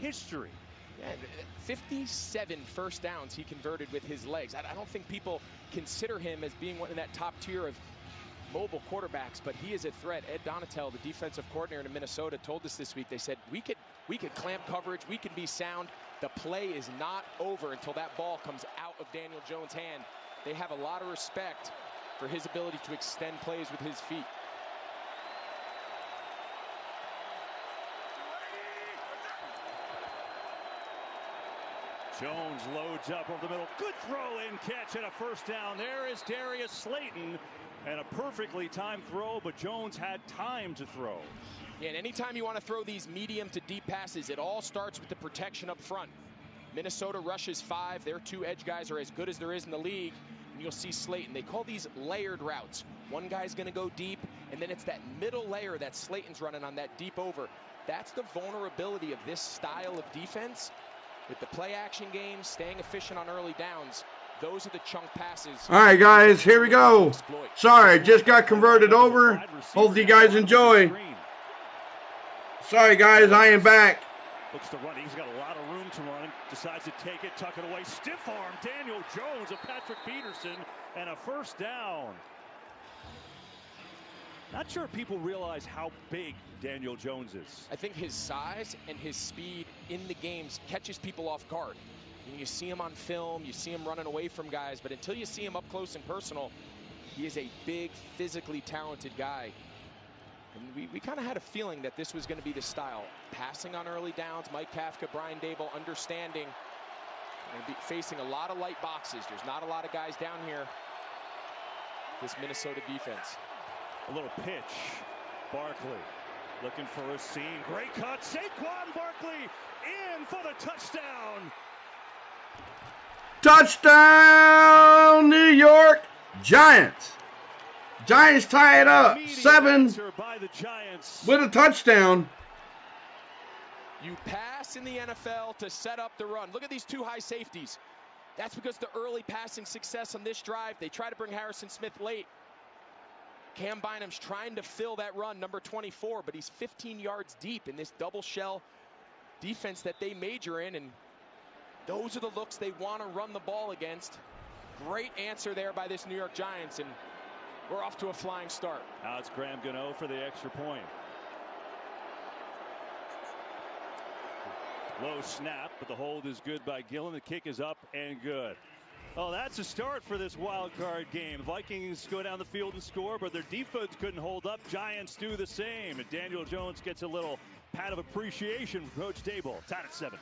history. Yeah, 57 first downs he converted with his legs. I don't think people consider him as being one in that top tier of mobile quarterbacks, but he is a threat. Ed Donatel, the defensive coordinator in Minnesota, told us this week, they said, we could clamp coverage, we can be sound. The play is not over until that ball comes out of Daniel Jones' hand. They have a lot of respect for his ability to extend plays with his feet. Jones loads up over the middle. Good throw in catch and a first down. There is Darius Slayton. And a perfectly timed throw, but Jones had time to throw. Yeah, and anytime you want to throw these medium to deep passes, it all starts with the protection up front. Minnesota rushes 5. Their 2 edge guys are as good as there is in the league. And you'll see Slayton. They call these layered routes. One guy's going to go deep, and then it's that middle layer that Slayton's running on that deep over. That's the vulnerability of this style of defense. With the play action game, staying efficient on early downs, those are the chunk passes. All right, guys, here we go. Sorry, just got converted over. Hope you guys enjoy. Sorry, guys, I am back. Looks to run. He's got a lot of room to run. Decides to take it, tuck it away. Stiff arm, Daniel Jones of Patrick Peterson, and a first down. Not sure if people realize how big Daniel Jones is. I think his size and his speed in the games catches people off guard. You see him on film, you see him running away from guys, but until you see him up close and personal, he is a big, physically talented guy. And we kind of had a feeling that this was going to be the style. Passing on early downs, Mike Kafka, Brian Dable, understanding. Going to be facing a lot of light boxes. There's not a lot of guys down here. This Minnesota defense. A little pitch. Barkley looking for a seam. Great cut. Saquon Barkley in for the touchdown. Touchdown, New York Giants. Giants tie it up 7 by the Giants with a touchdown. You pass in the NFL to set up the run. Look at these 2 high safeties. That's because the early passing success on this drive, they try to bring Harrison Smith late. Cam Bynum's trying to fill that run, number 24, but he's 15 yards deep in this double shell defense that they major in, and those are the looks they want to run the ball against. Great answer there by this New York Giants, and we're off to a flying start. Now it's Graham Gano for the extra point. Low snap, but the hold is good by Gillen. The kick is up and good. Oh, that's a start for this wild card game. Vikings go down the field and score, but their defense couldn't hold up. Giants do the same, and Daniel Jones gets a little pat of appreciation from Coach Dable. Tied at 7.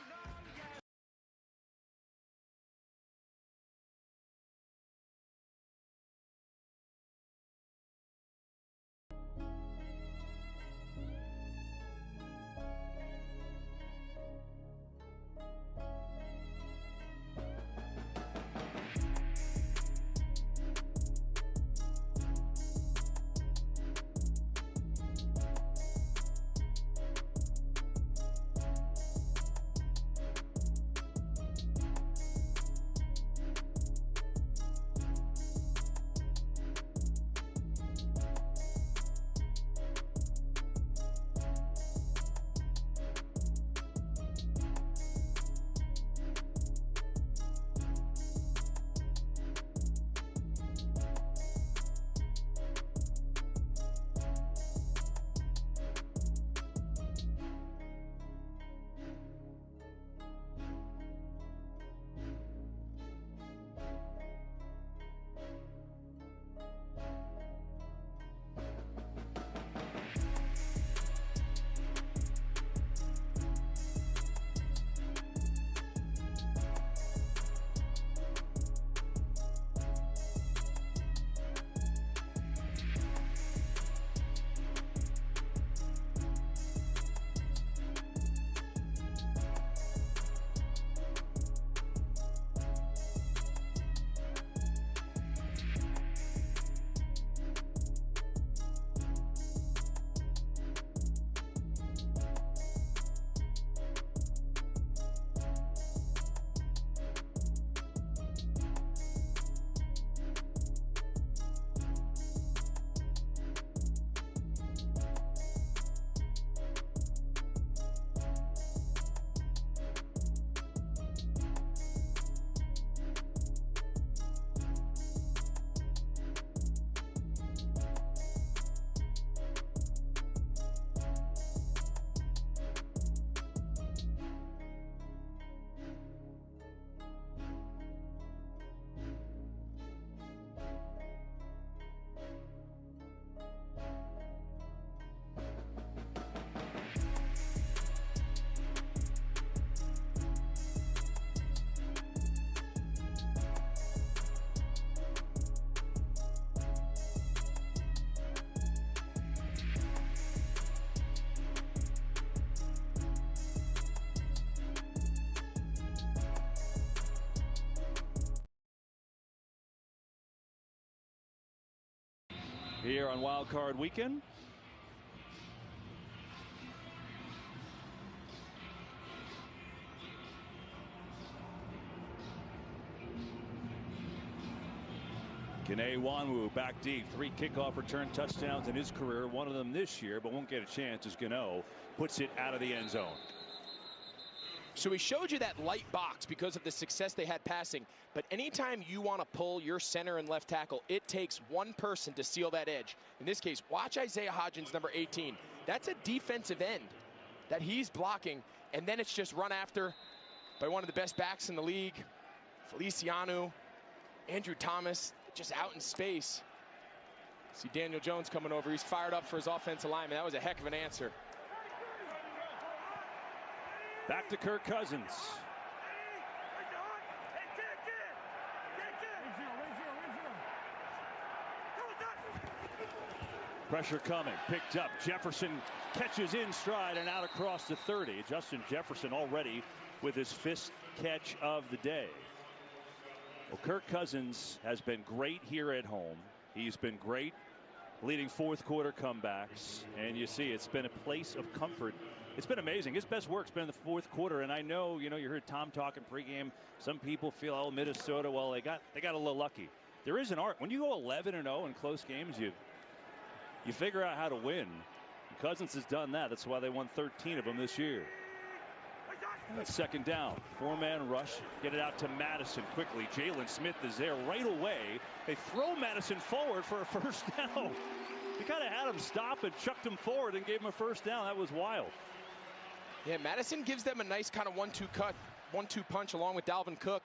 here on Wild Card Weekend. Kene Wanwu back deep. 3 kickoff return touchdowns in his career. One of them this year, but won't get a chance as Gano puts it out of the end zone. So we showed you that light box because of the success they had passing. But anytime you want to pull your center and left tackle, it takes one person to seal that edge. In this case, watch Isaiah Hodgins, number 18. That's a defensive end that he's blocking. And then it's just run after by one of the best backs in the league, Feliciano, Andrew Thomas, just out in space. See Daniel Jones coming over. He's fired up for his offensive lineman. That was a heck of an answer. Back to Kirk Cousins. Pressure coming, picked up. Jefferson catches in stride and out across the 30. Justin Jefferson already with his 5th catch of the day. Well, Kirk Cousins has been great here at home. He's been great leading 4th quarter comebacks, and you see it's been a place of comfort. It's been amazing. His best work's been in the 4th quarter, and I know, you heard Tom talking pregame. Some people feel, oh, Minnesota, well, they got a little lucky. There is an art. When you go 11-0 in close games, you figure out how to win. Cousins has done that. That's why they won 13 of them this year. That's 2nd down. 4-man rush. Get it out to Madison quickly. Jalen Smith is there right away. They throw Madison forward for a 1st down. They kind of had him stop and chucked him forward and gave him a 1st down. That was wild. Yeah, Madison gives them a nice kind of 1-2 cut, 1-2 punch along with Dalvin Cook.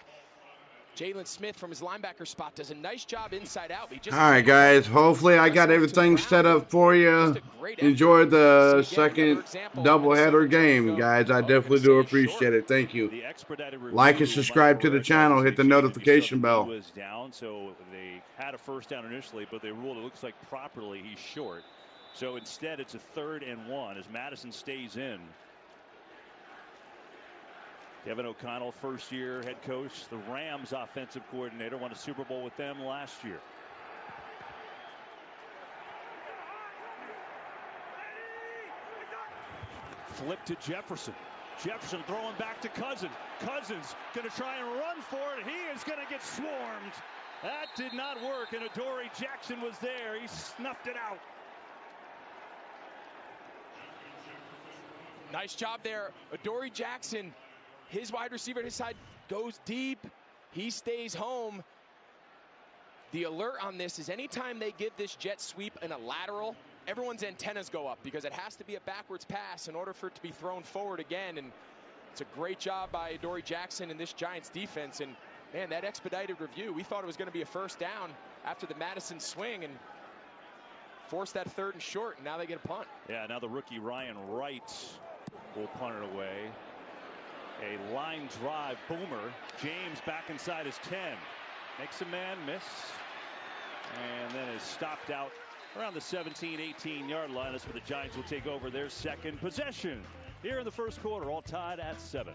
Jalen Smith from his linebacker spot does a nice job inside out. All right, guys. Hopefully I got everything set up for you. Enjoy the second doubleheader game, guys. I definitely do appreciate it. Thank you. Like and subscribe to the channel. Hit the notification bell. Was down, so they had a 1st down initially, but they ruled it looks like properly he's short. So instead, it's a 3rd and 1 as Madison stays in. Kevin O'Connell, 1st-year head coach, the Rams offensive coordinator, won a Super Bowl with them last year. Flip to Jefferson. Jefferson throwing back to Cousins. Cousins going to try and run for it. He is going to get swarmed. That did not work, and Adoree Jackson was there. He snuffed it out. Nice job there. Adoree Jackson, his wide receiver at his side, goes deep. He stays home. The alert on this is anytime they give this jet sweep in a lateral, everyone's antennas go up because it has to be a backwards pass in order for it to be thrown forward again. And it's a great job by Adoree Jackson and this Giants defense. And man, that expedited review, we thought it was going to be a 1st down after the Madison swing and forced that 3rd and short, and now they get a punt. Yeah, now the rookie Ryan Wright will punt it away. A line drive boomer. James back inside his 10. Makes a man miss. And then is stopped out around the 17-18 yard line. That's where the Giants will take over their 2nd possession here in the 1st quarter, all tied at 7.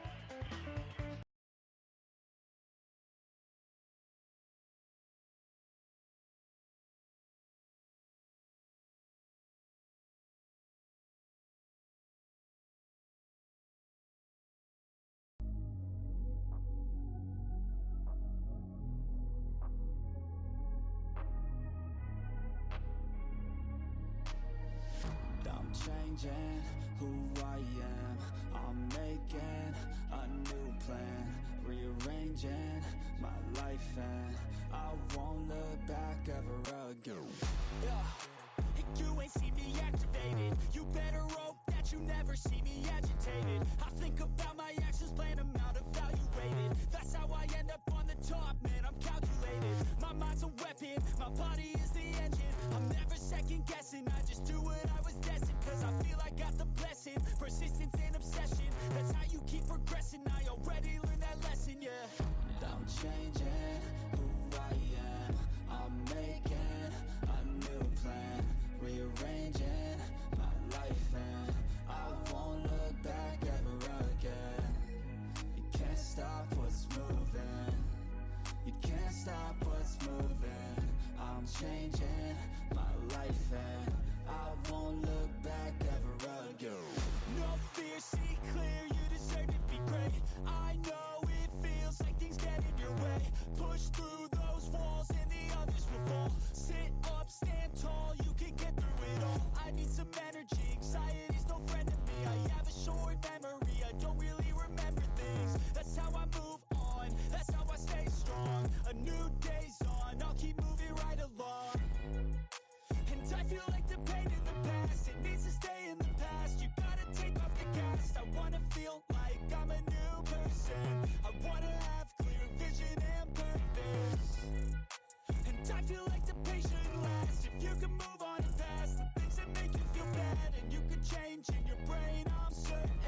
Changing who I am, I'm making a new plan, rearranging my life, and I won't look back ever again. You ain't see me activated, you better hope that you never see me agitated. I think about my actions, plan them out, evaluated. That's how I end up on the top, man, I'm calculated. My mind's a weapon, my body is the engine. I'm never second guessing, I just do what I was destined. Cause I feel I got the blessing, persistence and obsession. That's how you keep progressing, I already learned that lesson, yeah. I'm changing who I am, I'm making a new plan, rearranging my life, and I won't look back ever again. You can't stop what's moving, you can't stop what's moving. I'm changing my life, feel like the pain in the past, it needs to stay in the past. You gotta take off the cast. I wanna feel like I'm a new person. I wanna have clear vision and purpose. And I feel like the pain shouldn't last. If you can move on and past the things that make you feel bad, and you can change in your brain, I'm certain.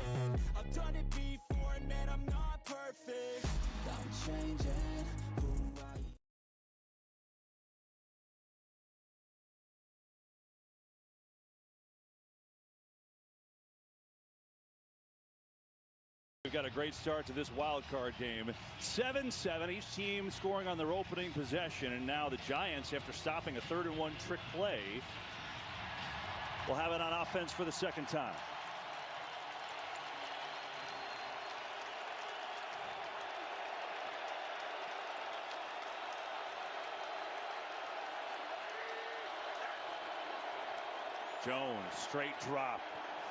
I've done it before, and man, I'm not perfect. I'm changing who I am. We've got a great start to this wild card game. 7-7, each team scoring on their opening possession, and now the Giants, after stopping a 3rd-and-1 trick play, will have it on offense for the second time. Jones, straight drop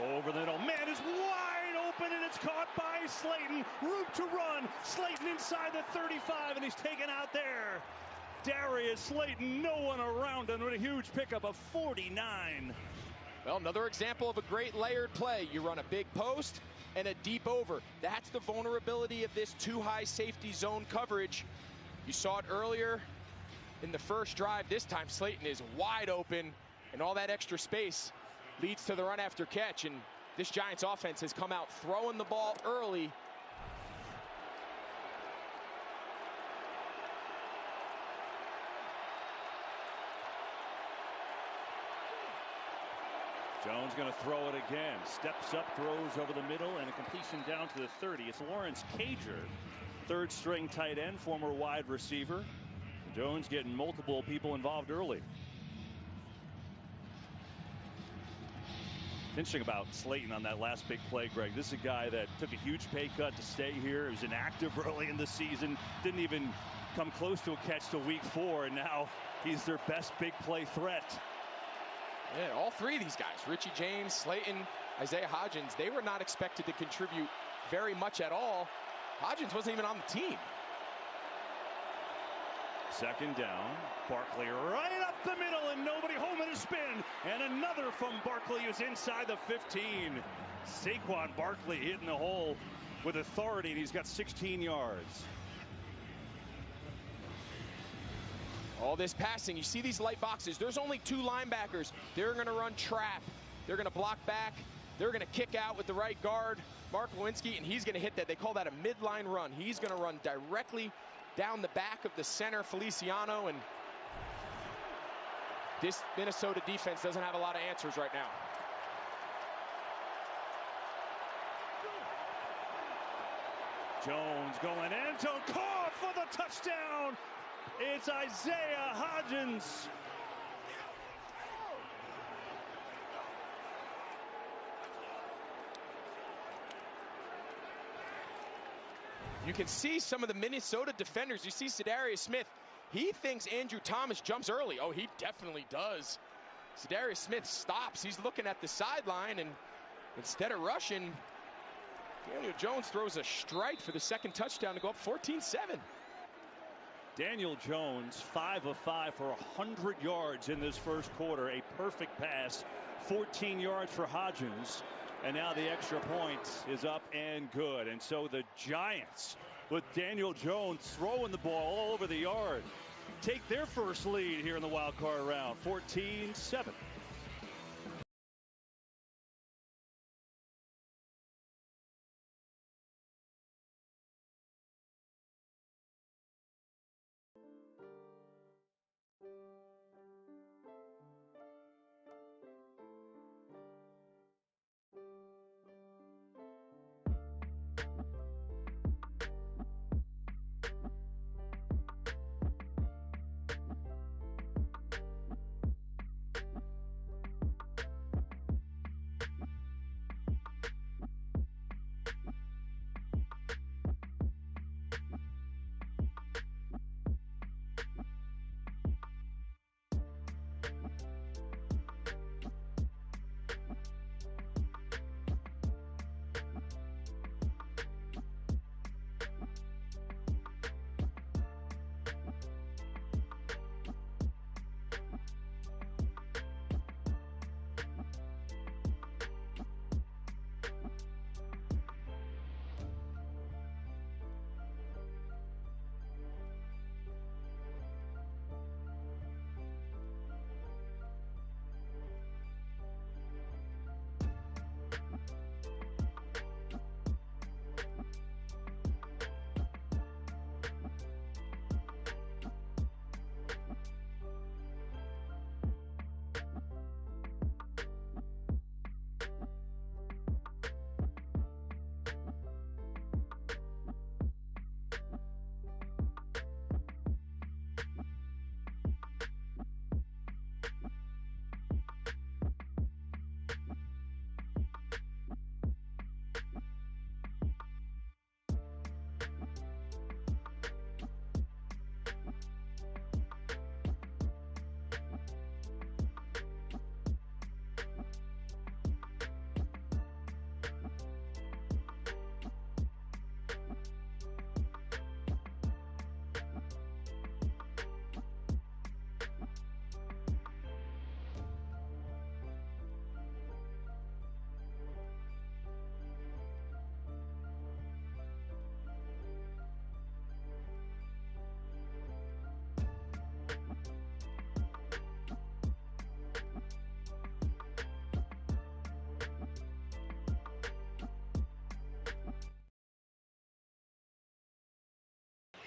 over the middle. Man is wide open, and it's caught by Slayton. Room to run. Slayton inside the 35, and he's taken out there. Darius Slayton, no one around him, with a huge pickup of 49. Well, another example of a great layered play. You run a big post and a deep over. That's the vulnerability of this too-high safety zone coverage. You saw it earlier in the first drive. This time, Slayton is wide open, and all that extra space leads to the run after catch. And this Giants offense has come out throwing the ball early. Jones going to throw it again. Steps up, throws over the middle, and a completion down to the 30. It's Lawrence Cager, 3rd string tight end, former wide receiver. Jones getting multiple people involved early. Interesting about Slayton on that last big play, Greg. This is a guy that took a huge pay cut to stay here. He was inactive early in the season. Didn't even come close to a catch till week 4, and now he's their best big play threat. Yeah, all three of these guys, Richie James, Slayton, Isaiah Hodgins, they were not expected to contribute very much at all. Hodgins wasn't even on the team. 2nd down. Barkley right up the middle, and nobody home in a spin. And another from Barkley, who's inside the 15. Saquon Barkley hitting the hole with authority, and he's got 16 yards. All this passing, you see these light boxes. There's only 2 linebackers. They're going to run trap. They're going to block back. They're going to kick out with the right guard, Mark Lewinsky, and he's going to hit that. They call that a midline run. He's going to run directly down the back of the center, Feliciano, and this Minnesota defense doesn't have a lot of answers right now. Jones going end zone, caught for the touchdown. It's Isaiah Hodgins. You can see some of the Minnesota defenders. You see Cedarius Smith. He thinks Andrew Thomas jumps early. Oh, he definitely does. Cedarius Smith stops. He's looking at the sideline, and instead of rushing, Daniel Jones throws a strike for the 2nd touchdown to go up 14-7. Daniel Jones, 5 of 5 for 100 yards in this first quarter. A perfect pass, 14 yards for Hodgins. And now the extra point is up and good. And so the Giants, with Daniel Jones throwing the ball all over the yard, take their first lead here in the wild card round, 14-7.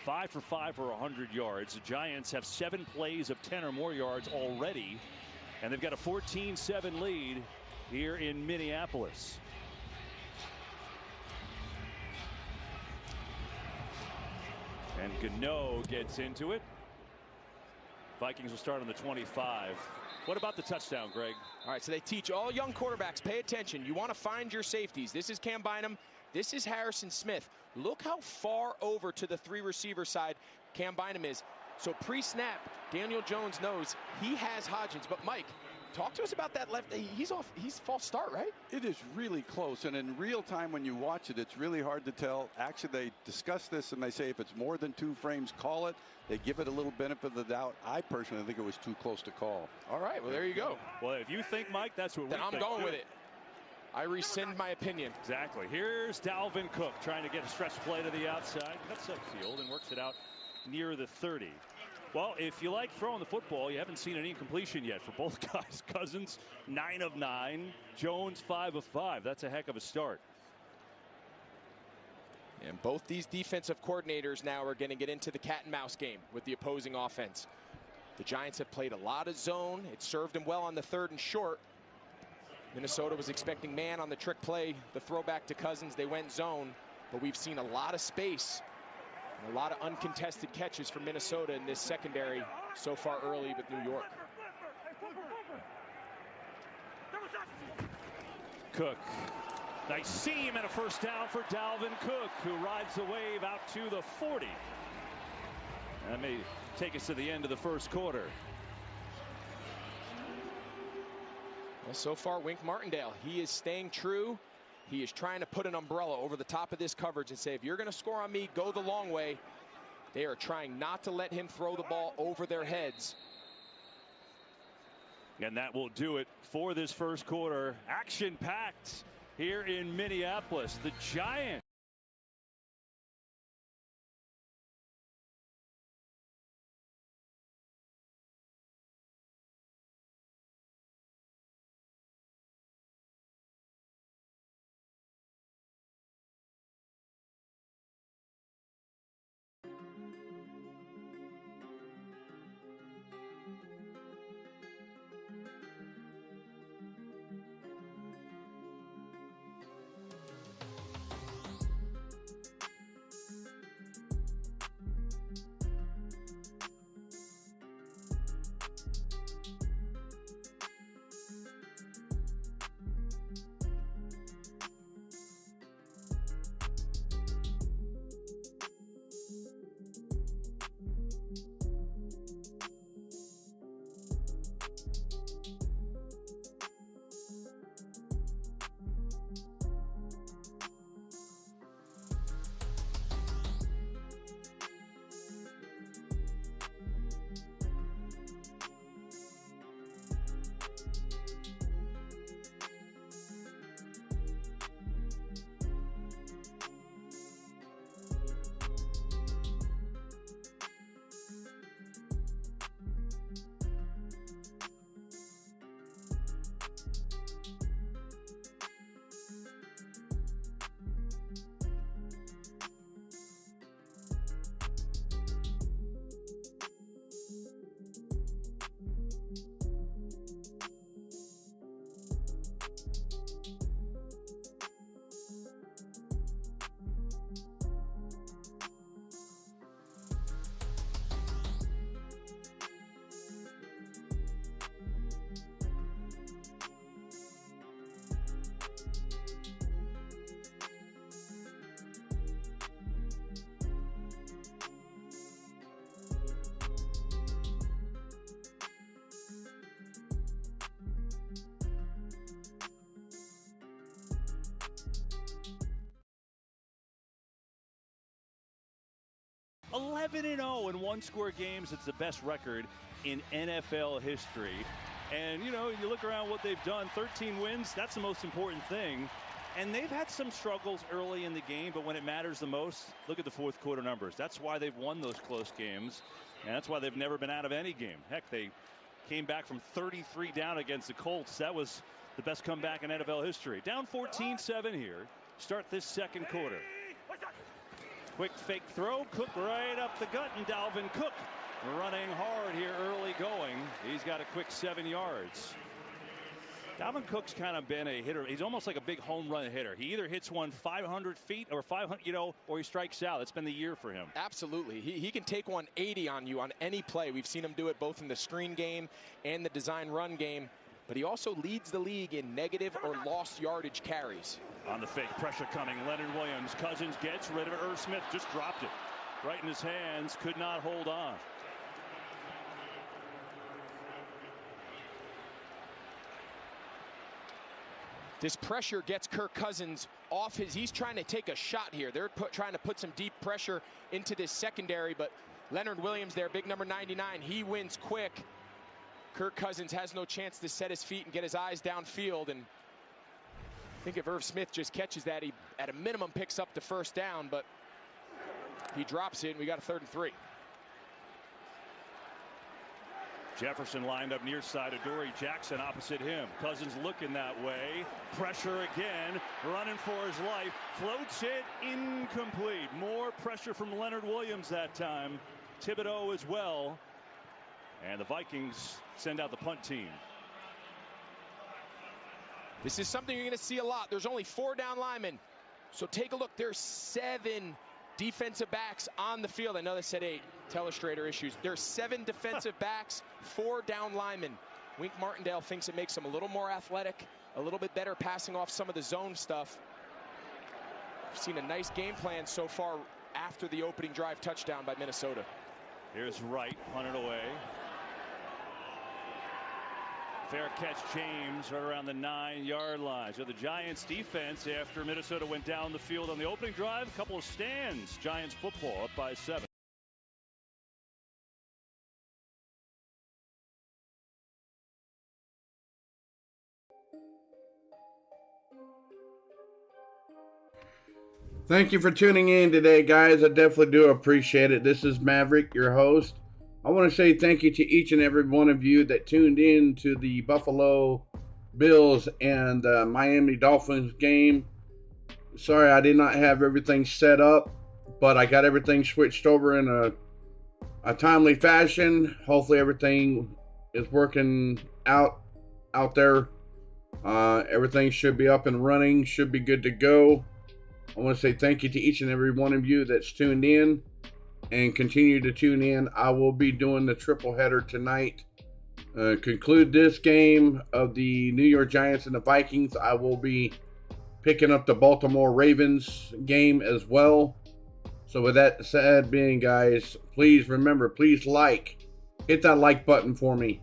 5 for 5 for 100 yards. The Giants have 7 plays of 10 or more yards already, and they've got a 14-7 lead here in Minneapolis. And Gano gets into it. Vikings will start on the 25. What about the touchdown, Greg? All right, so they teach all young quarterbacks, pay attention. You want to find your safeties. This is Cam Bynum. This is Harrison Smith. Look how far over to the 3 receiver side Cam Bynum is. So pre-snap, Daniel Jones knows he has Hodgins. But Mike, talk to us about that left. He's false start, right? It is really close, and in real time when you watch it, it's really hard to tell. Actually, they discuss this and they say if it's more than 2 frames, call it. They give it a little benefit of the doubt. I personally think it was too close to call. All right, well, there you go. Well, if you think, Mike, that's what we think. Then I'm going with it. I rescind my opinion. Exactly. Here's Dalvin Cook trying to get a stretch play to the outside. Cuts upfield and works it out near the 30. Well, if you like throwing the football, you haven't seen any completion yet for both guys. Cousins, 9 of 9. Jones, 5 of 5. That's a heck of a start. And both these defensive coordinators now are going to get into the cat and mouse game with the opposing offense. The Giants have played a lot of zone. It served them well on the 3rd and short. Minnesota was expecting man on the trick play, the throwback to Cousins. They went zone, but we've seen a lot of space and a lot of uncontested catches from Minnesota in this secondary so far early with New York. Cook. Nice seam and a first down for Dalvin Cook, who rides the wave out to the 40. That may take us to the end of the first quarter. Well, so far, Wink Martindale, he is staying true. He is trying to put an umbrella over the top of this coverage and say, if you're going to score on me, go the long way. They are trying not to let him throw the ball over their heads. And that will do it for this first quarter. Action-packed here in Minneapolis. The Giants. (11-0) in one-score games. It's the best record in NFL history. And, you know, you look around what they've done, 13 wins, that's the most important thing. And they've had some struggles early in the game, but when it matters the most, look at the fourth quarter numbers. That's why they've won those close games, and that's why they've never been out of any game. Heck, they came back from 33 down against the Colts. That was the best comeback in NFL history. Down 14-7 here. Start this second quarter. quick fake throw. Cook right up the gut, and Dalvin Cook running hard here early going. He's got a quick 7 yards. Dalvin Cook's kind of been a hitter. He's almost like a big home run hitter. He either hits one 500 feet or 500, or he strikes out. That's been the year for him. Absolutely. He can take 180 on you on any play. We've seen him do it both in the screen game and the design run game. But he also leads the league in negative or lost yardage carries. On the fake, pressure coming. Leonard Williams. Cousins gets rid of it. Irv Smith just dropped it right in his hands. Could not hold on. This pressure gets Kirk Cousins off he's trying to take a shot here. They're trying to put some deep pressure into this secondary, but Leonard Williams there, big number 99, he wins quick. Kirk Cousins has no chance to set his feet and get his eyes downfield, and I think if Irv Smith just catches that, he at a minimum picks up the first down, but he drops it, and we got a 3rd and 3. Jefferson lined up near side of Dory Jackson opposite him. Cousins looking that way. Pressure again. Running for his life. Floats it incomplete. More pressure from Leonard Williams that time. Thibodeau as well. And the Vikings send out the punt team. This is something you're going to see a lot. There's only 4 down linemen. So take a look. There's 7 defensive backs on the field. I know they said 8. Telestrator issues. There's 7 defensive backs, 4 down linemen. Wink Martindale thinks it makes him a little more athletic, a little bit better passing off some of the zone stuff. I've seen a nice game plan so far after the opening drive touchdown by Minnesota. Here's Wright, punted away. Fair catch, James, right around the 9-yard line. So the Giants defense, after Minnesota went down the field on the opening drive, a couple of stands. Giants football up by 7. Thank you for tuning in today, guys. I definitely do appreciate it. This is Maverick, your host. I want to say thank you to each and every one of you that tuned in to the Buffalo Bills and Miami Dolphins game. Sorry I did not have everything set up, but I got everything switched over in a timely fashion. Hopefully everything is working out there. Everything should be up and running, should be good to go. I want to say thank you to each and every one of you that's tuned in and continue to tune in. I will be doing the triple header tonight. Conclude this game of the New York Giants and the Vikings. I will be picking up the Baltimore Ravens game as well. So with that said being, guys, please remember, please hit that like button for me.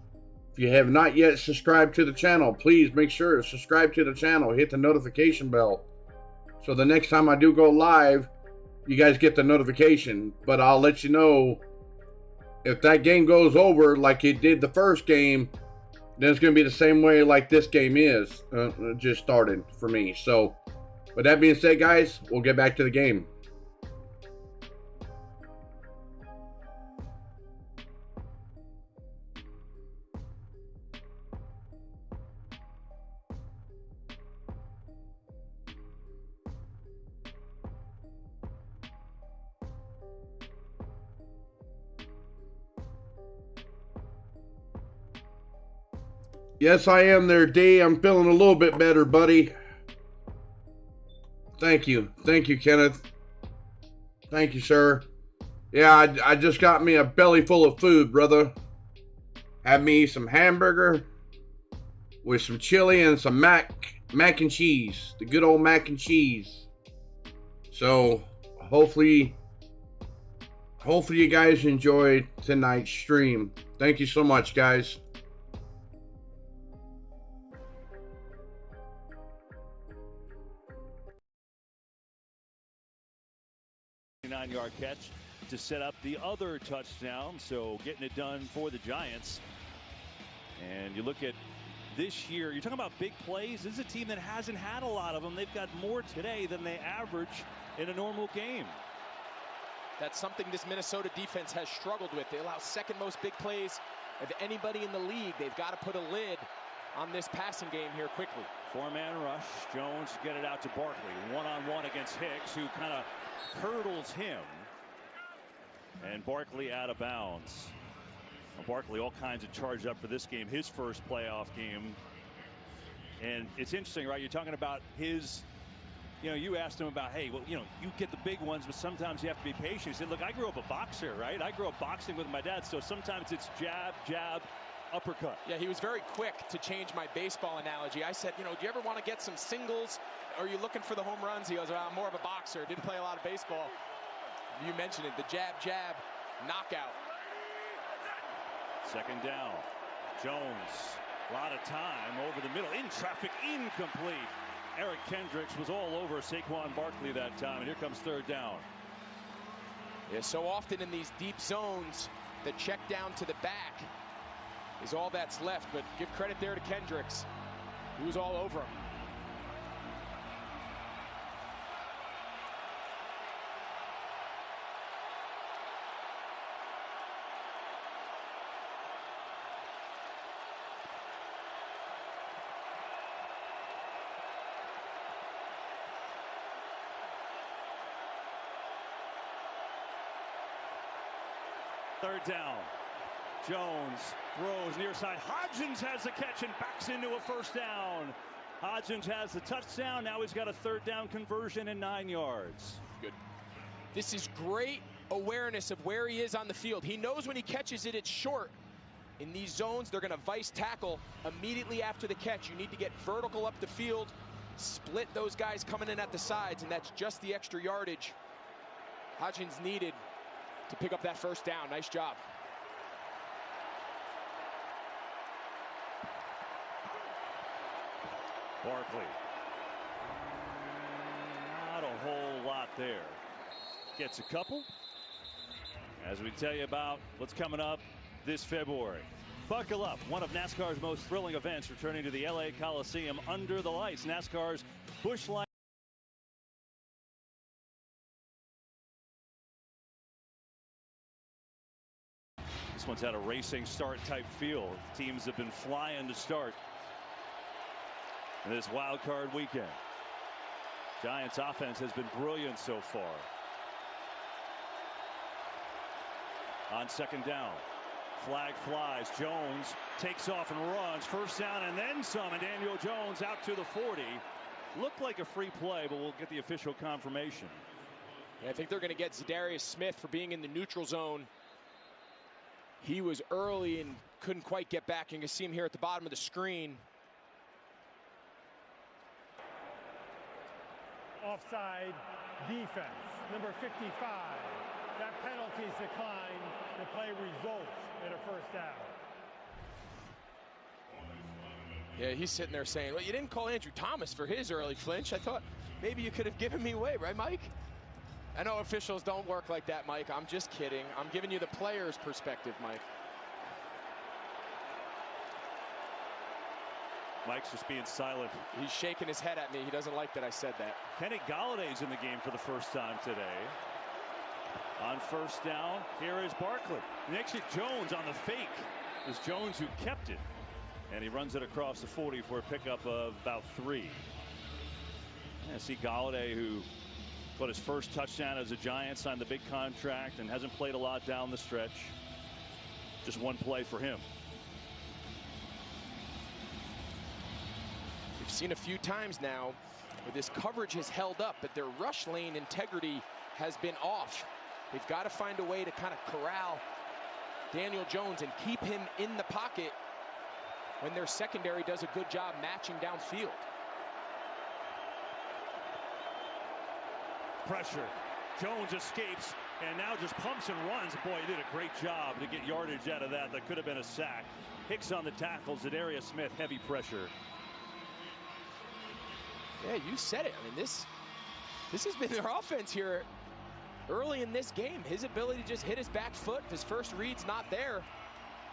If you have not yet subscribed to the channel, please make sure to subscribe to the channel. Hit the notification bell. So the next time I do go live, you guys get the notification. But I'll let you know if that game goes over like it did the first game, then it's going to be the same way like this game is. Just started for me. So with that being said, guys, we'll get back to the game. Yes, I am there, D. I'm feeling a little bit better, buddy. Thank you. Thank you, Kenneth. Thank you, sir. Yeah, I just got me a belly full of food, brother. Had me some hamburger with some chili and some mac and cheese. The good old mac and cheese. So, hopefully you guys enjoyed tonight's stream. Thank you so much, guys. 9-yard catch to set up the other touchdown. So getting it done for the Giants. And you look at this year, you're talking about big plays. This is a team that hasn't had a lot of them. They've got more today than they average in a normal game. That's something this Minnesota defense has struggled with. They allow second most big plays of anybody in the league. They've got to put a lid on this passing game here quickly. Four-man rush. Jones get it out to Barkley. One-on-one against Hicks, who kind of hurdles him. And Barkley out of bounds. Well, Barkley all kinds of charged up for this game, his first playoff game. And it's interesting, right? You're talking about his, you asked him about, hey, well, you get the big ones, but sometimes you have to be patient. He said, look, I grew up a boxer, right? I grew up boxing with my dad, so sometimes it's jab, jab, uppercut. Yeah, he was very quick to change my baseball analogy. I said, do you ever want to get some singles? Or are you looking for the home runs? He goes, well, I'm more of a boxer. Didn't play a lot of baseball. You mentioned it, the jab, jab, knockout. Second down. Jones, a lot of time over the middle, in traffic, incomplete. Eric Kendricks was all over Saquon Barkley that time, and here comes third down. Yeah, so often in these deep zones, the check down to the back is all that's left, but give credit there to Kendricks. He was all over him. Third down. Jones throws near side. Hodgins has the catch and backs into a first down. Hodgins has the touchdown. Now he's got a third down conversion and 9 yards. Good. This is great awareness of where he is on the field. He knows when he catches it, it's short. In these zones, they're going to vice tackle immediately after the catch. You need to get vertical up the field, split those guys coming in at the sides, and that's just the extra yardage Hodgins needed to pick up that first down. Nice job. Barkley. Not a whole lot there. Gets a couple. As we tell you about what's coming up this February. Buckle up. One of NASCAR's most thrilling events returning to the LA Coliseum under the lights. NASCAR's Busch Light. This one's had a racing start type feel. Teams have been flying to start in this wild card weekend. Giants offense has been brilliant so far. On second down, flag flies. Jones takes off and runs. First down and then some. And Daniel Jones out to the 40. Looked like a free play, but we'll get the official confirmation. Yeah, I think they're going to get Zadarius Smith for being in the neutral zone. He was early and couldn't quite get back. You can see him here at the bottom of the screen. Offside defense, number 55. That penalty is declined. The play results in a first down. Yeah, he's sitting there saying, well, you didn't call Andrew Thomas for his early flinch. I thought maybe you could have given me away, right, Mike? I know officials don't work like that, Mike. I'm just kidding. I'm giving you the player's perspective, Mike. Mike's just being silent. He's shaking his head at me. He doesn't like that I said that. Kenny Galladay's in the game for the first time today. On first down, here is Barkley. Next to Jones on the fake. It was Jones who kept it. And he runs it across the 40 for a pickup of about 3. Yeah, see Galladay, who got his first touchdown as a Giant, signed the big contract and hasn't played a lot down the stretch. Just one play for him. We've seen a few times now where this coverage has held up, but their rush lane integrity has been off. They've got to find a way to kind of corral Daniel Jones and keep him in the pocket when their secondary does a good job matching downfield. Pressure. Jones escapes and now just pumps and runs. Boy, he did a great job to get yardage out of that. That could have been a sack. Hicks on the tackle. Zadarius Smith, heavy pressure. Yeah, you said it. I mean, this has been their offense here early in this game. His ability to just hit his back foot, if his first read's not there,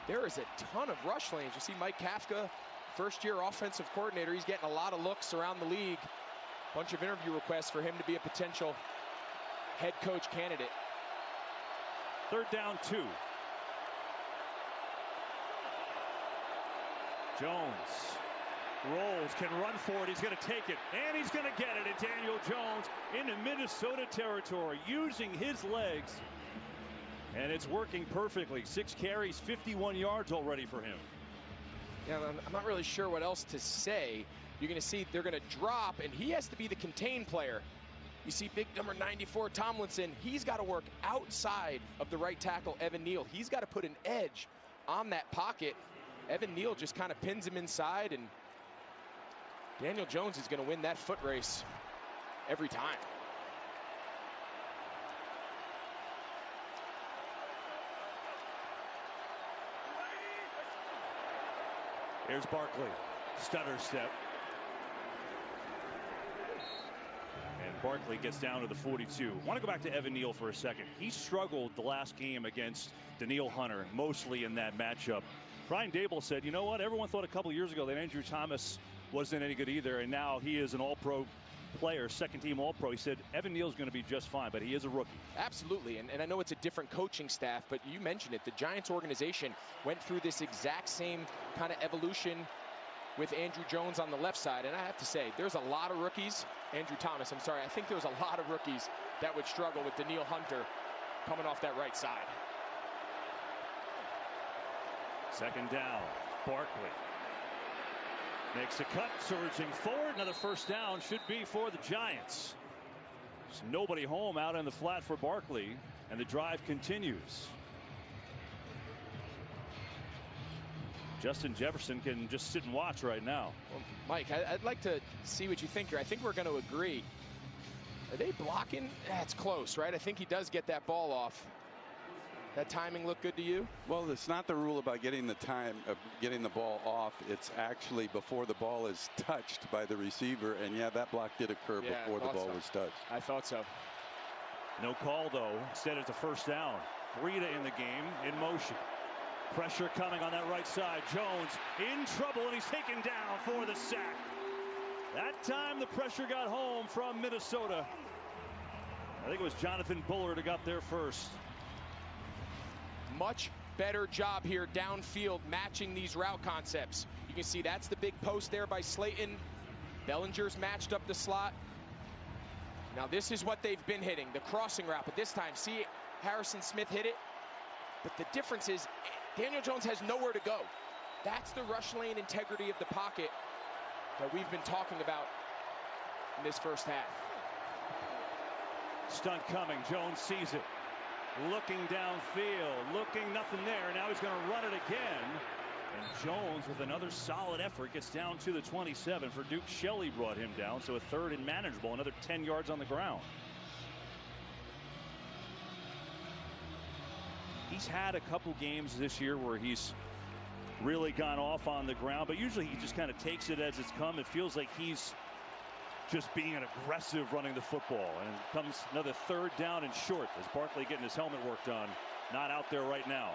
there is a ton of rush lanes. You see Mike Kafka, first-year offensive coordinator. He's getting a lot of looks around the league. Bunch of interview requests for him to be a potential head coach candidate. Third down 2. Jones Rolls, can run for it. He's going to take it, and he's going to get it. And Daniel Jones into Minnesota territory, using his legs. And it's working perfectly. 6 carries, 51 yards already for him. Yeah, I'm not really sure what else to say. You're going to see they're going to drop, and he has to be the contained player. You see big number 94 Tomlinson. He's got to work outside of the right tackle, Evan Neal. He's got to put an edge on that pocket. Evan Neal just kind of pins him inside, and Daniel Jones is going to win that foot race every time. Here's Barkley, stutter step. And Barkley gets down to the 42. I want to go back to Evan Neal for a second. He struggled the last game against Danielle Hunter, mostly in that matchup. Brian Dable said, you know what, everyone thought a couple years ago that Andrew Thomas wasn't any good either, and now he is an all-pro player, second-team all-pro. He said Evan Neal's going to be just fine, but he is a rookie. Absolutely, and I know it's a different coaching staff, but you mentioned it. The Giants organization went through this exact same kind of evolution with Andrew Jones on the left side, and I have to say, there's a lot of rookies. Andrew Thomas, I'm sorry, I think there was a lot of rookies that would struggle with Danielle Hunter coming off that right side. Second down, Barkley makes a cut, surging forward. Another first down should be for the Giants. There's nobody home out in the flat for Barkley, and the drive continues. Justin Jefferson can just sit and watch right now. Well, Mike, I'd like to see what you think here. I think we're going to agree. Are they blocking? It's close, right? I think he does get that ball off. That timing look good to you? Well, it's not the rule about getting the time of getting the ball off. It's actually before the ball is touched by the receiver. And yeah, that block did occur before the ball was touched. I thought so. No call, though. Instead, it's a first down. Breida in the game, in motion. Pressure coming on that right side. Jones in trouble, and he's taken down for the sack. That time the pressure got home from Minnesota. I think it was Jonathan Bullard who got there first. Much better job here downfield matching these route concepts. You can see that's the big post there by Slayton. Bellinger's matched up the slot. Now this is what they've been hitting, the crossing route, but this time, see Harrison Smith hit it? But the difference is Daniel Jones has nowhere to go. That's the rush lane integrity of the pocket that we've been talking about in this first half. Stunt coming, Jones sees it. Looking downfield, looking, nothing there. Now he's going to run it again. And Jones, with another solid effort, gets down to the 27. For Duke, Shelley brought him down, so a third and manageable, another 10 yards on the ground. He's had a couple games this year where he's really gone off on the ground, but usually he just kind of takes it as it's come. It feels like he's just being an aggressive running the football. And it comes another third down and short as Barkley getting his helmet work done. Not out there right now.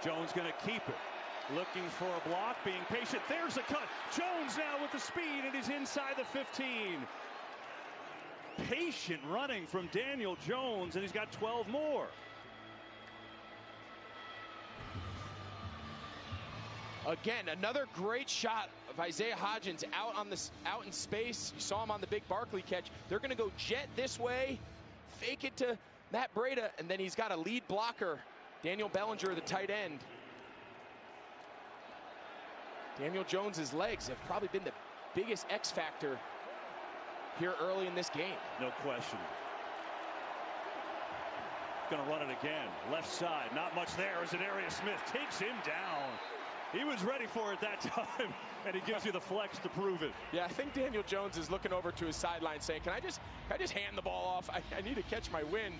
Jones going to keep it. Looking for a block, being patient. There's a cut. Jones now with the speed, and he's inside the 15. Patient running from Daniel Jones, and he's got 12 more. Again, another great shot of Isaiah Hodgins out in space. You saw him on the big Barkley catch. They're going to go jet this way, fake it to Matt Breida, and then he's got a lead blocker, Daniel Bellinger, the tight end. Daniel Jones's legs have probably been the biggest X factor here early in this game. No question. Going to run it again. Left side, not much there as Darius Smith takes him down. He was ready for it that time, and he gives you the flex to prove it. Yeah, I think Daniel Jones is looking over to his sideline saying, can I just hand the ball off? I need to catch my wind.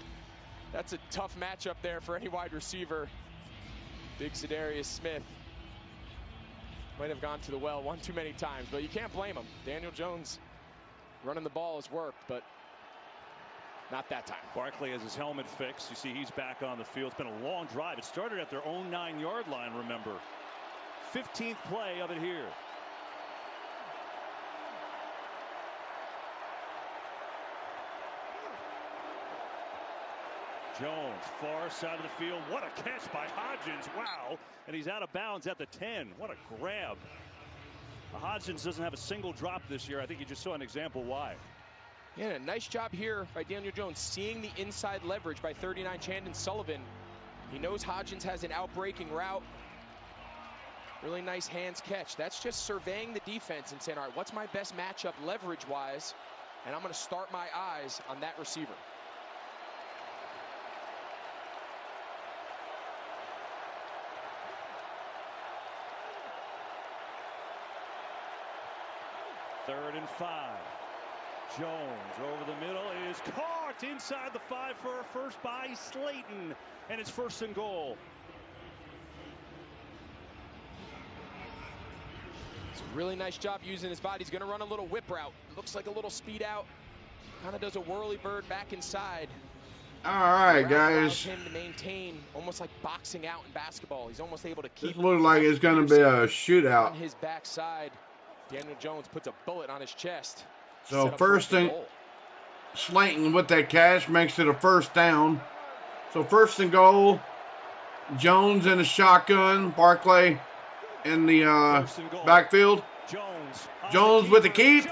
That's a tough matchup there for any wide receiver. Big Darius Smith might have gone to the well one too many times, but you can't blame him. Daniel Jones running the ball has worked, but not that time. Barkley has his helmet fixed. You see he's back on the field. It's been a long drive. It started at their own 9-yard line, remember. 15th play of it here. Jones, far side of the field. What a catch by Hodgins. Wow. And he's out of bounds at the 10. What a grab. Hodgins doesn't have a single drop this year. I think you just saw an example why. Yeah, nice job here by Daniel Jones, seeing the inside leverage by 39 Chandon Sullivan. He knows Hodgins has an out-breaking route. Really nice hands catch. That's just surveying the defense and saying, all right, what's my best matchup leverage-wise? And I'm going to start my eyes on that receiver. Third and 5. Jones over the middle is caught inside the 5 for a first by Slayton. And it's 1st and goal. It's a really nice job using his body. He's going to run a little whip route. Looks like a little speed out. Kind of does a whirly bird back inside. All right, guys. Him to maintain, almost like boxing out in basketball. He's almost able to keep. This looks like it's going to be a shootout. On his backside, Daniel Jones puts a bullet on his chest. So first and Slayton with that catch makes it a 1st down. So 1st and goal. Jones in the shotgun. Barclay in the backfield. Jones with the keep.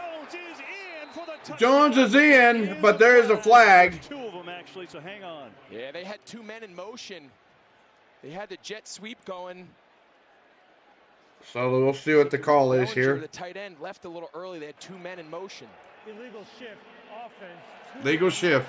Jones is in, but there is a flag. 2 of them actually, so hang on. Yeah, they had 2 men in motion. They had the jet sweep going. So we'll see what the call is here. The tight end left a little early. They had 2 men in motion. Illegal shift offense. Legal shift.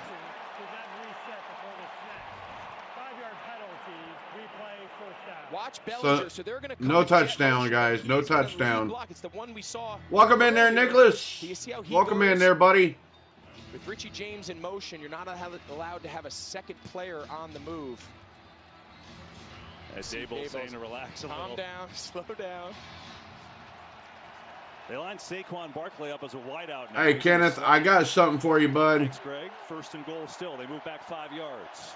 Watch Bellinger, so they're going to no touchdown, guys. No touchdown. It's the one we saw. Welcome in there, Nicholas. Welcome in there, buddy. With Richie James in motion, you're not allowed to have a second player on the move. As Dable saying to relax a little. Calm down, slow down. They line Saquon Barkley up as a wideout now. Hey, Kenneth, I got something for you, bud. Thanks, Greg. 1st and goal still. They move back 5 yards.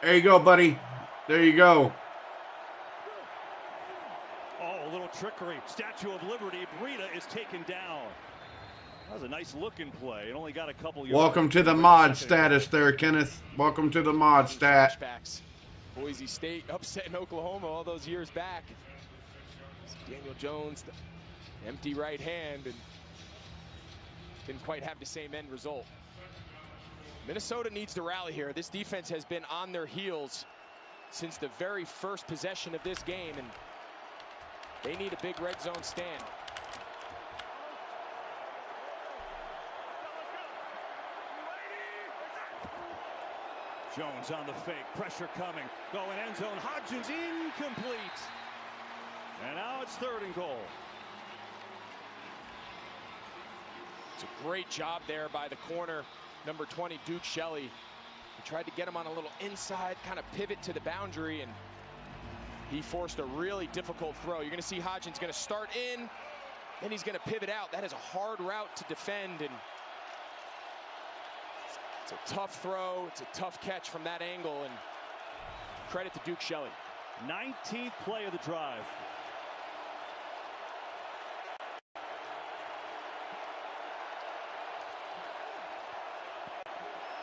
There you go, buddy. There you go. Oh, a little trickery. Statue of Liberty. Breida is taken down. That was a nice looking play. It only got a couple yards. Welcome to the mod status there, Kenneth. Welcome to the mod stat. Flashbacks. Boise State upset in Oklahoma all those years back. Daniel Jones, the empty right hand, and didn't quite have the same end result. Minnesota needs to rally here. This defense has been on their heels since the very first possession of this game, and they need a big red zone stand. Jones on the fake, pressure coming, going end zone, Hodgins incomplete. And now it's 3rd and goal. It's a great job there by the corner, number 20, Duke Shelley. He tried to get him on a little inside, kind of pivot to the boundary, and he forced a really difficult throw. You're going to see Hodgins going to start in, then he's going to pivot out. That is a hard route to defend, and it's a tough throw. It's a tough catch from that angle, and credit to Duke Shelley. 19th play of the drive.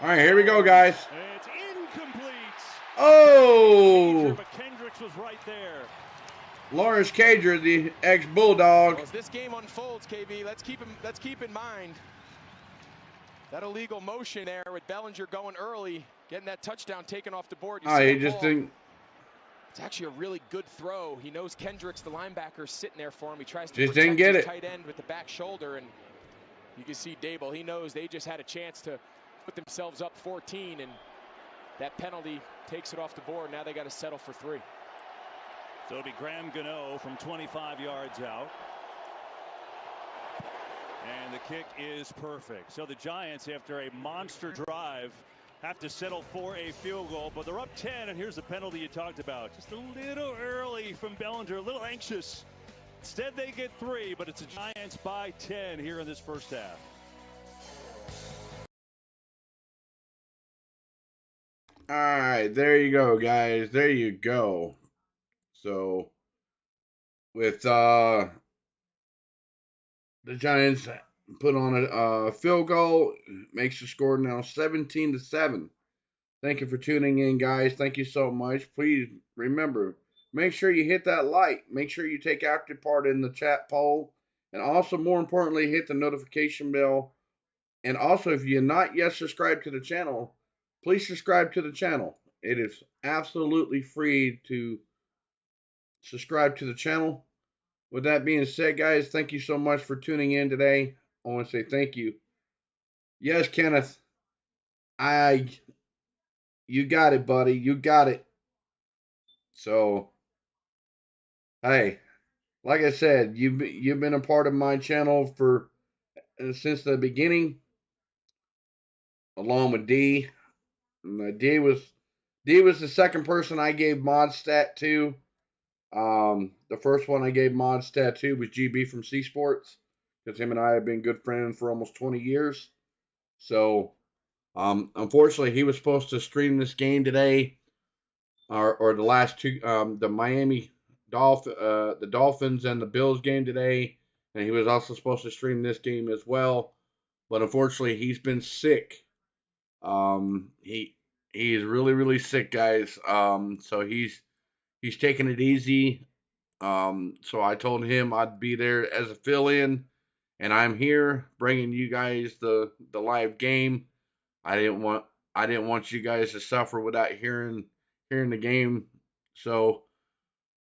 All right, here we go, guys. It's incomplete. Oh! But Kendricks was right there. Lawrence Cager, the ex-Bulldog. Well, as this game unfolds, KB, let's keep in mind that illegal motion there with Bellinger going early, getting that touchdown taken off the board. He just didn't. It's actually a really good throw. He knows Kendricks, the linebacker, is sitting there for him. He tries to just didn't get his it. Tight end with the back shoulder, and you can see Dable. He knows they just had a chance to put themselves up 14, and that penalty takes it off the board. Now they got to settle for 3. So it'll be Graham Gano from 25 yards out. And the kick is perfect. So the Giants, after a monster drive, have to settle for a field goal. But they're up 10, and here's the penalty you talked about. Just a little early from Bellinger, a little anxious. Instead, they get 3, but it's the Giants by 10 here in this first half. All right, there you go, guys. There you go. So, with the Giants put on a field goal, makes the score now 17-7. Thank you for tuning in, guys. Thank you so much. Please remember, make sure you hit that like. Make sure you take active part in the chat poll. And also, more importantly, hit the notification bell. And also, if you're not yet subscribed to the channel, please subscribe to the channel. It is absolutely free to subscribe to the channel. With that being said, guys, thank you so much for tuning in today. I want to say thank you. Yes, Kenneth, you got it, buddy. You got it. So, hey, like I said, you've been a part of my channel for since the beginning, along with D. And, D was the second person I gave mod stat to. The first one I gave mod stat to was GB from C Sports, because him and I have been good friends for almost 20 years. So, unfortunately, he was supposed to stream this game today, or the last two, the Dolphins and the Bills game today, and he was also supposed to stream this game as well. But unfortunately, he's been sick. He's really, really sick, guys. So he's taking it easy. So I told him I'd be there as a fill-in, and I'm here bringing you guys the live game. I didn't want you guys to suffer without hearing the game. So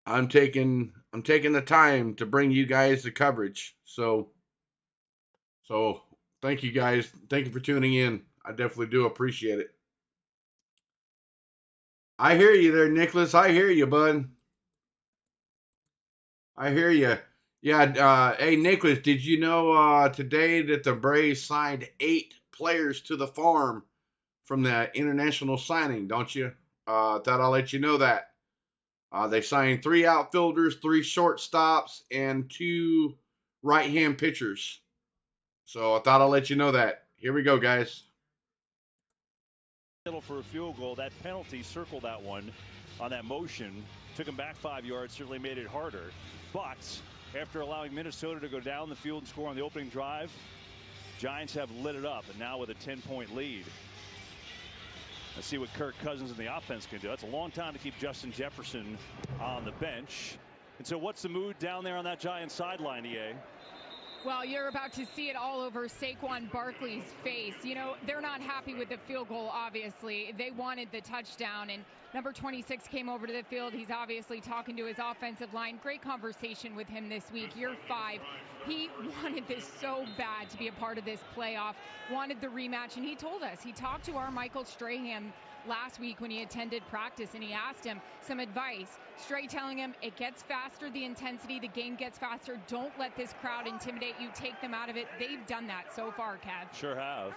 I'm taking the time to bring you guys the coverage. So thank you guys. Thank you for tuning in. I definitely do appreciate it. I hear you there, Nicholas. I hear you, bud. I hear you. Yeah, hey, Nicholas, did you know today that the Braves signed 8 players to the farm from the international signing, don't you? Thought I'll let you know that. They signed 3 outfielders, 3 shortstops, and 2 right-hand pitchers. So I thought I'll let you know that. Here we go, guys. For a field goal, that penalty circled that one on that motion. Took him back 5 yards, certainly made it harder. But after allowing Minnesota to go down the field and score on the opening drive, Giants have lit it up, and now with a 10-point lead. Let's see what Kirk Cousins and the offense can do. That's a long time to keep Justin Jefferson on the bench. And so what's the mood down there on that Giants sideline, EA? Well, you're about to see it all over Saquon Barkley's face. You know, they're not happy with the field goal, obviously. They wanted the touchdown, and number 26 came over to the field. He's obviously talking to his offensive line. Great conversation with him this week, year 5. He wanted this so bad to be a part of this playoff, wanted the rematch, and he told us. He talked to our Michael Strahan last week when he attended practice, and he asked him some advice. Stray telling him it gets faster, the intensity, the game gets faster. Don't let this crowd intimidate you. Take them out of it. They've done that so far, Kev. Sure have.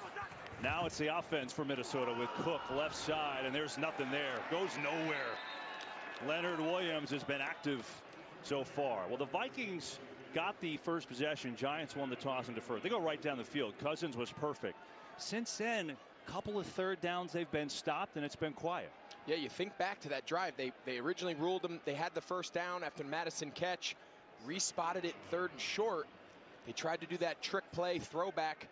Now it's the offense for Minnesota with Cook left side, and there's nothing there. Goes nowhere. Leonard Williams has been active so far. Well, the Vikings got the first possession. Giants won the toss and deferred. They go right down the field. Cousins was perfect. Since then, couple of third downs, they've been stopped, and it's been quiet. Yeah, you think back to that drive. They originally ruled them. They had the first down after Madison catch, respotted it 3rd and short. They tried to do that trick play, throwback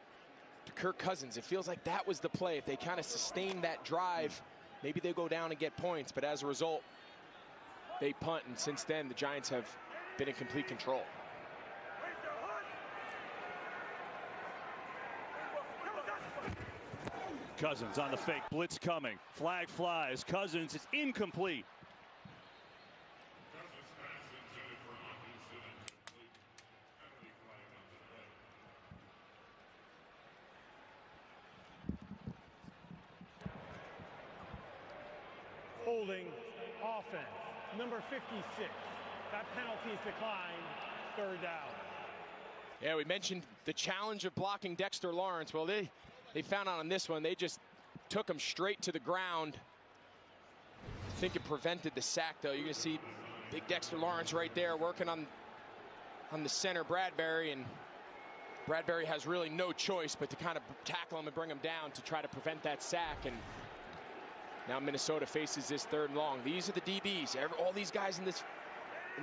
to Kirk Cousins. It feels like that was the play. If they kind of sustain that drive, maybe they go down and get points. But as a result, they punt, and since then, the Giants have been in complete control. Cousins on the fake. Blitz coming. Flag flies. Cousins is incomplete. Holding offense. Number 56. That penalty is declined. 3rd down. Yeah, we mentioned the challenge of blocking Dexter Lawrence. Well, they found out on this one, they just took him straight to the ground. I think it prevented the sack, though. You're going to see big Dexter Lawrence right there working on the center, Bradbury, and Bradbury has really no choice but to kind of tackle him and bring him down to try to prevent that sack. And now Minnesota faces this 3rd and long. These are the DBs. All these guys in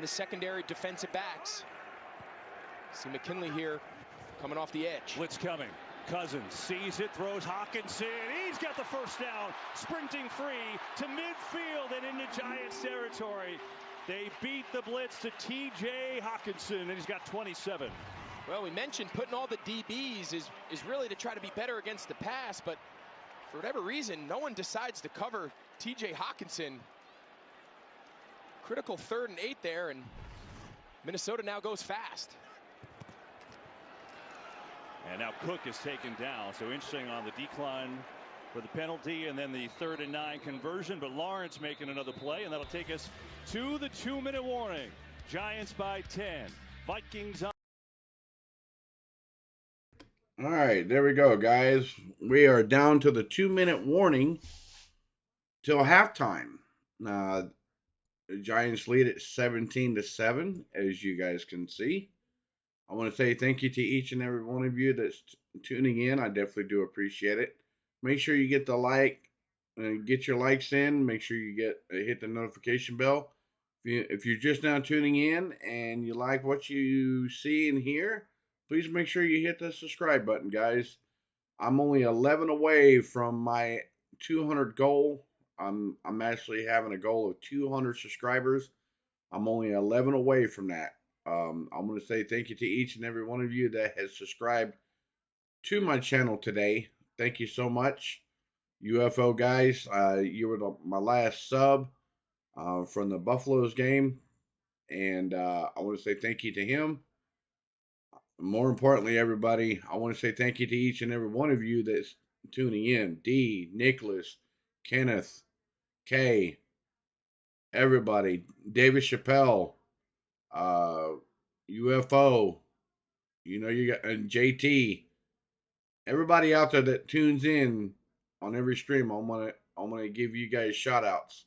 the secondary defensive backs. See McKinley here coming off the edge. Blitz coming. Cousins sees it, throws Hawkinson. He's got the first down, sprinting free to midfield and into Giants territory. They beat the blitz to T.J. Hawkinson, and he's got 27. Well, we mentioned putting all the DBs is really to try to be better against the pass, but for whatever reason, no one decides to cover T.J. Hawkinson. Critical 3rd and 8 there, and Minnesota now goes fast. And now Cook is taken down. So interesting on the decline for the penalty and then the 3rd and 9 conversion. But Lawrence making another play, and that'll take us to the 2-minute warning. Giants by 10. Vikings on. All right, there we go, guys. We are down to the 2-minute warning till halftime. The Giants lead at 17-7, as you guys can see. I want to say thank you to each and every one of you that's tuning in. I definitely do appreciate it. Make sure you get the like, get your likes in. Make sure you hit the notification bell. If you're just now tuning in and you like what you see and hear, please make sure you hit the subscribe button, guys. I'm only 11 away from my 200 goal. I'm actually having a goal of 200 subscribers. I'm only 11 away from that. I'm going to say thank you to each and every one of you that has subscribed to my channel today. Thank you so much. UFO guys, you were my last sub from the Buffaloes game. And I want to say thank you to him. More importantly, everybody, I want to say thank you to each and every one of you that's tuning in. D, Nicholas, Kenneth, Kay, everybody, David Chappelle, UFO, you got and JT, everybody out there that tunes in on every stream. I'm gonna give you guys shout outs.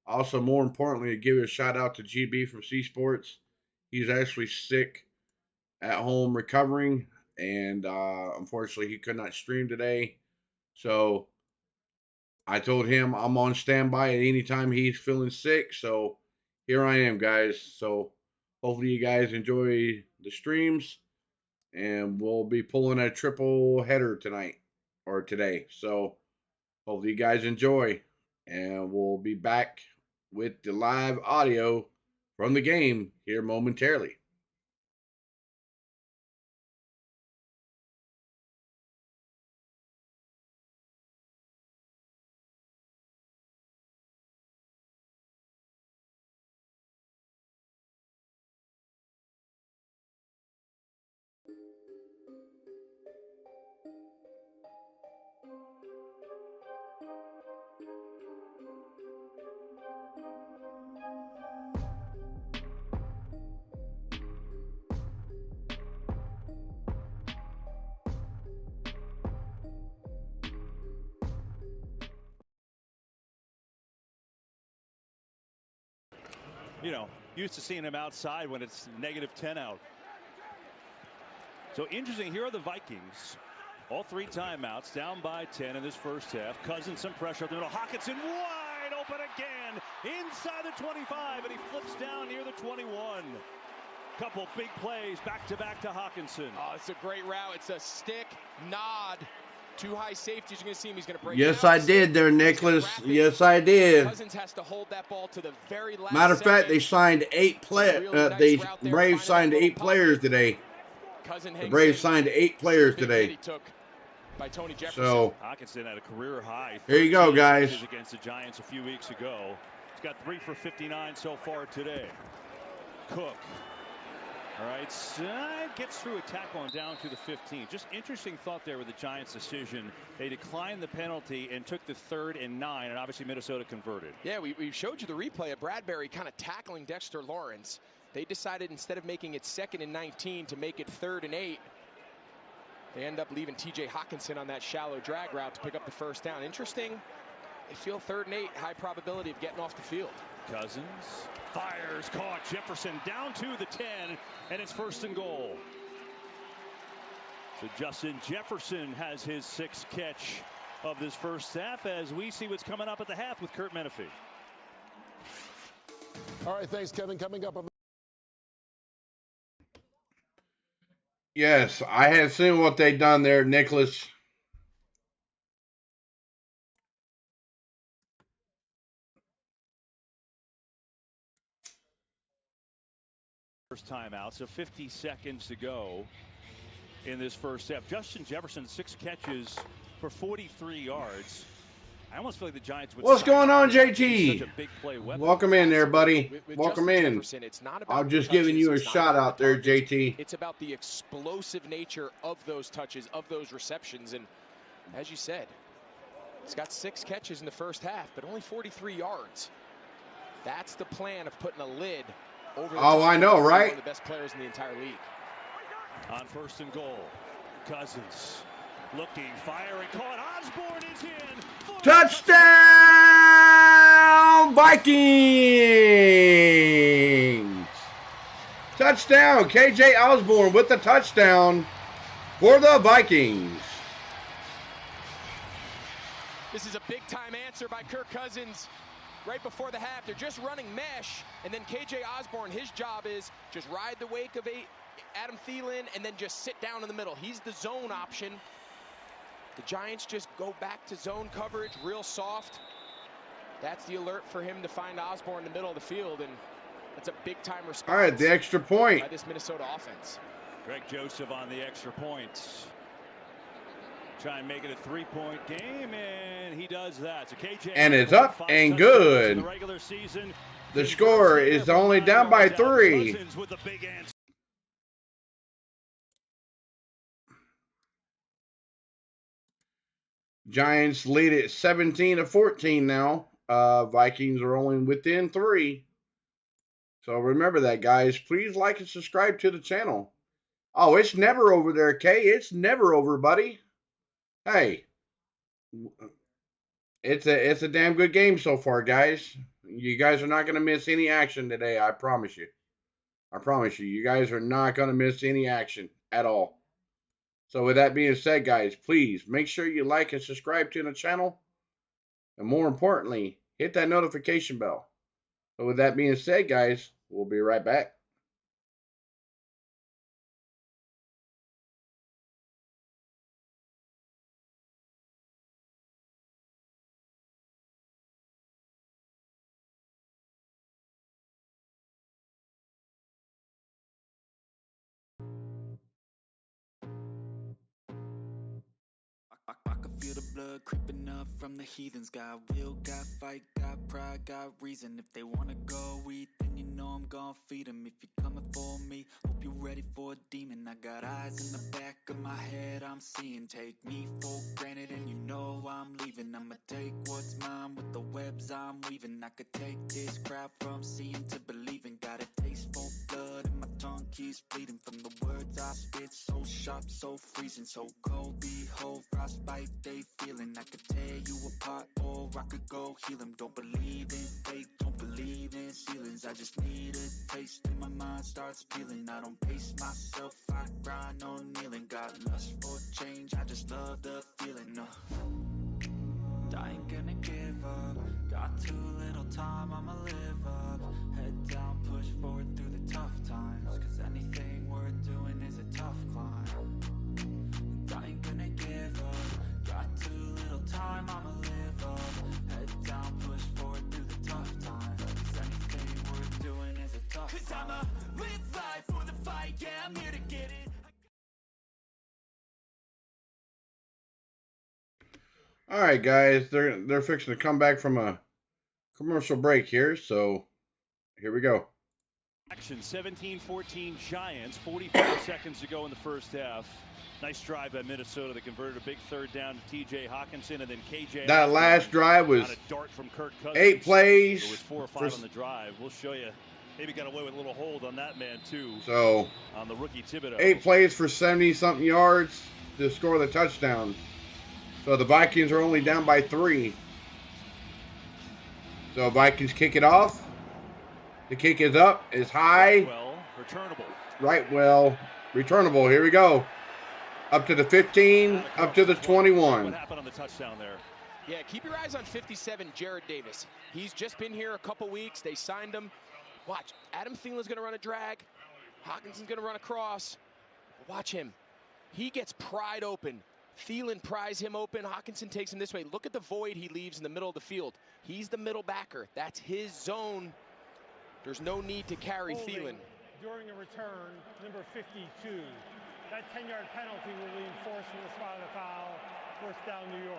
Also, more importantly, give a shout out to GB from C Sports. He's actually sick at home recovering, and unfortunately he could not stream today. So I told him I'm on standby at any time he's feeling sick. So here I am, guys. So hopefully you guys enjoy the streams, and we'll be pulling a triple header tonight or today. So hopefully you guys enjoy, and we'll be back with the live audio from the game here momentarily. Used to seeing him outside when it's -10 out. So interesting, here are the Vikings. All 3 timeouts, down by 10 in this first half. Cousins some pressure up the middle. Hawkinson wide open again, inside the 25, and he flips down near the 21. Couple big plays back-to-back to Hawkinson. Oh, it's a great route. It's a stick, nod. 2 high safeties. You're going to see him. He's going to break. Yes, I did there, Nicholas. Yes, I did. Cousins has to hold that ball to the very last Matter of fact, they signed 8 players. The Braves signed 8 players today. The Braves signed 8 players today. By Tony Jefferson. So Hawkinson had a career high. Here you go, guys. Against the Giants a few weeks ago. He's got 3 for 59 so far today. Cook. All right, side gets through a tackle on down to the 15. Just interesting thought there with the Giants' decision. They declined the penalty and took the 3rd and 9, and obviously Minnesota converted. Yeah, we showed you the replay of Bradbury kind of tackling Dexter Lawrence. They decided instead of making it 2nd and 19 to make it 3rd and 8. They end up leaving T.J. Hawkinson on that shallow drag route to pick up the first down. Interesting. They feel 3rd and 8, high probability of getting off the field. Cousins fires, caught. Jefferson down to the 10, and it's 1st and goal. So Justin Jefferson has his 6th catch of this first half, as we see what's coming up at the half with Kurt Menefee. All right, thanks, Kevin. Coming up on Yes, I had seen what they done there, Nicholas. First timeout, so 50 seconds to go in this first half. Justin Jefferson, 6 catches for 43 yards. I almost feel like the Giants would. What's going on, JT? Such a big play weapon. Welcome in there, buddy. With Welcome Justin in. Jefferson, it's not about I'm just touches, giving you a it's not shot about out the there, targets. JT. It's about the explosive nature of those touches, of those receptions. And as you said, it's got 6 catches in the first half, but only 43 yards. That's the plan of putting a lid over the top. I know, right? One of the best players in the entire league. On 1st and goal, Cousins looking, firing, caught. Osborne is in. Touchdown, Vikings! Touchdown, KJ Osborne with the touchdown for the Vikings. This is a big-time answer by Kirk Cousins. Right before the half, they're just running mesh, and then KJ Osborne, his job is just ride the wake of Adam Thielen and then just sit down in the middle. He's the zone option. The Giants just go back to zone coverage, real soft. That's the alert for him to find Osborne in the middle of the field, and that's a big-time response. All right, the extra point by this Minnesota offense. Greg Joseph on the extra point. Try and make it a 3-point game, and he does that. So KJ, and it's up and good. The regular season. The score is only down by 3. Giants lead it 17-14 now. Vikings are only within 3. So remember that, guys. Please like and subscribe to the channel. Oh, it's never over there, Kay. It's never over, buddy. Hey, it's a damn good game so far, guys. You guys are not going to miss any action today, I promise you. I promise you. You guys are not going to miss any action at all. So with that being said, guys, please make sure you like and subscribe to the channel. And more importantly, hit that notification bell. So with that being said, guys, we'll be right back. I can feel the blood creeping up from the heathens. Got will, got fight, got pride, got reason. If they wanna go eat, then you know I'm gonna feed them. If you're coming for me, hope you're ready for a demon. I got eyes in the back of my head, I'm seeing. Take me for granted and you know I'm leaving. I'ma take what's mine with the webs I'm weaving. I could take this crowd from seeing to believing. Got a taste for blood and my tongue keeps bleeding. From the words I spit, so sharp, so freezing. So cold, behold, frostbite they feeling. I could tear you apart or I could go heal them. Don't believe in fate, don't believe in ceilings. I just need a taste and my mind starts peeling. I don't pace myself, I grind on kneeling. Got lust for change, I just love the feeling. I ain't gonna give up. Got too little time, I'ma live up. Head down, push forward through the tough times. Cause anything worth doing is a tough climb. I ain't gonna give up. Got too little time, I'ma live up. Head down, push forward through the tough times. Cause anything worth doing is a tough climb. Cause I'ma live life for the fight, yeah, I'm here to get it. All right, guys, they're fixing to come back from a commercial break here, so here we go. Action 17-14 Giants, 45 seconds to go in the first half. Nice drive by Minnesota that converted a big 3rd down to T.J. Hawkinson and then KJ. That last drive was a dart from Kirk Cousins. 8 plays. It was 4 or 5 on the drive. We'll show you. Maybe got away with a little hold on that man too. So on the rookie Thibodeau. 8 plays for 70-something yards to score the touchdown. So the Vikings are only down by 3. So Vikings kick it off. The kick is up, is high. Well, returnable. Right, well, returnable. Here we go. Up to the 15, up to the 21. What happened on the touchdown there? Yeah, keep your eyes on 57, Jared Davis. He's just been here a couple weeks. They signed him. Watch, Adam Thielen's going to run a drag. Hawkinson's going to run across. Watch him. He gets pried open. Thielen pries him open. Hockenson takes him this way. Look at the void he leaves in the middle of the field. He's the middle backer. That's his zone. There's no need to carry Thielen. During a return, number 52. That 10-yard penalty will be enforced from the spot of the foul. First down, New York.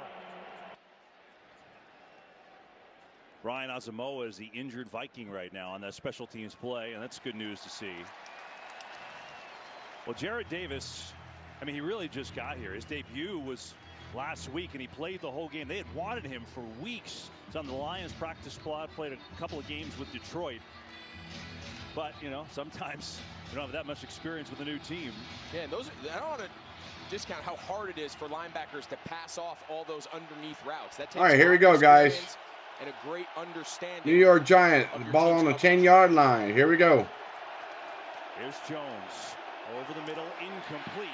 Ryan Asamoah is the injured Viking right now on that special teams play, and that's good news to see. Well, Jared Davis, I mean, he really just got here. His debut was last week, and he played the whole game. They had wanted him for weeks. He's on the Lions practice squad, played a couple of games with Detroit. But, you know, sometimes you don't have that much experience with a new team. Yeah, and I don't want to discount how hard it is for linebackers to pass off all those underneath routes. That takes all right, here we go, guys. And a great understanding. New York Giants, ball on the 10-yard line. Here we go. Here's Jones. Over the middle, incomplete.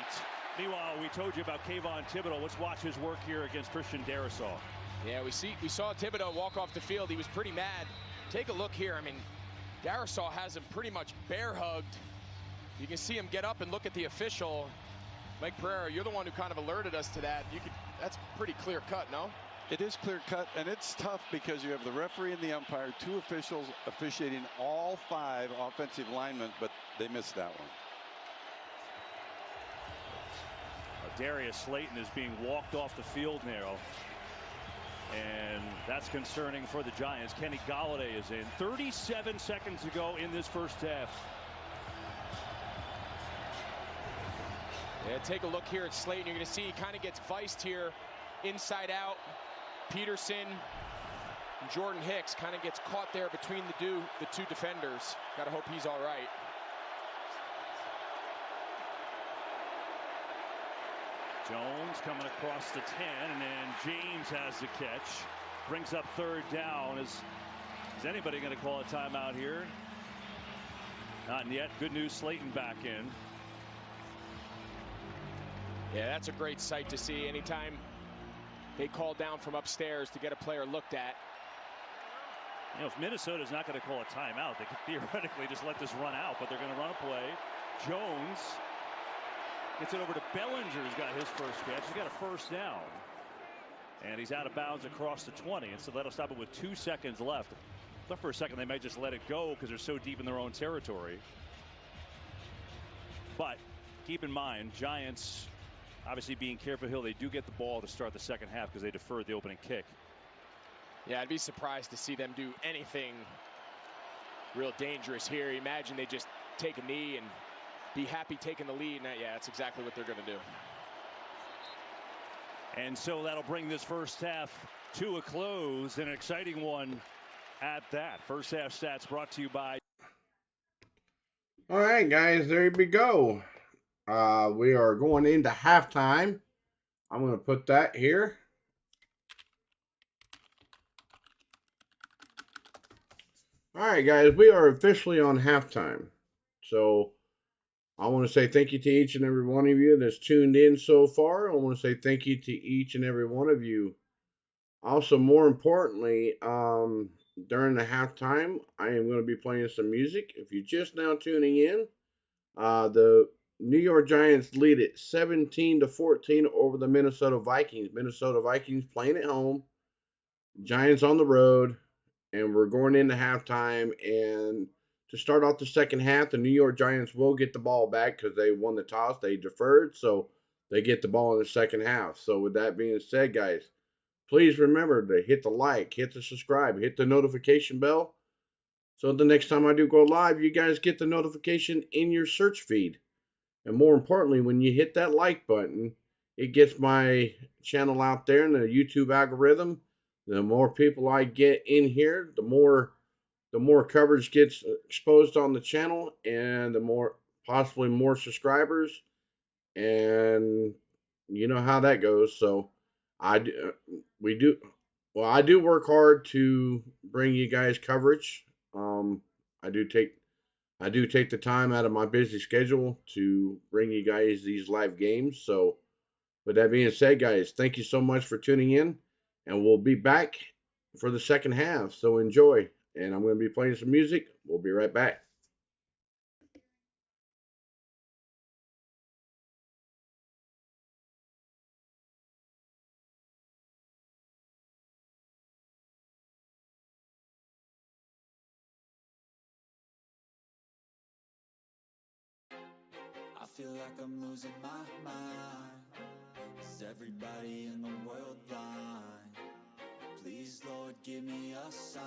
Meanwhile, we told you about Kayvon Thibodeau. Let's watch his work here against Christian Darrisaw. Yeah, we saw Thibodeau walk off the field. He was pretty mad. Take a look here. I mean, Darrisaw has him pretty much bear hugged. You can see him get up and look at the official. Mike Pereira, you're the one who kind of alerted us to that. That's pretty clear cut, no? It is clear cut, and it's tough because you have the referee and the umpire, two officials officiating all 5 offensive linemen, but they missed that one. Darius Slayton is being walked off the field now, and that's concerning for the Giants. Kenny Golladay is in. 37 seconds to go in this first half. Yeah, take a look here at Slayton. You're going to see he kind of gets viced here inside out. Peterson and Jordan Hicks kind of gets caught there between the two defenders. Got to hope he's all right. Jones coming across the 10, and then James has the catch. Brings up third down. Is anybody going to call a timeout here? Not yet. Good news, Slayton back in. Yeah, that's a great sight to see. Anytime they call down from upstairs to get a player looked at. You know, if Minnesota's not going to call a timeout, they could theoretically just let this run out, but they're going to run a play. Jones gets it over to Bellinger, who's got his first catch. He's got a first down. And he's out of bounds across the 20, and so that'll stop it with 2 seconds left. I thought for a second they might just let it go because they're so deep in their own territory. But keep in mind, Giants obviously being careful here, they do get the ball to start the second half because they deferred the opening kick. Yeah, I'd be surprised to see them do anything real dangerous here. Imagine they just take a knee and be happy taking the lead. Yeah, that's exactly what they're going to do. And so that'll bring this first half to a close. An exciting one at that. First half stats brought to you by. All right, guys, there we go. We are going into halftime. I'm going to put that here. All right, guys, we are officially on halftime. So I want to say thank you to each and every one of you that's tuned in so far. I want to say thank you to each and every one of you. Also, more importantly, during the halftime, I am going to be playing some music. If you're just now tuning in, the New York Giants lead it 17-14 over the Minnesota Vikings. Minnesota Vikings playing at home, Giants on the road, and we're going into halftime. And to start off the second half, the New York Giants will get the ball back because they won the toss. They deferred, so they get the ball in the second half. So with that being said, guys, please remember to hit the like, hit the subscribe, hit the notification bell. So the next time I do go live, you guys get the notification in your search feed. And more importantly, when you hit that like button, it gets my channel out there in the YouTube algorithm. The more people I get in here, the more coverage gets exposed on the channel, and the more possibly more subscribers. And you know how that goes. So I do work hard to bring you guys coverage. I do take the time out of my busy schedule to bring you guys these live games. So with that being said, guys, thank you so much for tuning in, and we'll be back for the second half. So enjoy, and I'm going to be playing some music. We'll be right back. feel like I'm losing my mind. Is everybody in the world blind? Please, Lord, give me a sign,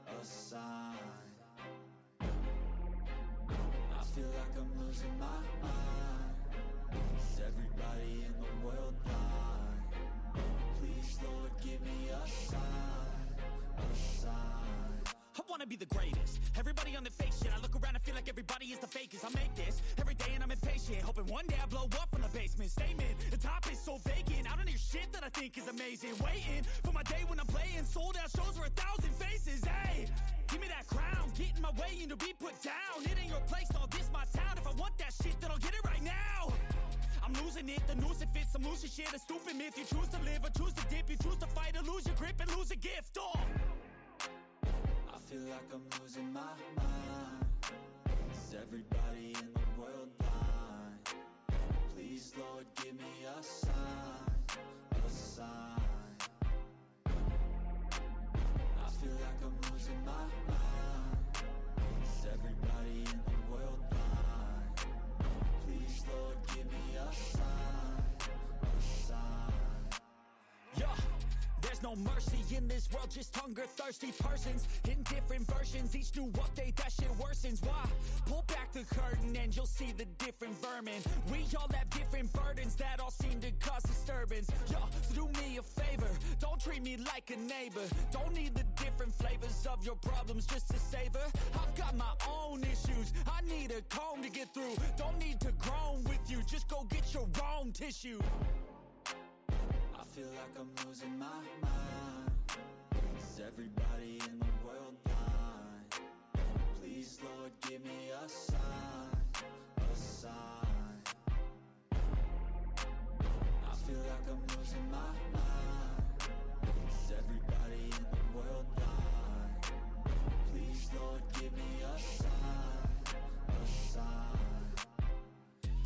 a sign. I feel like I'm losing my mind. Is everybody in the world blind? Please, Lord, give me a sign, a sign. I wanna be the greatest. Everybody on the fake shit. I look around and feel like everybody is the fakest. I make this every day and I'm impatient, hoping one day I blow up from the basement. Statement, the top is so vacant. I don't hear shit that I think is amazing. Waiting for my day when I'm playing sold out shows for 1,000 faces. Hey, give me that crown, get in my way and to be put down. It ain't your place, all this my town. If I want that shit, then I'll get it right now. I'm losing it, the noose it fits. I'm losing shit, a stupid myth. You choose to live or choose to dip. You choose to fight or lose your grip and lose a gift. Oh, I feel like I'm losing my mind. Is everybody in the world blind? Please, Lord, give me a sign, a sign. I feel like I'm losing my mind. Is everybody in the world blind? Please, Lord, give me a sign, a sign. yeah. There's no mercy in this world, just hunger-thirsty persons in different versions. Each new update, that shit worsens. Why? Pull back the curtain and you'll see the different vermin. We all have different burdens that all seem to cause disturbance. Yo, so do me a favor, don't treat me like a neighbor. Don't need the different flavors of your problems just to savor. I've got my own issues, I need a comb to get through. Don't need to groan with you, just go get your own tissue. I feel like I'm losing my mind. Is everybody in the world blind? Please, Lord, give me a sign, a sign. I feel like I'm losing my mind. Is everybody in the world blind? Please, Lord, give me a sign, a sign.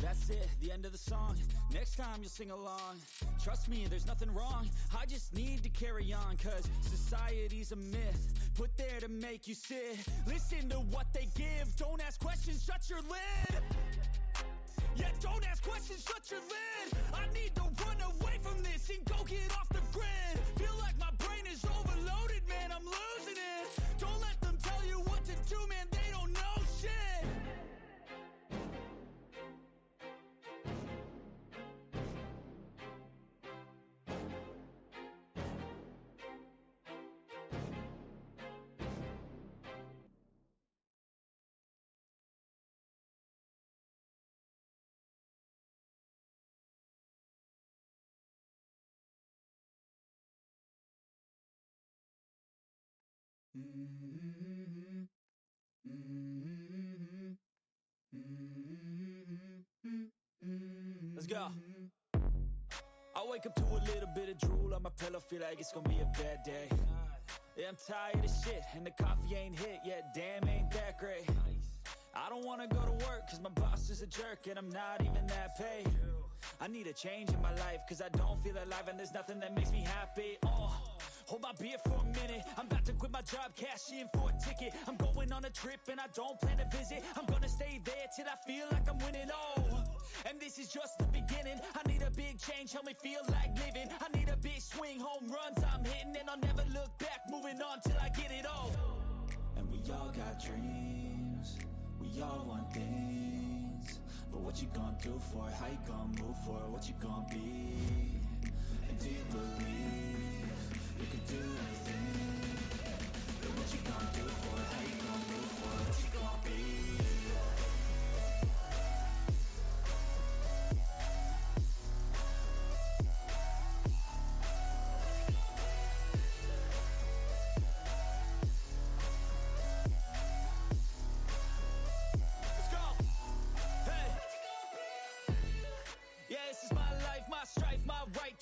That's it, the end of the song. Next time you'll sing along. Trust me, there's nothing wrong. I just need to carry on, cause society's a myth put there to make you sit. Listen to what they give. Don't ask questions, shut your lid. Yeah, don't ask questions, shut your lid. I need to run away from this and go get off the grid. Feel like my brain is overloaded, man, I'm losing it. Don't let them tell you what to do, man, they don't know shit. Let's go. I wake up to a little bit of drool on my pillow, feel like it's gonna be a bad day. Yeah, I'm tired of shit, and the coffee ain't hit yet, damn, ain't that great. I don't wanna go to work, cause my boss is a jerk, and I'm not even that paid. I need a change in my life, cause I don't feel alive, and there's nothing that makes me happy. Hold my beer for a minute, I'm about to quit my job, cash in for a ticket. I'm going on a trip and I don't plan to visit. I'm gonna stay there till I feel like I'm winning, and this is just the beginning. I need a big change, help me feel like living. I need a big swing, home runs I'm hitting, and I'll never look back, moving on till I get it all. And we all got dreams, we all want things, but what you gonna do for it? How you gonna move for it? What you gonna be? And do you believe you can do anything? But what you gonna do for it? How you gonna move for it? What you gonna be?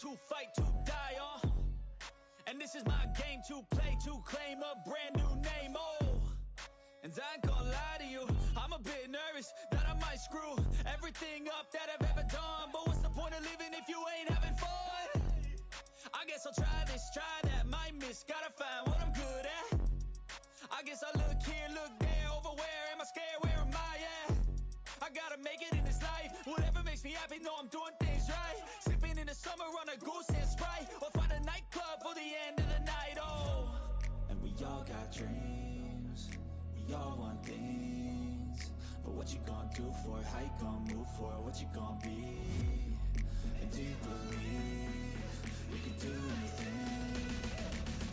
To fight, to die on. And this is my game to play, to claim a brand new name, And I ain't gonna lie to you, I'm a bit nervous that I might screw everything up that I've ever done. But what's the point of living if you ain't having fun? I guess I'll try this, try that, might miss, gotta find what I'm good at. I guess I look here, look there, over where am I scared, where am I at? I gotta make it in this life. makes me happy, know I'm doing things right. Sipping in the summer on a Goose and Sprite, or find a nightclub for the end of the night, oh. And we all got dreams, we all want things, but what you gonna do for it, how you gonna move for it, what you gonna be, and do you believe you can do anything,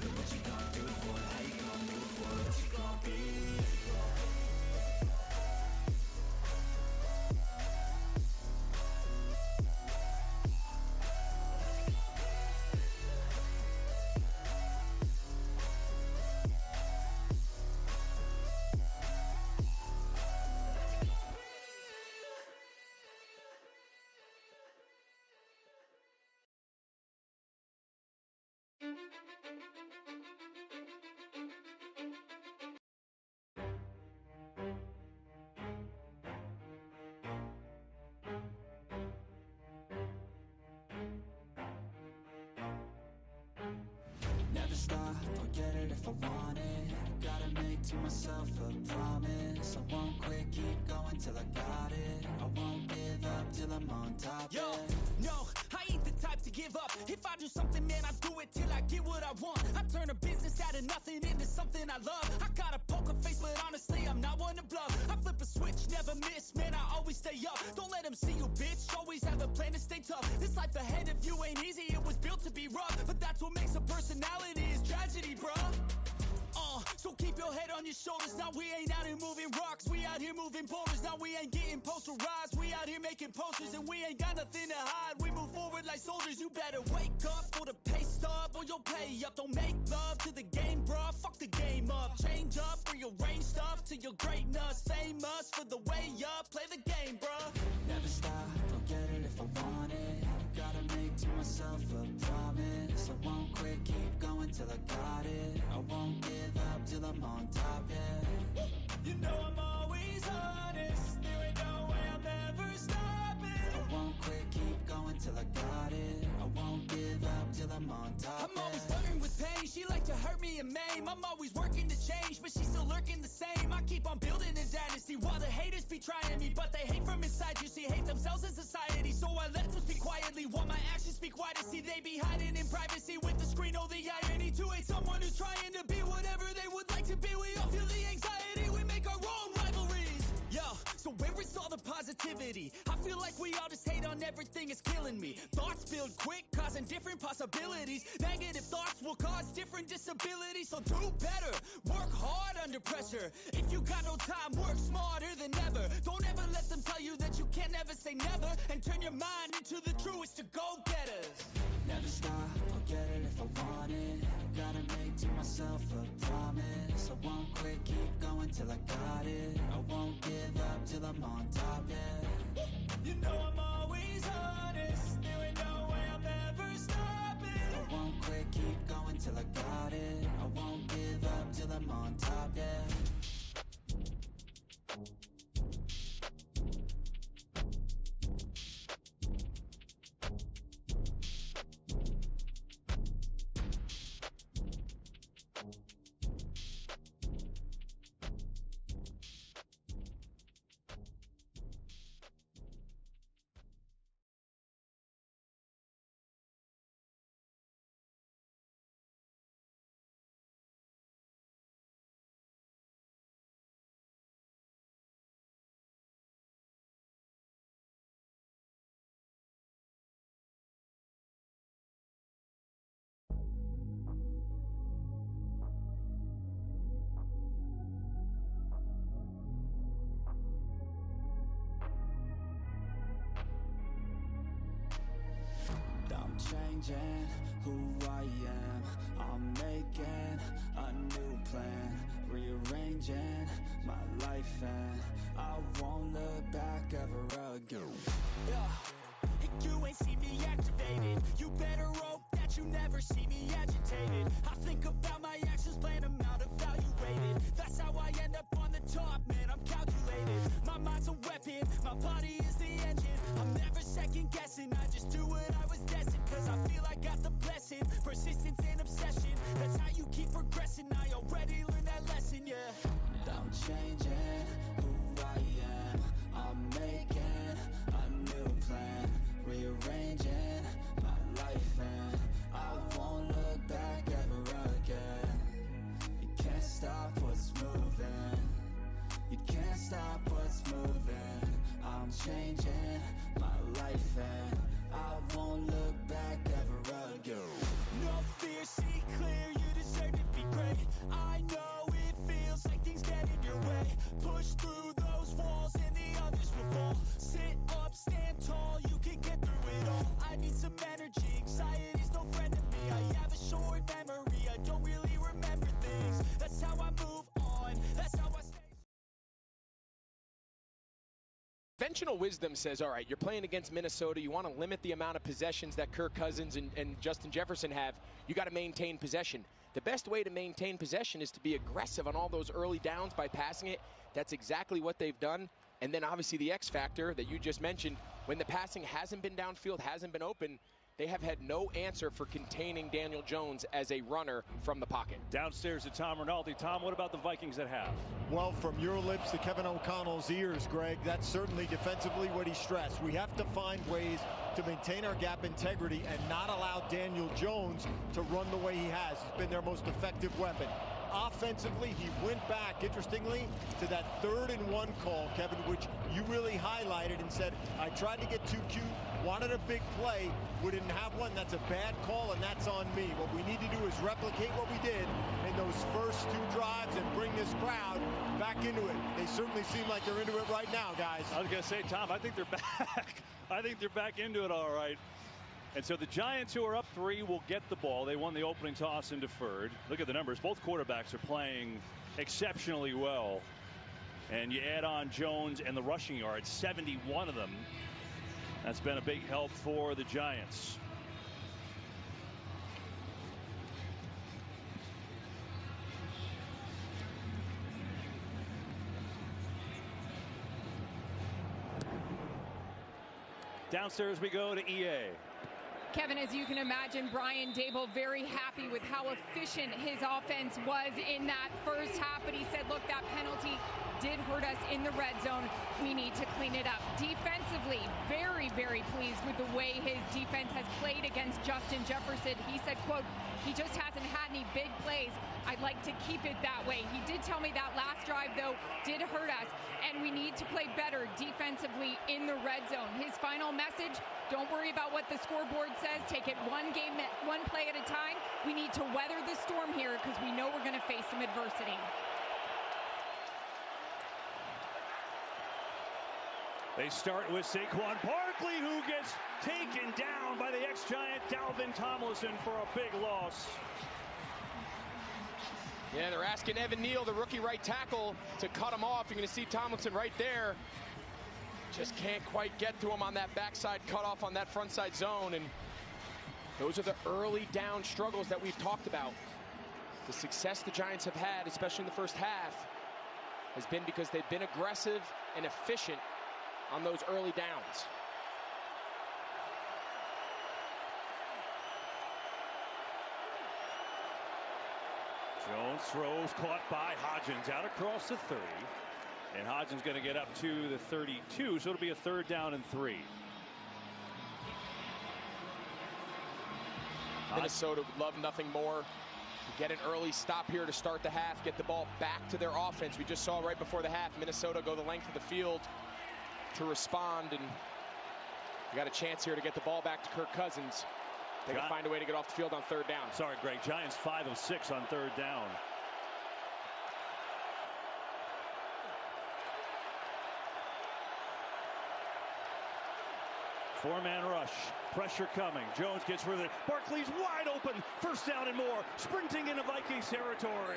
but what you gonna do for it, how you gonna move for it, what you gonna be. Never stop, I'll get it if I want it. Gotta make to myself a promise. I won't quit, keep going till I got it. I won't give up till I'm on top. Yo, no, I ain't the type to give up. If I do something, man, I do it till I get what I want. I turn a business out of nothing into something I love. I got a poker face, but honestly, I'm not one to bluff. I flip a switch, never miss, man, I always stay up. Don't let them see you, bitch, always have a plan to stay tough. This life ahead of you ain't easy, it was built to be rough. But that's what makes a personality is tragedy, bruh. So keep your head on your shoulders. Now we ain't out here moving rocks, we out here moving boulders. Now we ain't getting posterized, we out here making posters. And we ain't got nothing to hide, we move forward like soldiers. You better wake up for the pay stub, or you'll pay up. Don't make love to the game, bruh, fuck the game up. Change up, rearrange stuff to your greatness. Famous for the way up, play the game, bruh. Never stop, I'll get it if I want it. Gotta make to myself a promise. I won't quit, keep going till I got it. I won't give up till I'm on top, yeah. You know I'm always honest, there ain't no way I'm ever stopping. I won't quit, keep going till I got it. I won't give up till I'm on top, I'm always flirting with pain, she like to hurt me and maim. I'm always working to change, but she's still lurking the same. I keep on building a dynasty while the haters be trying me. But they hate from inside, you see, hate themselves in society. So I let them speak quietly while my actions speak wider. See, they be hiding in privacy with the screen, oh the irony. To hate someone who's trying to be whatever they would like to be. We all feel the anxiety, we make our own rivalries. Yo, so where is all the positivity? I feel like we all just hate on everything, it's killing me. Thoughts build quick, causing different possibilities. Negative thoughts will cause different disabilities. So do better, work hard under pressure. If you got no time, work smarter than ever. Don't ever let them tell you that you can't never say never. And turn your mind into the truest to go-getters. Never stop, I'll get it if I want it. Gotta make to myself a promise. I won't quit, keep going till I got it. I won't give up till I'm on top, yeah. You know I'm always honest, there ain't no way I'm ever stopping. I won't quit, keep going till I got it. I won't give up till I'm on top, yeah. Changing who I am, I'm making a new plan, rearranging my life and I won't look back ever again. Yeah, you ain't see me activated, you better hope that you never see me agitated. I think about my actions, plan them out, evaluated. That's how I end up on the top, man, I'm calculated. My mind's a weapon, my body is the engine. I'm never second guessing, I just do what I was destined. Cause I feel I got the blessing, persistence and obsession. That's how you keep progressing, I already learned that lesson, yeah. I'm changing who I am, I'm making a new plan. changing my life, and I won't look back ever again. No fear, see clear, you deserve to be great. I know it feels like things get in your way. Push through those walls and the others will fall. Sit up, stand tall, you can get through it all. I need some energy, anxiety's no friend of me. I have a short memory, I don't really remember things. That's how I move on, that's how I stay. Conventional wisdom says, all right, you're playing against Minnesota. You want to limit the amount of possessions that Kirk Cousins and Justin Jefferson have. You got to maintain possession. The best way to maintain possession is to be aggressive on all those early downs by passing it. That's exactly what they've done. And then obviously the X factor that you just mentioned, when the passing hasn't been downfield, hasn't been open, they have had no answer for containing Daniel Jones as a runner from the pocket. Downstairs to Tom Rinaldi. Tom, what about the Vikings at half? Well, from your lips to Kevin O'Connell's ears, Greg, that's certainly defensively what he stressed. We have to find ways to maintain our gap integrity and not allow Daniel Jones to run the way he has. He's been their most effective weapon. Offensively, he went back, interestingly, to that 3rd and 1 call, Kevin, which you really highlighted and said, I tried to get too cute, wanted a big play, we didn't have one. That's a bad call, and that's on me. What we need to do is replicate what we did in those first 2 drives and bring this crowd back into it. They certainly seem like they're into it right now, guys. I was going to say, Tom, I think they're back. I think they're back into it all right. And so the Giants, who are up 3, will get the ball. They won the opening toss and deferred. Look at the numbers. Both quarterbacks are playing exceptionally well. And you add on Jones and the rushing yards, 71 of them. That's been a big help for the Giants. Downstairs we go to EA. Kevin, as you can imagine, Brian Daboll very happy with how efficient his offense was in that first half. But he said, look, that penalty did hurt us in the red zone. We need to clean it up. Defensively, very, very pleased with the way his defense has played against Justin Jefferson. He said, quote, he just hasn't had any big plays. I'd like to keep it that way. He did tell me that last drive, though, did hurt us, and we need to play better defensively in the red zone. His final message, don't worry about what the scoreboard says. Take it one play at a time. We need to weather the storm here because we know we're going to face some adversity. They start with Saquon Barkley, who gets taken down by the ex-Giant Dalvin Tomlinson for a big loss. Yeah, they're asking Evan Neal, the rookie right tackle, to cut him off. You're going to see Tomlinson right there. Just can't quite get to him on that backside cutoff on that front side zone. And those are the early down struggles that we've talked about. The success the Giants have had, especially in the first half, has been because they've been aggressive and efficient on those early downs. Jones throws, caught by Hodgins out across the 30. And Hodgins going to get up to the 32, so it'll be a 3rd down and 3. Minnesota would love nothing more. Get an early stop here to start the half, get the ball back to their offense. We just saw right before the half, Minnesota go the length of the field to respond, and we got a chance here to get the ball back to Kirk Cousins. They can find a way to get off the field on 3rd down. Sorry, Greg. Giants 5 of 6 on 3rd down. Four-man rush. Pressure coming. Jones gets rid of it. Barkley's wide open. 1st down and more. Sprinting into Vikings territory.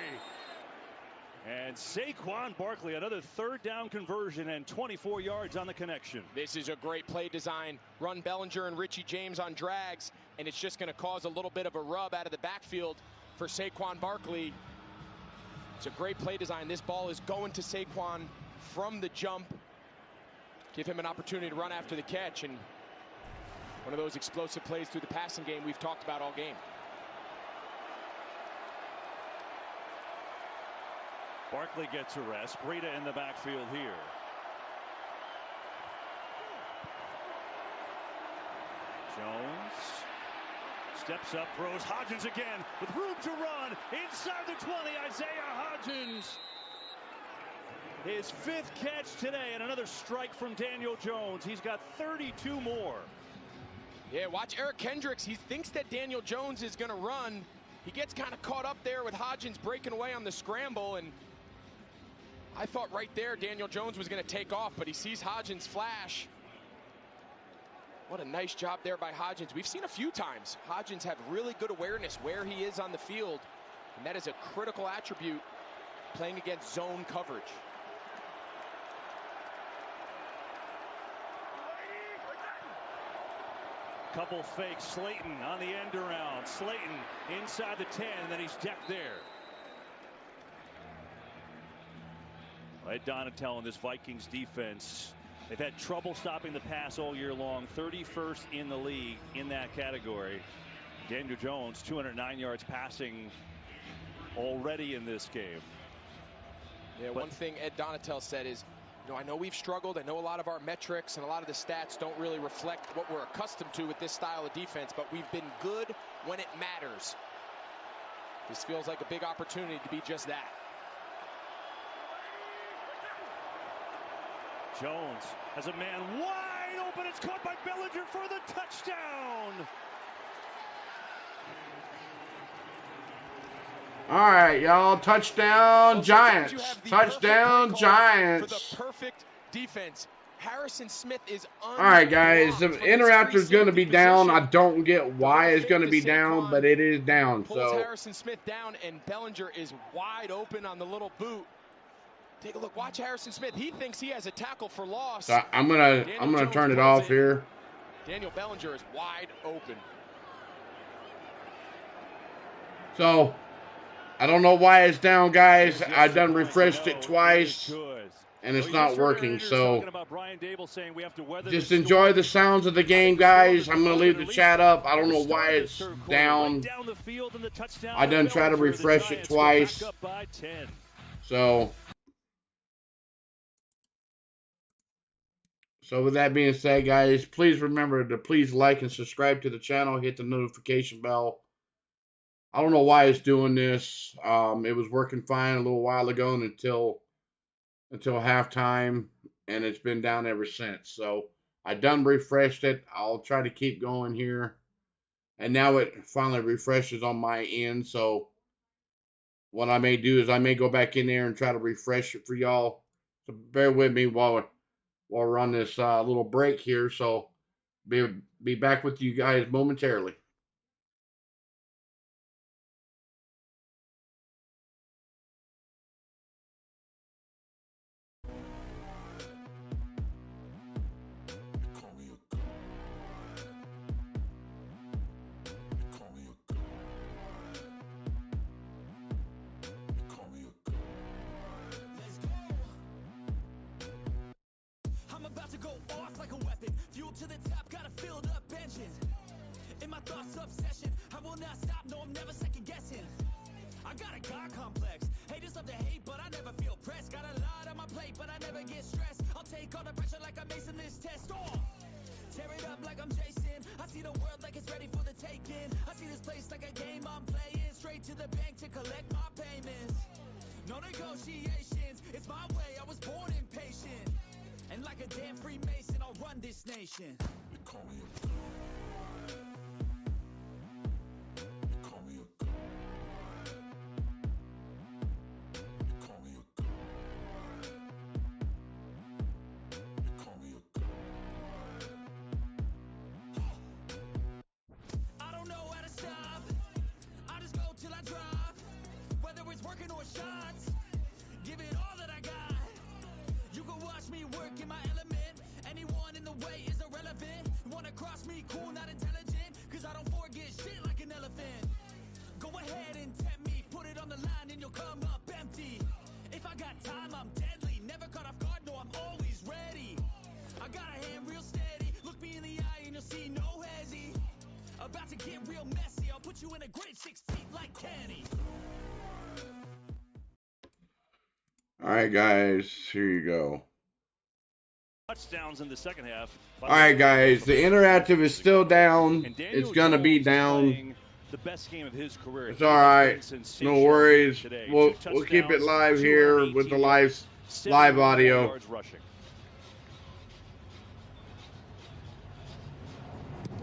And Saquon Barkley, another 3rd down conversion and 24 yards on the connection. This is a great play design. Run Bellinger and Richie James on drags, and it's just going to cause a little bit of a rub out of the backfield for Saquon Barkley. It's a great play design. This ball is going to Saquon from the jump. Give him an opportunity to run after the catch, and one of those explosive plays through the passing game we've talked about all game. Barkley gets a rest. Breida in the backfield here. Jones steps up, throws. Hodgins again with room to run. Inside the 20, Isaiah Hodgins. His 5th catch today, and another strike from Daniel Jones. He's got 32 more. Yeah, watch Eric Kendricks. He thinks that Daniel Jones is going to run. He gets kind of caught up there with Hodgins breaking away on the scramble, and I thought right there Daniel Jones was going to take off, but he sees Hodgins flash. What a nice job there by Hodgins. We've seen a few times Hodgins have really good awareness where he is on the field, and that is a critical attribute playing against zone coverage. Couple fakes. Slayton on the end around. Slayton inside the 10, and then he's decked there. Ed Donatel and this Vikings defense, they've had trouble stopping the pass all year long. 31st in the league in that category. Daniel Jones, 209 yards passing already in this game. Yeah, one thing Ed Donatel said is, you know, I know we've struggled. I know a lot of our metrics and a lot of the stats don't really reflect what we're accustomed to with this style of defense, but we've been good when it matters. This feels like a big opportunity to be just that. Jones has a man wide open. It's caught by Bellinger for the touchdown. All right, y'all. Touchdown, Giants. Touchdown, Giants. For the perfect defense. Harrison Smith is all right, guys. The interrupter's going to be down. I don't get why it's going to be down, but it is down. Pulls Harrison Smith down, and Bellinger is wide open on the little boot. Take a look. Watch Harrison Smith. He thinks he has a tackle for loss. So I'm gonna turn it off here. Daniel Bellinger is wide open. So I don't know why it's down, guys. I done refreshed it twice, and it's not working. So just enjoy the sounds of the game, guys. I'm gonna leave the chat up. I don't know why it's down. I done try to refresh it twice. So with that being said, guys, please remember to please like and subscribe to the channel. Hit the notification bell. I don't know why it's doing this. It was working fine a little while ago until halftime, and it's been down ever since. So I done refreshed it. I'll try to keep going here. And now it finally refreshes on my end. So what I may do is I may go back in there and try to refresh it for y'all. So bear with me while we're on this little break here. So be back with you guys momentarily. To the top, got a filled up engine. In my thoughts, obsession. I will not stop, no, I'm never second guessing. I got a God complex. Haters love to hate, but I never feel pressed. Got a lot on my plate, but I never get stressed. I'll take all the pressure like I'm acing this test. Tear it up like I'm Jason. I see the world like it's ready for the taking. I see this place like a game I'm playing. Straight to the bank to collect my payments. No negotiations, it's my way, I was born impatient. And like a damn Freemason, I'll run this nation. They call me a I don't know how to stop. I just go till I drop. Whether it's working or shots, give it all that I got. You can watch me work in my element. Anyone in the way is irrelevant. You wanna cross me, cool, not intelligent. Cause I don't forget shit like an elephant. Go ahead and tempt me, put it on the line and you'll come up empty. If I got time, I'm deadly. Never caught off guard, no, I'm always ready. I got a hand real steady. Look me in the eye and you'll see no hezzy. About to get real messy. I'll put you in a grave 6 feet like Kenny. Alright, guys, here you go. Touchdowns in the second half. Alright, guys, the interactive is still down. It's going to be down. The best game of his career. It's alright. No worries. We'll keep it live here with the live live audio. Yards rushing.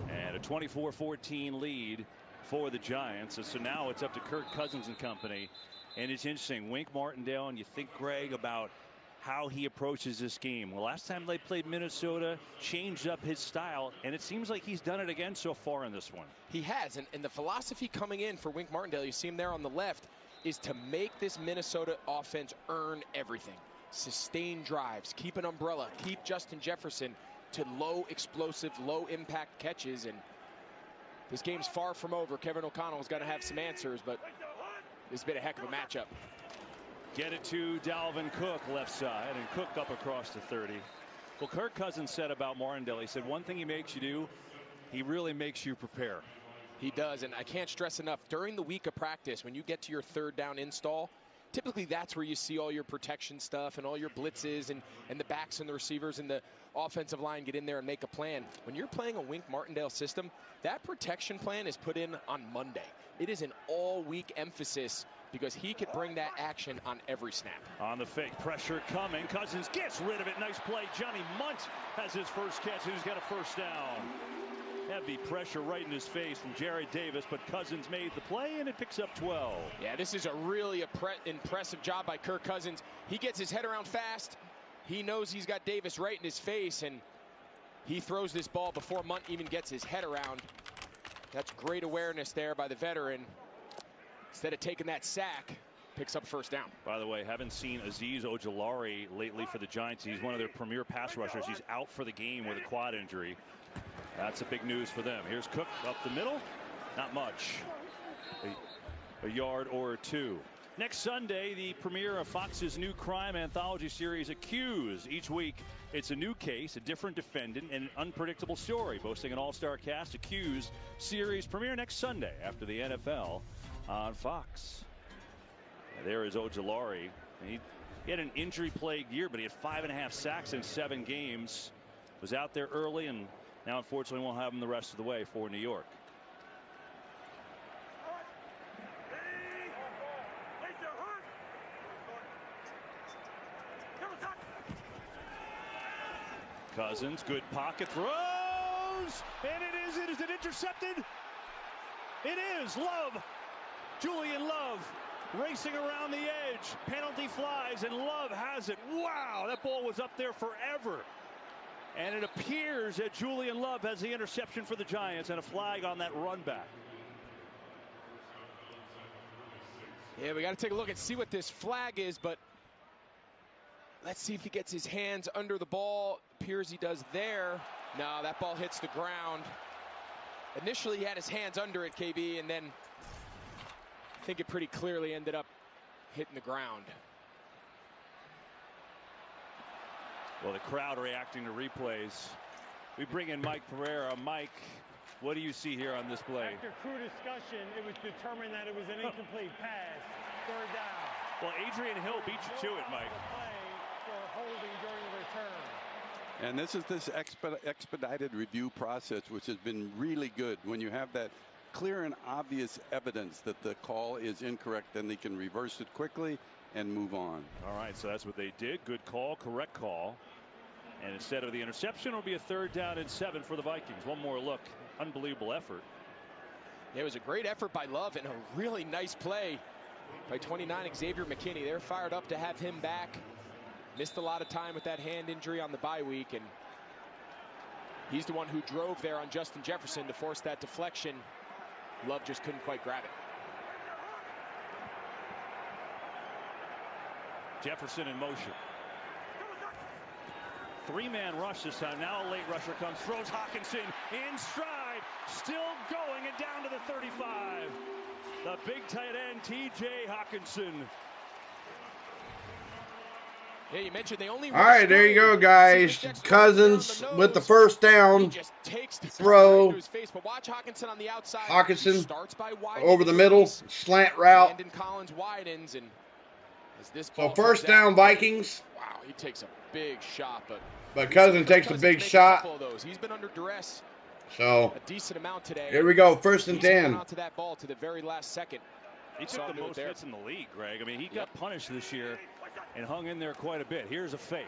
And a 24-14 lead for the Giants. So now it's up to Kirk Cousins and company. And it's interesting, Wink Martindale, and you think, Greg, about how he approaches this game. Well, last time they played Minnesota, changed up his style, and it seems like he's done it again so far in this one. He has, and the philosophy coming in for Wink Martindale, you see him there on the left, is to make this Minnesota offense earn everything. Sustain drives, keep an umbrella, keep Justin Jefferson to low explosive, low impact catches, and this game's far from over. Kevin O'Connell's going to have some answers, but this has been a heck of a matchup. Get it to Dalvin Cook, left side, and Cook up across the 30. Well, Kirk Cousins said about Martindale, he said one thing he makes you do, he really makes you prepare. He does, and I can't stress enough, during the week of practice, when you get to your third down install, typically that's where you see all your protection stuff and all your blitzes and the backs and the receivers and the offensive line get in there and make a plan. When you're playing a Wink Martindale system, that protection plan is put in on Monday. It is an all-week emphasis because he can bring that action on every snap. On the fake, pressure coming. Cousins gets rid of it. Nice play. Johnny Munt has his first catch, and he's got a first down. Heavy pressure right in his face from Jared Davis, but Cousins made the play, and it picks up 12. Yeah, this is a really impressive job by Kirk Cousins. He gets his head around fast. He knows he's got Davis right in his face, and he throws this ball before Munt even gets his head around. That's great awareness there by the veteran. Instead of taking that sack, picks up first down. By the way, haven't seen Azeez Ojulari lately for the Giants. He's one of their premier pass rushers. He's out for the game with a quad injury. That's a big news for them. Here's Cook up the middle. Not much. A yard or two. Next Sunday, the premiere of Fox's new crime anthology series, Accused. Each week, it's a new case, a different defendant, and an unpredictable story. Boasting an all-star cast, Accused series premiere next Sunday after the NFL on Fox. There is Ojulari. He had an injury-plagued year, but he had 5.5 sacks in 7 games. Was out there early, and now unfortunately won't have him the rest of the way for New York. Cousins, good pocket, throws, and is it intercepted? It is. Love, Julian Love, racing around the edge. Penalty flies, and Love has it. Wow, that ball was up there forever. And it appears that Julian Love has the interception for the Giants and a flag on that run back. Yeah, we got to take a look and see what this flag is, but let's see if he gets his hands under the ball. Appears he does there. No, that ball hits the ground. Initially, he had his hands under it, KB, and then I think it pretty clearly ended up hitting the ground. Well, the crowd reacting to replays. We bring in Mike Pereira. Mike, what do you see here on this play? After crew discussion, it was determined that it was an incomplete pass. Third down. Well, Adrian Hill beat you to it, Mike. For holding during the return. And this is this expedited review process, which has been really good. When you have that clear and obvious evidence that the call is incorrect, then they can reverse it quickly and move on. All right, so that's what they did. Good call, correct call. And instead of the interception, it'll be a 3rd down and 7 for the Vikings. One more look. Unbelievable effort. It was a great effort by Love and a really nice play by 29 Xavier McKinney. They're fired up to have him back. Missed a lot of time with that hand injury on the bye week, and he's the one who drove there on Justin Jefferson to force that deflection. Love just couldn't quite grab it. Jefferson in motion. 3-man rush this time. Now a late rusher comes, throws Hawkinson in stride, still going and down to the 35. The big tight end, T.J. Hawkinson. Yeah, you mentioned they only. All right, there you go, guys. Cousins with the first down. Throw. Watch Hawkinson on the outside. Hawkinson over the middle, slant route. Landon Collins widens, and as this so first down, Vikings. Wow, he takes a big shot, but Cousins takes a big shot. He's been under duress. So a decent amount today. Here we go, 1st and 10. To that ball to the very last second. He took the most hits in the league, Greg. I mean, he got punished this year and hung in there quite a bit. Here's a fake.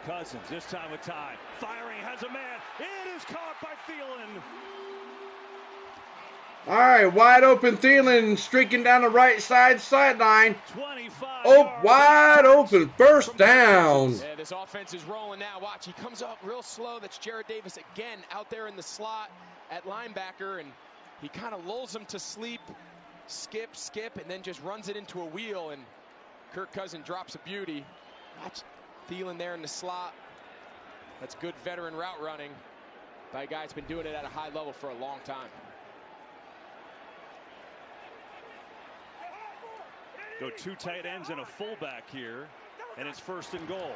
Cousins, this time with time. Firing, has a man. It is caught by Thielen. All right, wide open Thielen streaking down the right sideline. 25 wide open, first down. Yeah, this offense is rolling now. Watch, he comes up real slow. That's Jarrad Davis again out there in the slot at linebacker, and he kind of lulls him to sleep, skip, and then just runs it into a wheel, and Kirk Cousins drops a beauty. Watch Thielen there in the slot. That's good veteran route running by a guy that's been doing it at a high level for a long time. Go 2 tight ends and a fullback here, and it's 1st and goal.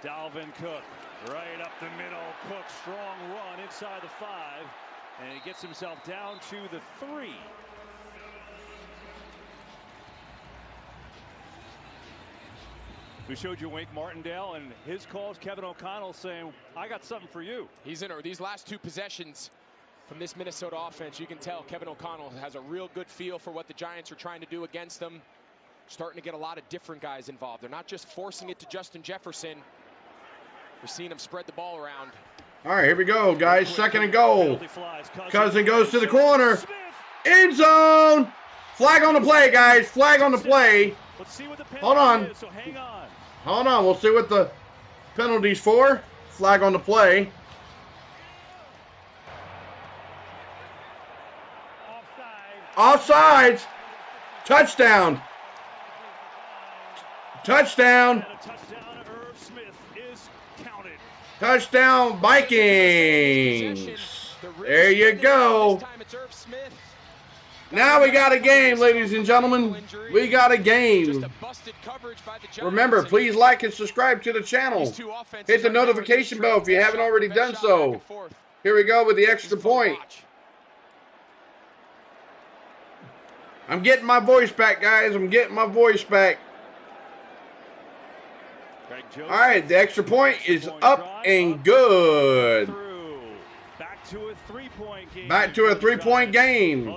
Dalvin Cook right up the middle. Cook, strong run inside the 5, and he gets himself down to the 3. We showed you Wink Martindale and his calls. Kevin O'Connell saying, I got something for you. He's in these last 2 possessions from this Minnesota offense. You can tell Kevin O'Connell has a real good feel for what the Giants are trying to do against them. Starting to get a lot of different guys involved. They're not just forcing it to Justin Jefferson. We're seeing them spread the ball around. All right, here we go, guys. 2nd and goal. Cousin goes to the corner. End zone. Flag on the play, guys. Flag on the play. Hold on. Hold on. We'll see what the penalty's for. Flag on the play. Offsides. Touchdown. Touchdown. Touchdown, Vikings. There you go. Now we got a game, ladies and gentlemen. We got a game. Remember, please like and subscribe to the channel. Hit the notification bell if you haven't already done so. Here we go with the extra point. I'm getting my voice back, guys. I'm getting my voice back. All right, the extra point is up and good. Back to a 3-point game.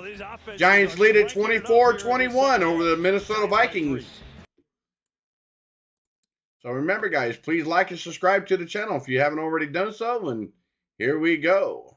Giants lead at 24-21 over the Minnesota Vikings. So remember, guys, please like and subscribe to the channel if you haven't already done so. And here we go.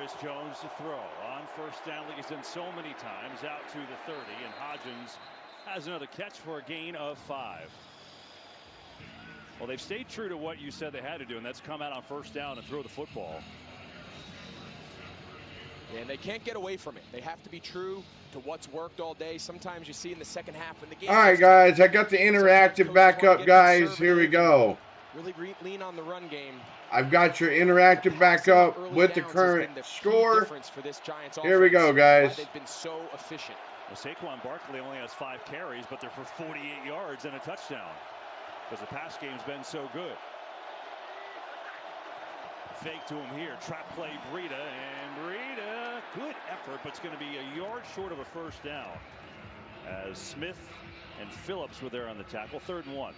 Chris Jones to throw on first down, like he's done so many times, out to the 30, and Hodgins has another catch for a gain of 5. Well, they've stayed true to what you said they had to do, and that's come out on first down and throw the football. Yeah, and they can't get away from it. They have to be true to what's worked all day. Sometimes you see in the second half when the game. All right, guys, I got the interactive back up, guys. Here we go. Really lean on the run game. I've got your interactive back up with the current score. For this Giants Here we go, guys. They've been so efficient. Well, Saquon Barkley only has 5 carries, but they're for 48 yards and a touchdown because the pass game's been so good. Fake to him here. Trap play, Breida, and Breida, good effort, but it's going to be a yard short of a first down as Smith and Phillips were there on the tackle. 3rd and 1.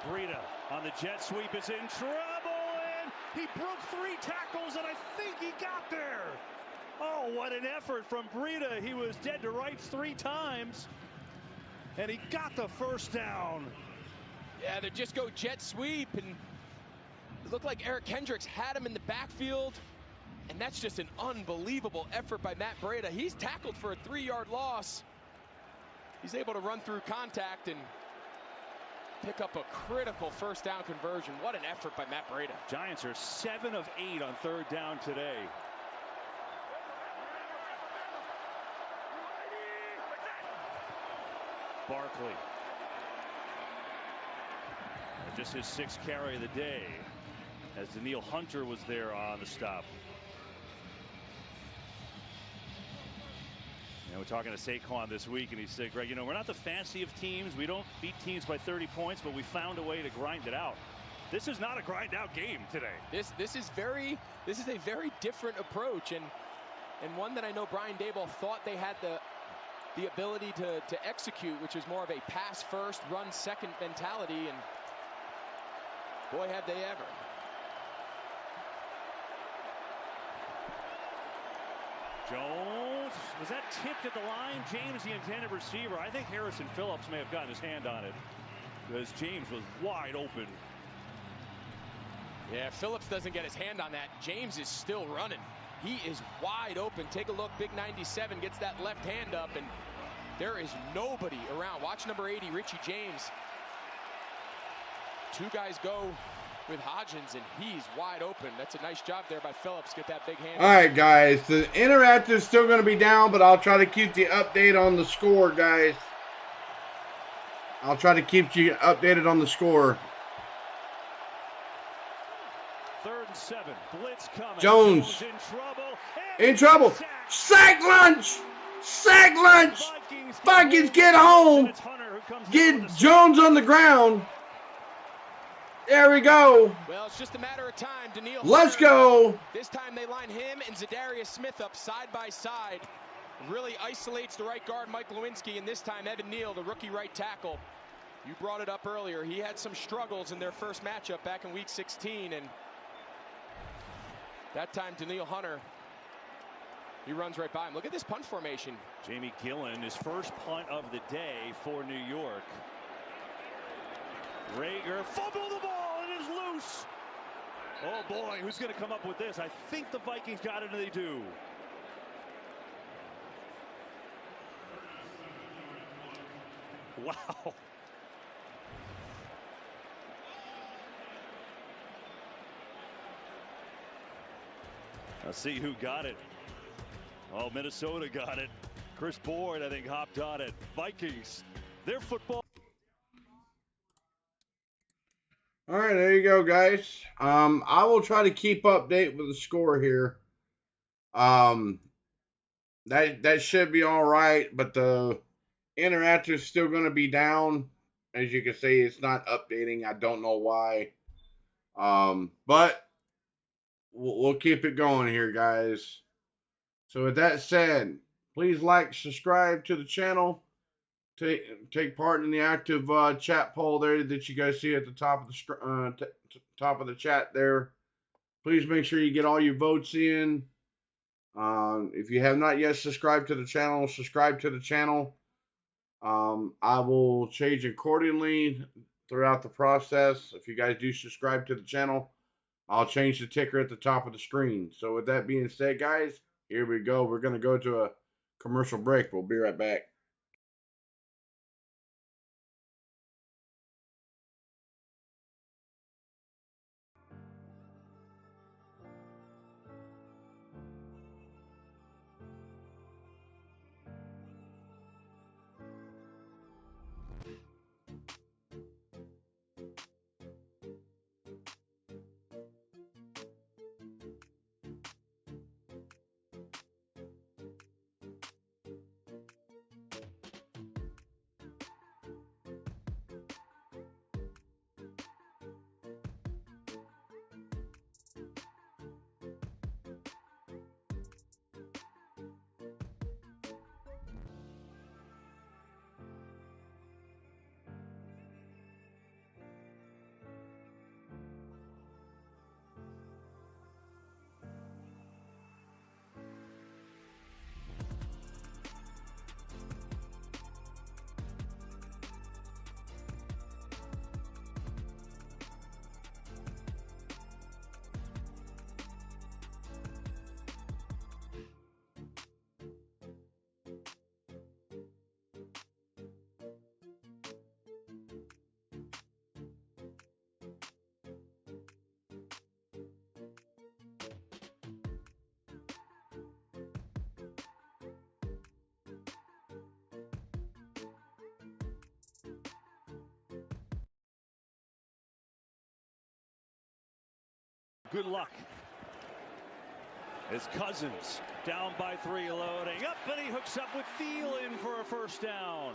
Breida on the jet sweep is in trouble, and he broke 3 tackles, and I think he got there. Oh, what an effort from Breida. He was dead to rights 3 times, and he got the first down. Yeah, they just go jet sweep, and it looked like Eric Kendricks had him in the backfield, and that's just an unbelievable effort by Matt Breida. He's tackled for a 3-yard loss. He's able to run through contact and pick up a critical first down conversion. What an effort by Matt Breida. Giants are 7 of 8 on 3rd down today. Barkley. Just his 6th carry of the day as Daniil Hunter was there on the stop. And we're talking to Saquon this week, and he said, Greg, you know, we're not the fancy of teams. We don't beat teams by 30 points, but we found a way to grind it out. This is not a grind out game today. This is a very different approach, and one that I know Brian Daboll thought they had the ability to execute, which is more of a pass first, run second mentality, and boy, have they ever. Jones, was that tipped at the line? James, the intended receiver. I think Harrison Phillips may have gotten his hand on it because James was wide open. Yeah, Phillips doesn't get his hand on that. James is still running. He is wide open. Take a look. Big 97 gets that left hand up, and there is nobody around. Watch number 80, Richie James. 2 guys go with Hodgins, and he's wide open. That's a nice job there by Phillips. Get that big hand. All right, guys. The interactive is still going to be down, but I'll try to keep the update on the score, guys. I'll try to keep you updated on the score. 3rd and 7. Blitz coming. Jones in trouble. Sack lunch. Sack lunch. Vikings get home. Get Jones on the ground. There we go. Well, it's just a matter of time. Daniil Let's go. This time they line him and Zadarius Smith up side by side. Really isolates the right guard, Mike Lewinsky, and this time Evan Neal, the rookie right tackle. You brought it up earlier. He had some struggles in their first matchup back in week 16, and that time Daniil Hunter, he runs right by him. Look at this punt formation. Jamie Gillen, his first punt of the day for New York. Rager fumbled the ball, and it is loose. Oh boy, who's going to come up with this? I think the Vikings got it, and they do. Wow. Let's see who got it. Oh, Minnesota got it. Chris Boyd, I think, hopped on it. Vikings, their football. All right, there you go, guys. I will try to keep update with the score here. That should be all right, but the interactive is still going to be down. As you can see, it's not updating. I don't know why. But we'll keep it going here, guys. So with that said, please like, subscribe to the channel. Take part in the active chat poll there that you guys see at the top of the top of the chat there. Please make sure you get all your votes in. If you have not yet subscribed to the channel, subscribe to the channel. I will change accordingly throughout the process. If you guys do subscribe to the channel, I'll change the ticker at the top of the screen. So with that being said, guys, here we go. We're going to go to a commercial break. We'll be right back. Good luck. As Cousins down by 3, loading up, and he hooks up with Thielen for a first down.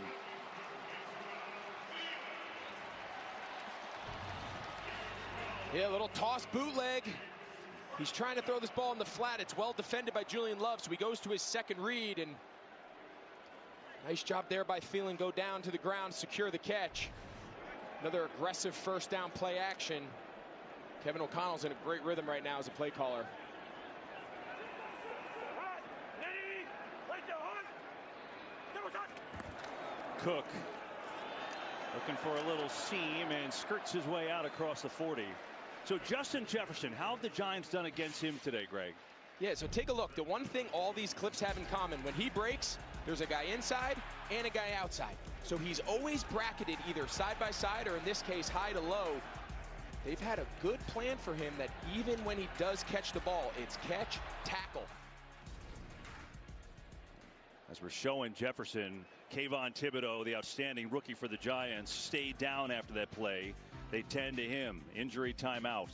Yeah, a little toss bootleg. He's trying to throw this ball in the flat. It's well defended by Julian Love, so he goes to his second read, and nice job there by Thielen. Go down to the ground, secure the catch. Another aggressive first down play action. Kevin O'Connell's in a great rhythm right now as a play caller. Cook looking for a little seam and skirts his way out across the 40. So Justin Jefferson, how have the Giants done against him today, Greg? Yeah, so take a look. The one thing all these clips have in common, when he breaks, there's a guy inside and a guy outside. So he's always bracketed either side by side or in this case high to low. They've had a good plan for him that even when he does catch the ball, it's catch, tackle. As we're showing Jefferson, Kayvon Thibodeau, the outstanding rookie for the Giants, stayed down after that play. They tend to him. Injury timeout.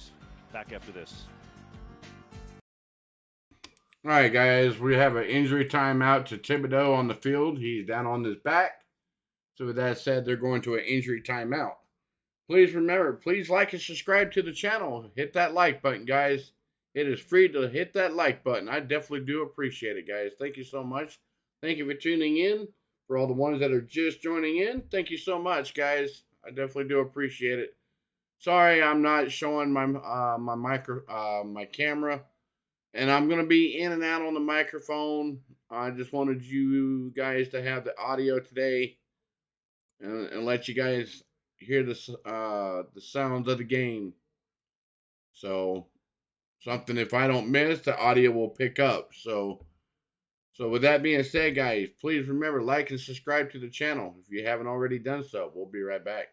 Back after this. All right, guys, we have an injury timeout to Thibodeau on the field. He's down on his back. So with that said, they're going to an injury timeout. Please remember, please like and subscribe to the channel. Hit that like button, guys. It is free to hit that like button. I definitely do appreciate it, guys. Thank you so much. Thank you for tuning in. For all the ones that are just joining in, thank you so much, guys. I definitely do appreciate it. Sorry, I'm not showing my my camera, and I'm gonna be in and out on the microphone. I just wanted you guys to have the audio today, and let you guys hear the sounds of the game. So something, if I don't miss, the audio will pick up. So with that being said, guys, please remember, like and subscribe to the channel if you haven't already done so. We'll be right back.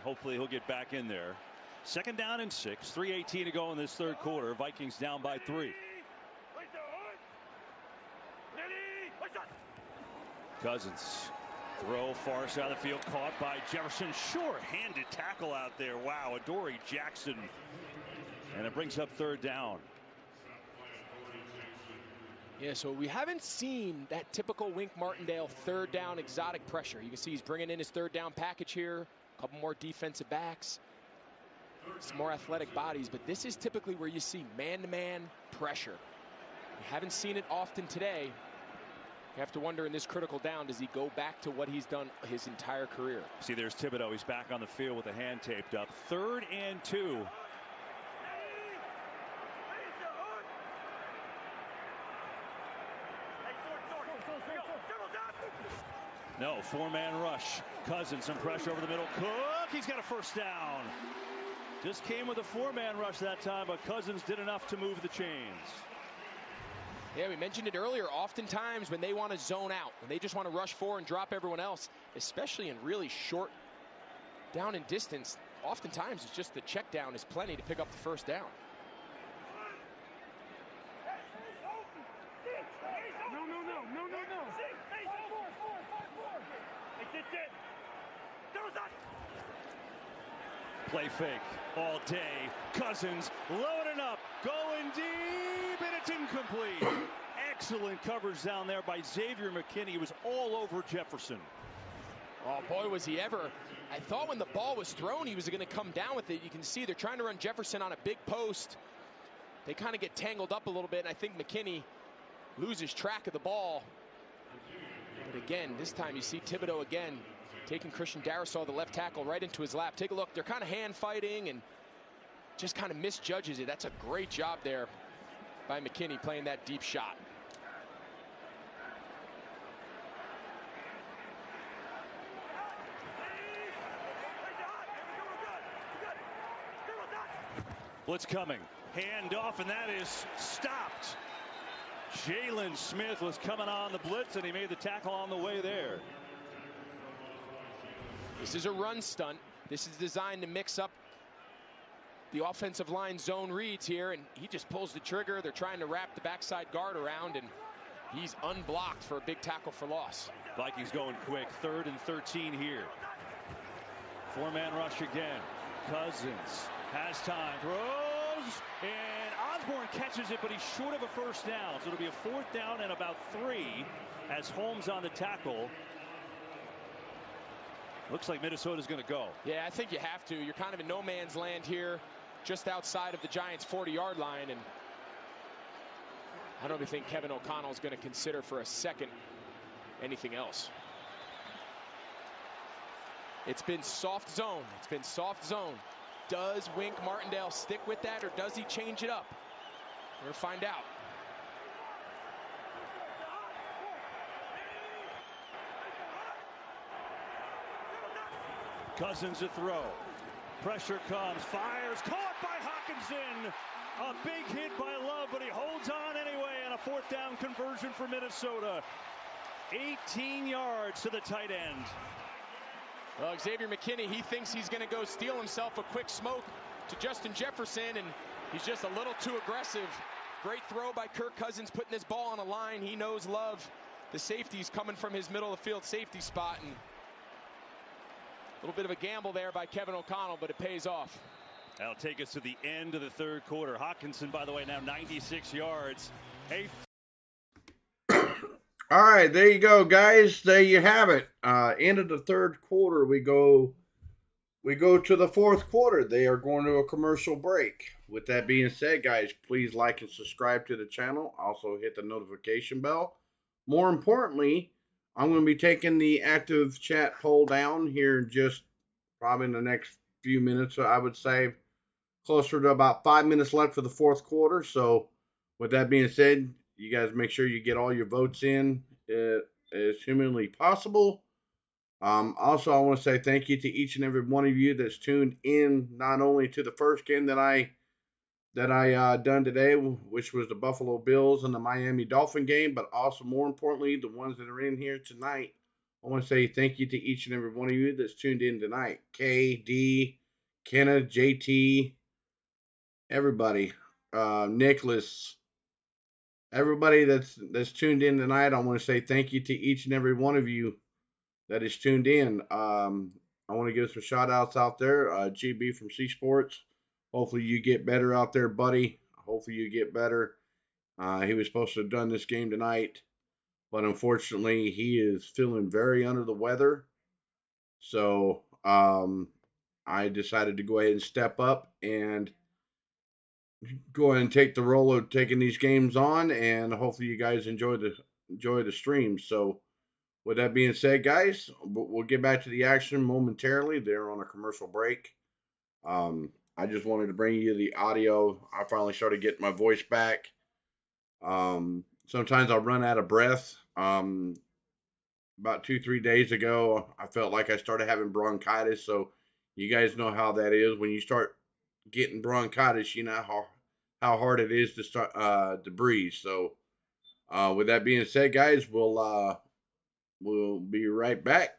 hopefully he'll get back in there. 2nd down and 6. 3:18 to go in this third quarter. Vikings down by 3. Cousins. Throw far side of the field, caught by Jefferson. Sure-handed tackle out there. Wow, Adoree Jackson. And it brings up 3rd down. Yeah, so we haven't seen that typical Wink Martindale 3rd down exotic pressure. You can see he's bringing in his 3rd down package here. A couple more defensive backs. Some more athletic bodies. But this is typically where you see man-to-man pressure. We haven't seen it often today. You have to wonder in this critical down, does he go back to what he's done his entire career? See, there's Thibodeau. He's back on the field with a hand taped up. 3rd and 2. No, 4-man rush. Cousins, some pressure over the middle. Cook, he's got a 1st down. Just came with a 4-man rush that time, but Cousins did enough to move the chains. Yeah, we mentioned it earlier. Oftentimes when they want to zone out, when they just want to rush 4 and drop everyone else, especially in really short down and distance, oftentimes it's just the check down is plenty to pick up the 1st down. Play fake all day. Cousins loading up, going deep, and it's incomplete. Excellent coverage down there by Xavier McKinney. He was all over Jefferson. Oh, boy, was he ever. I thought when the ball was thrown, he was going to come down with it. You can see they're trying to run Jefferson on a big post. They kind of get tangled up a little bit, and I think McKinney loses track of the ball. But again, this time you see Thibodeau again taking Christian Darrisaw, the left tackle, right into his lap. Take a look. They're kind of hand fighting and just kind of misjudges it. That's a great job there by McKinney playing that deep shot. Blitz coming. Hand off, and that is stopped. Jalen Smith was coming on the blitz, and he made the tackle on the way there. This is a run stunt. This is designed to mix up the offensive line zone reads here, and he just pulls the trigger. They're trying to wrap the backside guard around, and he's unblocked for a big tackle for loss. Vikings going quick. 3rd and 13 here. 4-man rush again. Cousins has time, throws, and Osborne catches it, but he's short of a 1st down. So it'll be a 4th down and about 3 as Holmes on the tackle. Looks like Minnesota's going to go. Yeah, I think you have to. You're kind of in no man's land here, just outside of the Giants' 40-yard line, and I don't even think Kevin O'Connell is going to consider for a second anything else. It's been soft zone. It's been soft zone. Does Wink Martindale stick with that, or does he change it up? We'll find out. Cousins a throw. Pressure comes, fires, caught by Hawkinson. A big hit by Love, but he holds on anyway, and a 4th down conversion for Minnesota. 18 yards to the tight end. Well, Xavier McKinney, he thinks he's going to go steal himself a quick smoke to Justin Jefferson, and he's just a little too aggressive. Great throw by Kirk Cousins, putting this ball on a line. He knows Love, the safety's coming from his middle of the field safety spot, and a little bit of a gamble there by Kevin O'Connell, but it pays off. That'll take us to the end of the 3rd quarter. Hawkinson, by the way, now 96 yards. Hey. All right, there you go, guys. There you have it. End of the 3rd quarter. We go to the 4th quarter. They are going to a commercial break. With that being said, guys, please like and subscribe to the channel. Also hit the notification bell. More importantly, I'm going to be taking the active chat poll down here in just probably in the next few minutes. So I would say closer to about 5 minutes left for the 4th quarter. So with that being said, you guys make sure you get all your votes in as humanly possible. Also, I want to say thank you to each and every one of you that's tuned in, not only to the first game that I done today, which was the Buffalo Bills and the Miami Dolphin game, but also more importantly, the ones that are in here tonight I want to say thank you to each and every one of you that's tuned in tonight. K, D, Kenna, JT, everybody, Nicholas, everybody that's tuned in tonight. I want to say thank you to each and every one of you that is tuned in. I want to give some shout outs out there. GB from C Sports. Hopefully you get better out there, buddy. Hopefully you get better. He was supposed to have done this game tonight, but unfortunately he is feeling very under the weather. So I decided to go ahead and step up and go ahead and take the role of taking these games on, and hopefully you guys enjoy the stream. So with that being said, guys, we'll get back to the action momentarily. They're on a commercial break. I just wanted to bring you the audio. I finally started getting my voice back. Sometimes I'll run out of breath. About 2-3 days ago, I felt like I started having bronchitis. So you guys know how that is. When you start getting bronchitis, you know how hard it is to start to breathe. So with that being said, guys, we'll be right back.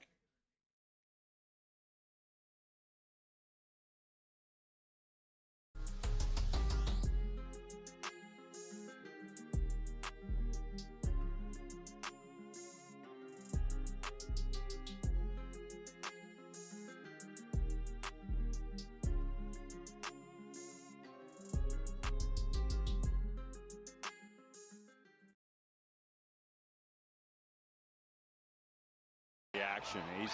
Action. He's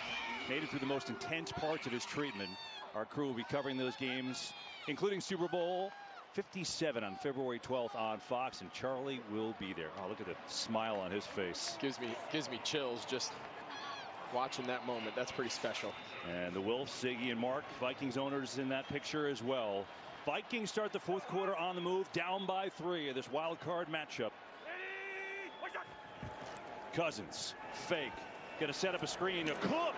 made it through the most intense parts of his treatment. Our crew will be covering those games, including Super Bowl 57 on February 12th on Fox, and Charlie will be there. Oh, look at the smile on his face. Gives me chills just watching that moment. That's pretty special. And the Wilfs, Ziggy, and Mark, Vikings owners in that picture as well. Vikings start the fourth quarter on the move, down by 3 of this wild card matchup. Cousins, fake. Going to set up a screen to Cook,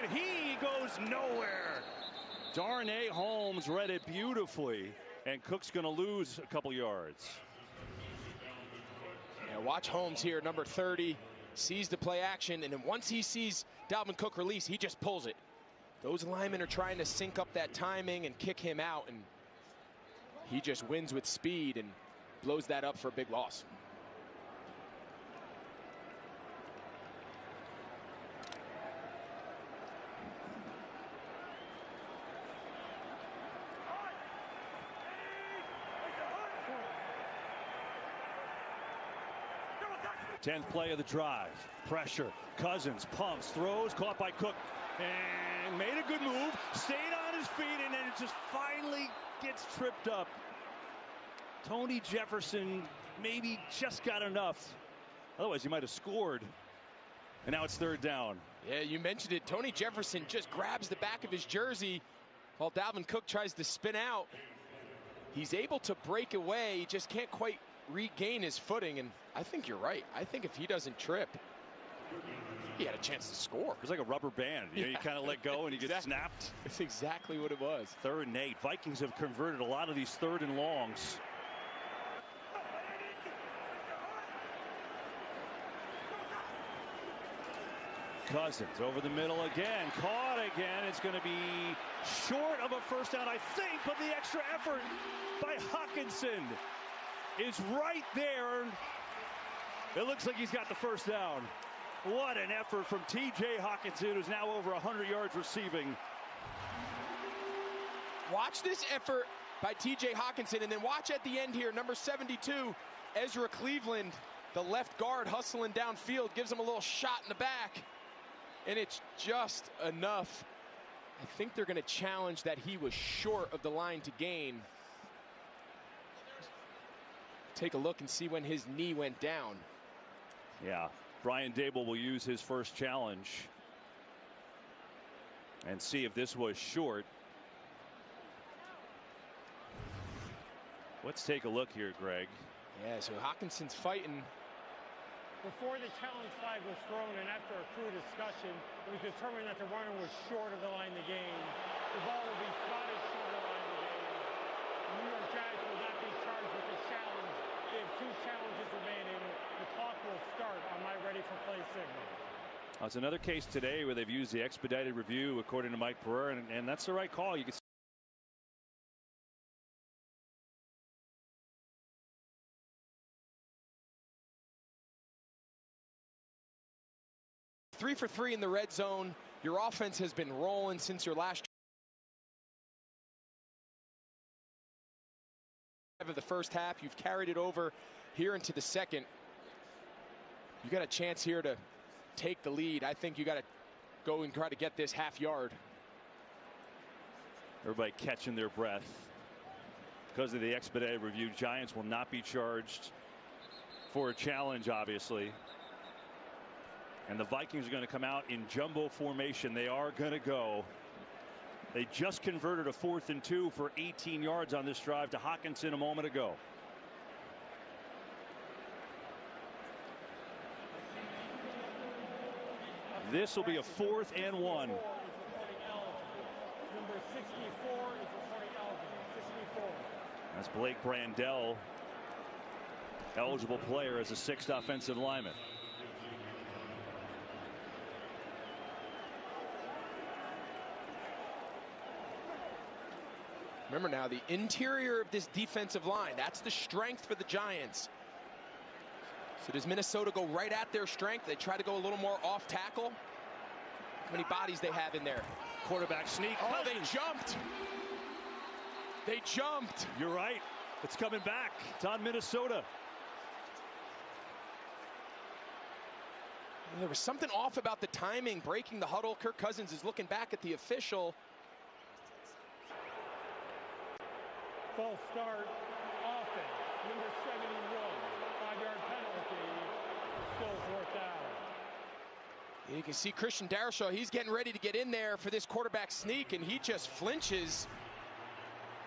and he goes nowhere. Darnay Holmes read it beautifully, and Cook's going to lose a couple yards. Yeah, watch Holmes here, number 30, sees the play action, and then once he sees Dalvin Cook release, he just pulls it. Those linemen are trying to sync up that timing and kick him out, and he just wins with speed and blows that up for a big loss. Tenth play of the drive. Pressure. Cousins pumps, throws, caught by Cook, and made a good move. Stayed on his feet, and then it just finally gets tripped up. Tony Jefferson maybe just got enough. Otherwise, he might have scored. And now it's third down. Yeah, you mentioned it. Tony Jefferson just grabs the back of his jersey while Dalvin Cook tries to spin out. He's able to break away. He just can't quite regain his footing, and I think you're right. I think if he doesn't trip, he had a chance to score. It was like a rubber band. You know, you kind of let go and you get snapped. That's exactly what it was. 3rd and 8. Vikings have converted a lot of these 3rd and longs. Cousins over the middle again. Caught again. It's going to be short of a first down, I think, but the extra effort by Hockenson is right there. It looks like he's got the first down. What an effort from T.J. Hockenson, who's now over 100 yards receiving. Watch this effort by T.J. Hockenson, and then watch at the end here, number 72, Ezra Cleveland, the left guard hustling downfield, gives him a little shot in the back, and it's just enough. I think they're going to challenge that he was short of the line to gain. Take a look and see when his knee went down. Yeah, Brian Dable will use his first challenge and see if this was short. Let's take a look here, Greg. Yeah, so Hockenson's fighting. Before the challenge flag was thrown and after a crew discussion, it was determined that the runner was short of the line to gain. The ball will be spotted short of the line to gain. The New York Giants will not be charged with the challenge. They have 2 challenges remaining. The clock will start on my ready for play signal. It's another case today where they've used the expedited review, according to Mike Pereira, and that's the right call. You can 3 for 3 in the red zone. Your offense has been rolling since your last drive of the first half. You've carried it over here into the second. You got a chance here to take the lead. I think you got to go and try to get this half yard. Everybody catching their breath because of the expedited review. Giants will not be charged for a challenge, obviously. And the Vikings are going to come out in jumbo formation. They are going to go. They just converted a 4th and 2 for 18 yards on this drive to Hockenson a moment ago. This will be a 4th and 1. Number 64 is reporting eligible. 64. That's Blake Brandell, eligible player as a 6th offensive lineman. Remember now, the interior of this defensive line, that's the strength for the Giants. So does Minnesota go right at their strength? They try to go a little more off tackle. How many bodies they have in there? Quarterback sneak. Oh, they jumped. They jumped. You're right. It's coming back. It's on Minnesota. There was something off about the timing, breaking the huddle. Kirk Cousins is looking back at the official. False start, offense, number 71, 5-yard penalty, still 4th down. You can see Christian Darrisaw, he's getting ready to get in there for this quarterback sneak, and he just flinches.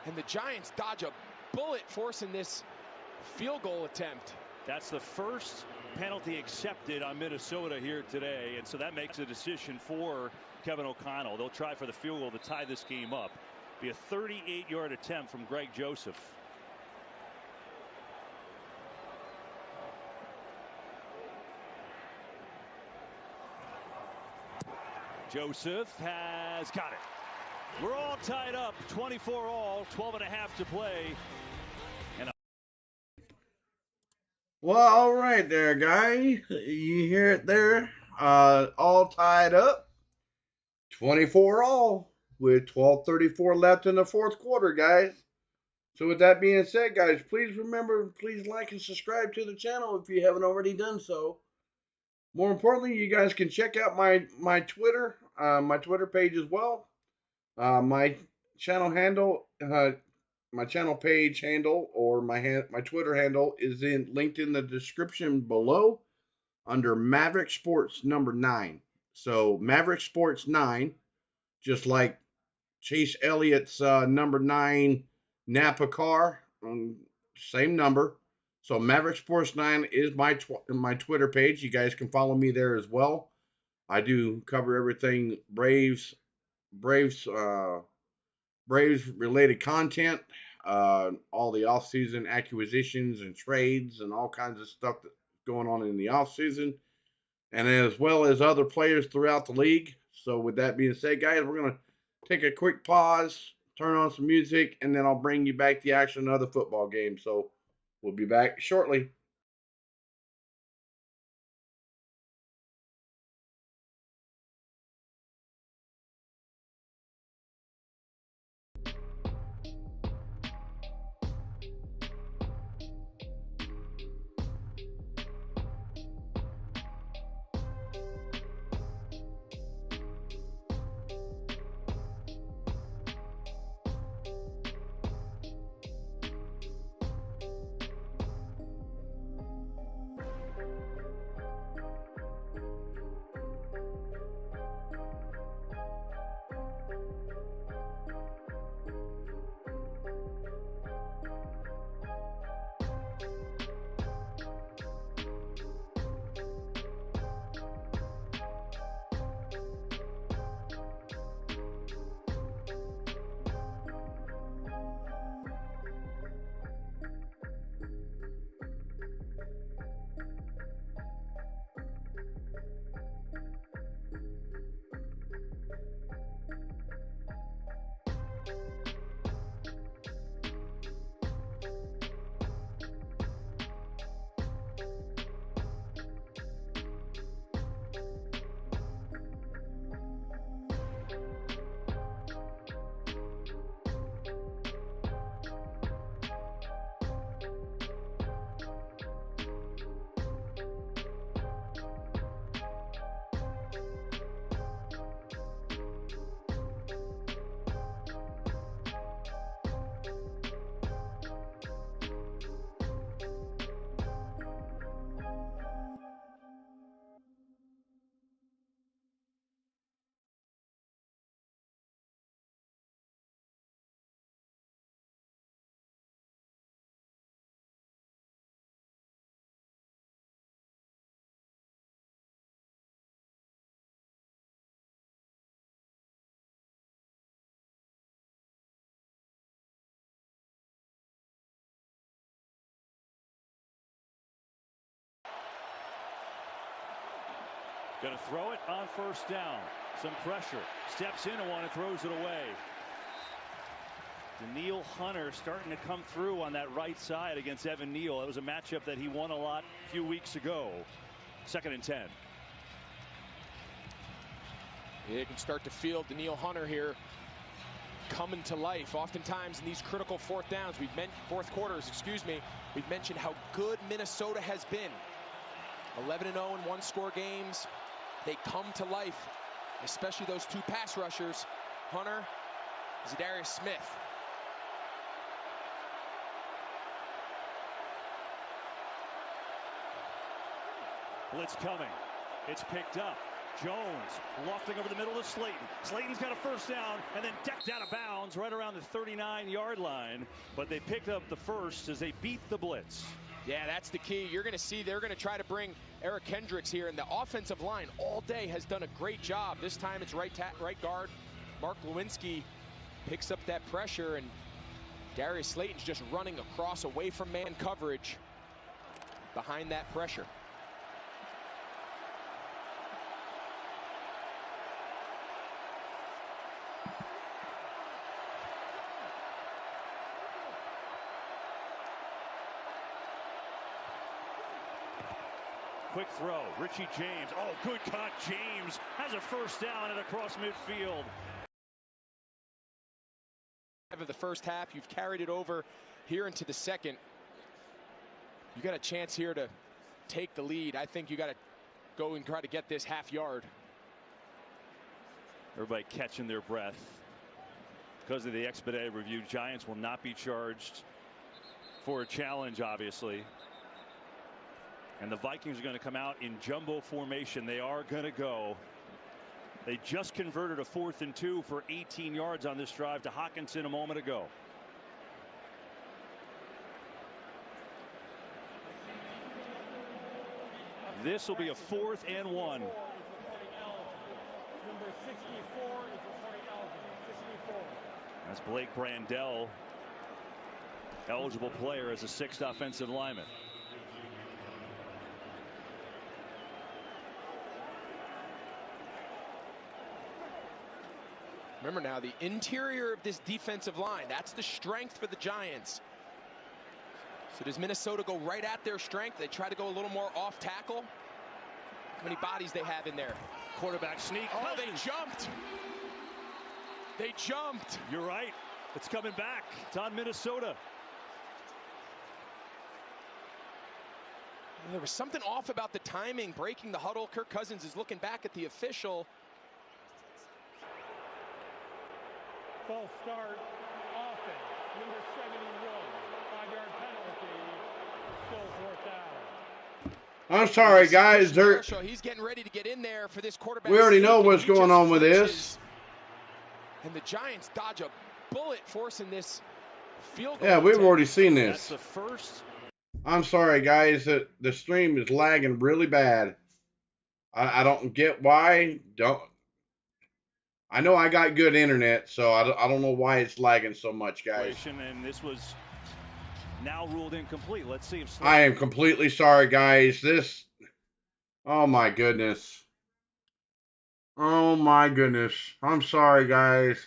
And the Giants dodge a bullet, forcing this field goal attempt. That's the first penalty accepted on Minnesota here today, and so that makes a decision for Kevin O'Connell. They'll try for the field goal to tie this game up. Be a 38-yard attempt from Greg Joseph. Joseph has got it. We're all tied up, 24 all, 12 and a half to play. And well, all right there, guy. You hear it there. All tied up, 24 all. With 12:34 left in the 4th quarter, guys. So with that being said, guys, please remember, please like and subscribe to the channel if you haven't already done so. More importantly, you guys can check out my Twitter, my Twitter page as well. My channel handle, my channel page handle, or my Twitter handle is linked in the description below under Maverick Sports number 9. So Maverick Sports 9, just like Chase Elliott's number 9 Napa car, same number. So Maverick Sports 9 is my Twitter page. You guys can follow me there as well. I do cover everything Braves related content, all the off-season acquisitions and trades and all kinds of stuff that's going on in the off-season, and as well as other players throughout the league. So with that being said, guys, we're going to take a quick pause, turn on some music, and then I'll bring you back the action of the football game. So we'll be back shortly. Going to throw it on first down. Some pressure. Steps in and one and throws it away. Daniil Hunter starting to come through on that right side against Evan Neal. It was a matchup that he won a lot a few weeks ago. 2nd and 10. You can start to feel Daniil Hunter here coming to life. Oftentimes in these critical fourth quarters, we've mentioned how good Minnesota has been. 11-0 in one-score games. They come to life, especially those two pass rushers, Hunter, Zadarius Smith. Blitz coming. It's picked up. Jones lofting over the middle to Slayton. Slayton's got a first down and then decked out of bounds right around the 39-yard line. But they picked up the first as they beat the blitz. Yeah, that's the key. You're going to see they're going to try to bring Eric Kendricks here, and the offensive line all day has done a great job. This time it's right guard Mark Lewinsky picks up that pressure, and Darius Slayton's just running across away from man coverage behind that pressure. Quick throw, Richie James. Oh, good cut. James has a first down and across midfield. Of the first half, you've carried it over here into the second. You got a chance here to take the lead. I think you got to go and try to get this half yard. Everybody catching their breath because of the expedited review. Giants will not be charged for a challenge, obviously. And the Vikings are going to come out in jumbo formation. They are going to go. They just converted a 4th and 2 for 18 yards on this drive to Hockenson a moment ago. This will be a 4th and 1. Number 64 is reporting eligible. 64. That's Blake Brandel, eligible player as a 6th offensive lineman. Remember now, the interior of this defensive line, that's the strength for the Giants. So does Minnesota go right at their strength? They try to go a little more off tackle. How many bodies they have in there? Quarterback sneak. Oh, they jumped. They jumped. You're right. It's coming back. It's on Minnesota. There was something off about the timing, breaking the huddle. Kirk Cousins is looking back at the official. False start, offense, number 71, 5-yard penalty, still 4th down. I'm sorry, guys. He's getting ready to get in there for this quarterback. We already know what's going on with this. And the Giants dodge a bullet, forcing this field goal. Yeah, we've already seen this. That's the first. I'm sorry, guys. The stream is lagging really bad. I don't get why. I know I got good internet, so I don't know why it's lagging so much, guys. And this was now ruled incomplete. Let's see if I am completely sorry, guys. Oh my goodness. Oh my goodness. I'm sorry, guys.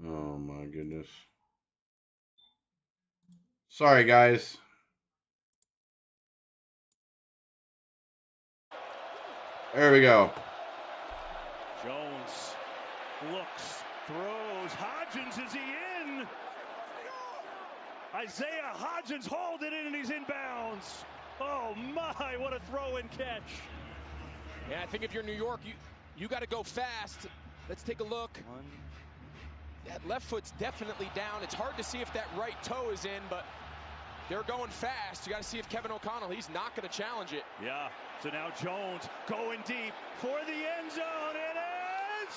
Oh my goodness. Sorry, guys. There we go. Jones looks, throws. Hodgins, is he in? Isaiah Hodgins hauled it in and he's inbounds. Oh my, what a throw and catch. Yeah, I think if you're New York, you got to go fast. Let's take a look. That left foot's definitely down. It's hard to see if that right toe is in, but they're going fast. You got to see if Kevin O'Connell, he's not going to challenge it. Yeah, so now Jones going deep for the end zone. It is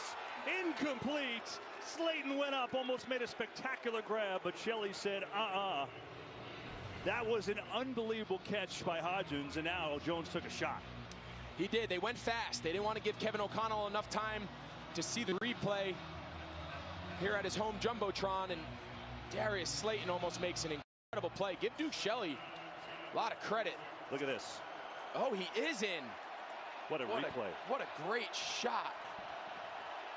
incomplete. Slayton went up, almost made a spectacular grab, but Shelley said, That was an unbelievable catch by Hodgins, and now Jones took a shot. He did. They went fast. They didn't want to give Kevin O'Connell enough time to see the replay. here at his home Jumbotron, and Darius Slayton almost makes an incredible play. Give Duke Shelley a lot of credit. Look at this. Oh, he is in. What a replay. What a great shot.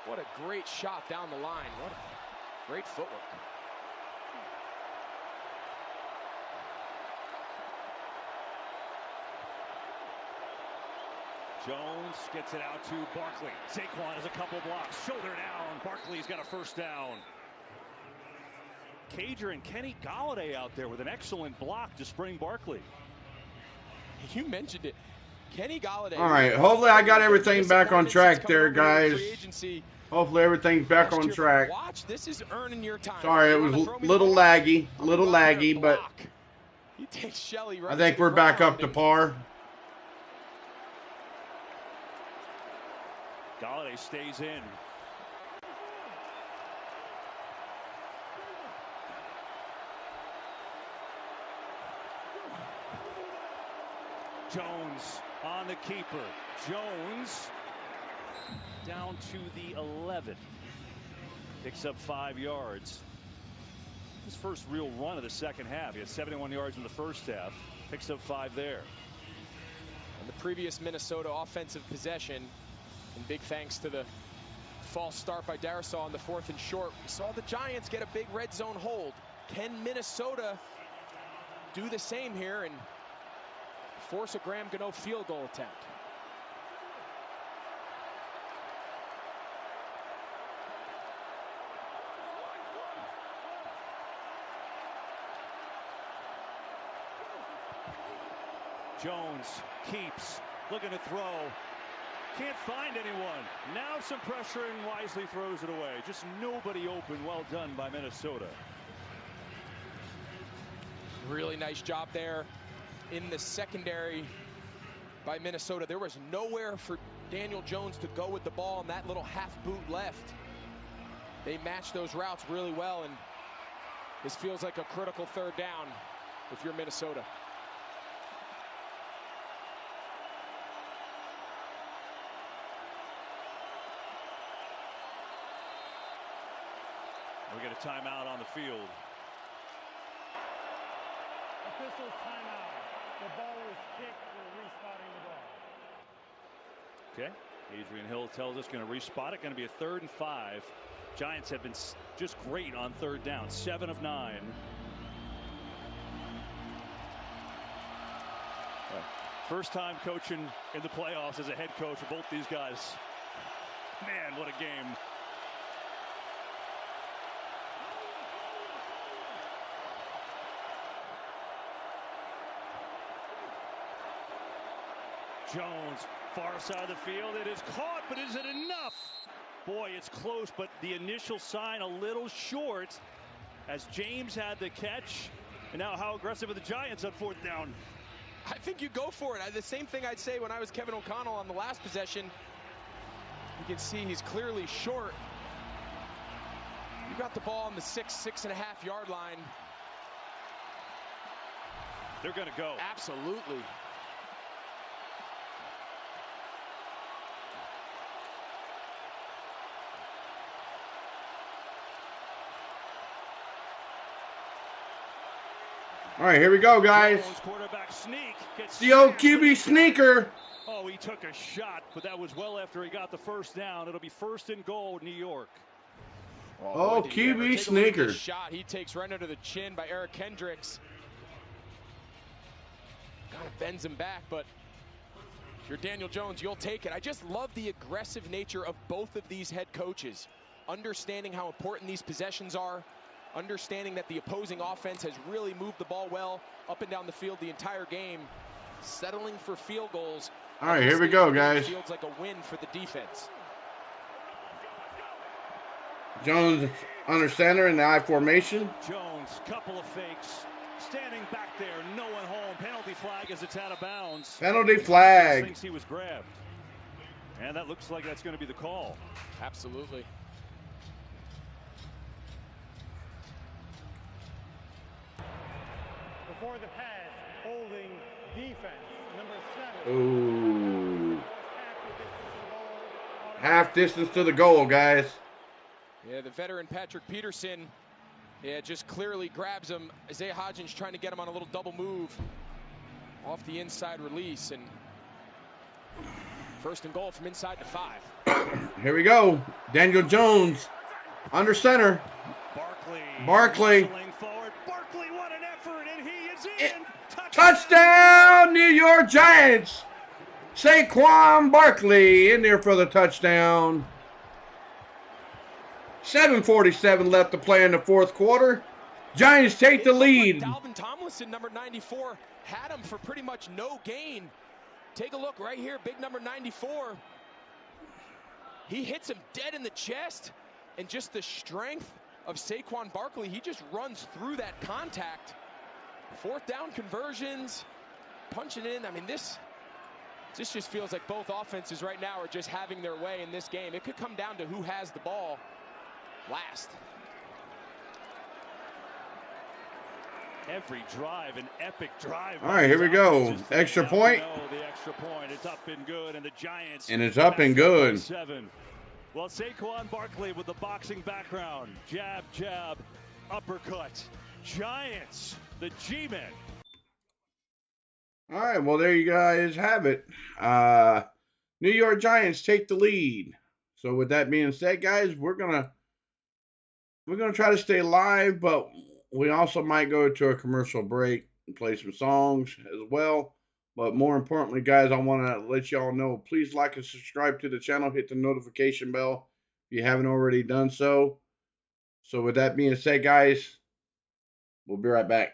What a great shot down the line. What a great footwork. Jones gets it out to Barkley. Saquon has a couple blocks. Shoulder down. Barkley's got a first down. Cager and Kenny Golladay out there with an excellent block to spring Barkley. You mentioned it. Kenny Golladay. All right. Hopefully I got everything back on track there, guys. Hopefully everything's back on track. Watch, this is earning your time. Sorry, it was a little laggy, but He takes Shelley right I think we're back up to par. Golladay stays in. Jones on the keeper. Jones down to the 11. Picks up 5 yards. His first real run of the second half. He had 71 yards in the first half. Picks up 5 there. And the previous Minnesota offensive possession, and big thanks to the false start by Darrisaw on the 4th and short. We saw the Giants get a big red zone hold. Can Minnesota do the same here and force a Graham Gano field goal attempt? Jones keeps looking to throw. Can't find anyone. Now some pressure and wisely throws it away. Just nobody open. Well done by Minnesota. Really nice job there in the secondary by Minnesota. There was nowhere for Daniel Jones to go with the ball on that little half boot left. They matched those routes really well, and this feels like a critical 3rd down if you're Minnesota. We get a timeout on the field. Officials timeout. The ball was kicked. We're respotting the ball. Okay. Adrian Hill tells us going to respot it. Going to be a 3rd and 5. Giants have been just great on 3rd down. 7 of 9. First time coaching in the playoffs as a head coach for both these guys. Man, what a game. Jones, far side of the field. It is caught, but is it enough? Boy, it's close, but the initial sign a little short as James had the catch. And now how aggressive are the Giants on 4th down? I think you go for it. The same thing I'd say when I was Kevin O'Connell on the last possession. You can see he's clearly short. You got the ball on the 6.5 yard line. They're going to go. Absolutely. All right, here we go, guys. Quarterback sneak. The old QB sneaker. Oh, he took a shot, but that was well after he got the first down. It'll be 1st and goal, New York. Oh, QB sneaker. Shot he takes right under the chin by Eric Kendricks. Kind of bends him back, but if you're Daniel Jones, you'll take it. I just love the aggressive nature of both of these head coaches, understanding how important these possessions are, understanding that the opposing offense has really moved the ball well up and down the field the entire game, settling for field goals. All right, here we go, guys. Feels like a win for the defense. Jones under center in the I formation. Jones, couple of fakes, standing back there, no one home. Penalty flag as it's out of bounds. Penalty flag. Thinks he was grabbed, and that looks like that's going to be the call. Absolutely. Before the pass, holding defense, number 7. Ooh. Half distance to the goal, guys. Yeah, the veteran Patrick Peterson, just clearly grabs him. Isaiah Hodgins trying to get him on a little double move off the inside release, and first and goal from inside the 5. Here we go. Daniel Jones under center. Barkley. Forward. Barkley, what an effort, and he is in. Touchdown, New York Giants. Saquon Barkley in there for the touchdown. 7:47 left to play in the fourth quarter. Giants take the lead. Dalvin Tomlinson, number 94, had him for pretty much no gain. Take a look right here, big number 94. He hits him dead in the chest, and just the strength of Saquon Barkley, he just runs through that contact. Fourth down conversions, punching in. I mean, this just feels like both offenses right now are just having their way in this game. It could come down to who has the ball last. Every drive, an epic drive. All right, here we go. Extra point. The extra point. It's up and good, and the Giants. And it's up and good. 7. Well, Saquon Barkley with the boxing background. Jab, jab, uppercut. Giants, the G-men. All right, well, there you guys have it. New York Giants take the lead. So with that being said, guys, we're gonna try to stay live, but we also might go to a commercial break and play some songs as well. But more importantly, guys, I want to let y'all know, please like and subscribe to the channel. Hit the notification bell if you haven't already done so. So with that being said, guys, we'll be right back.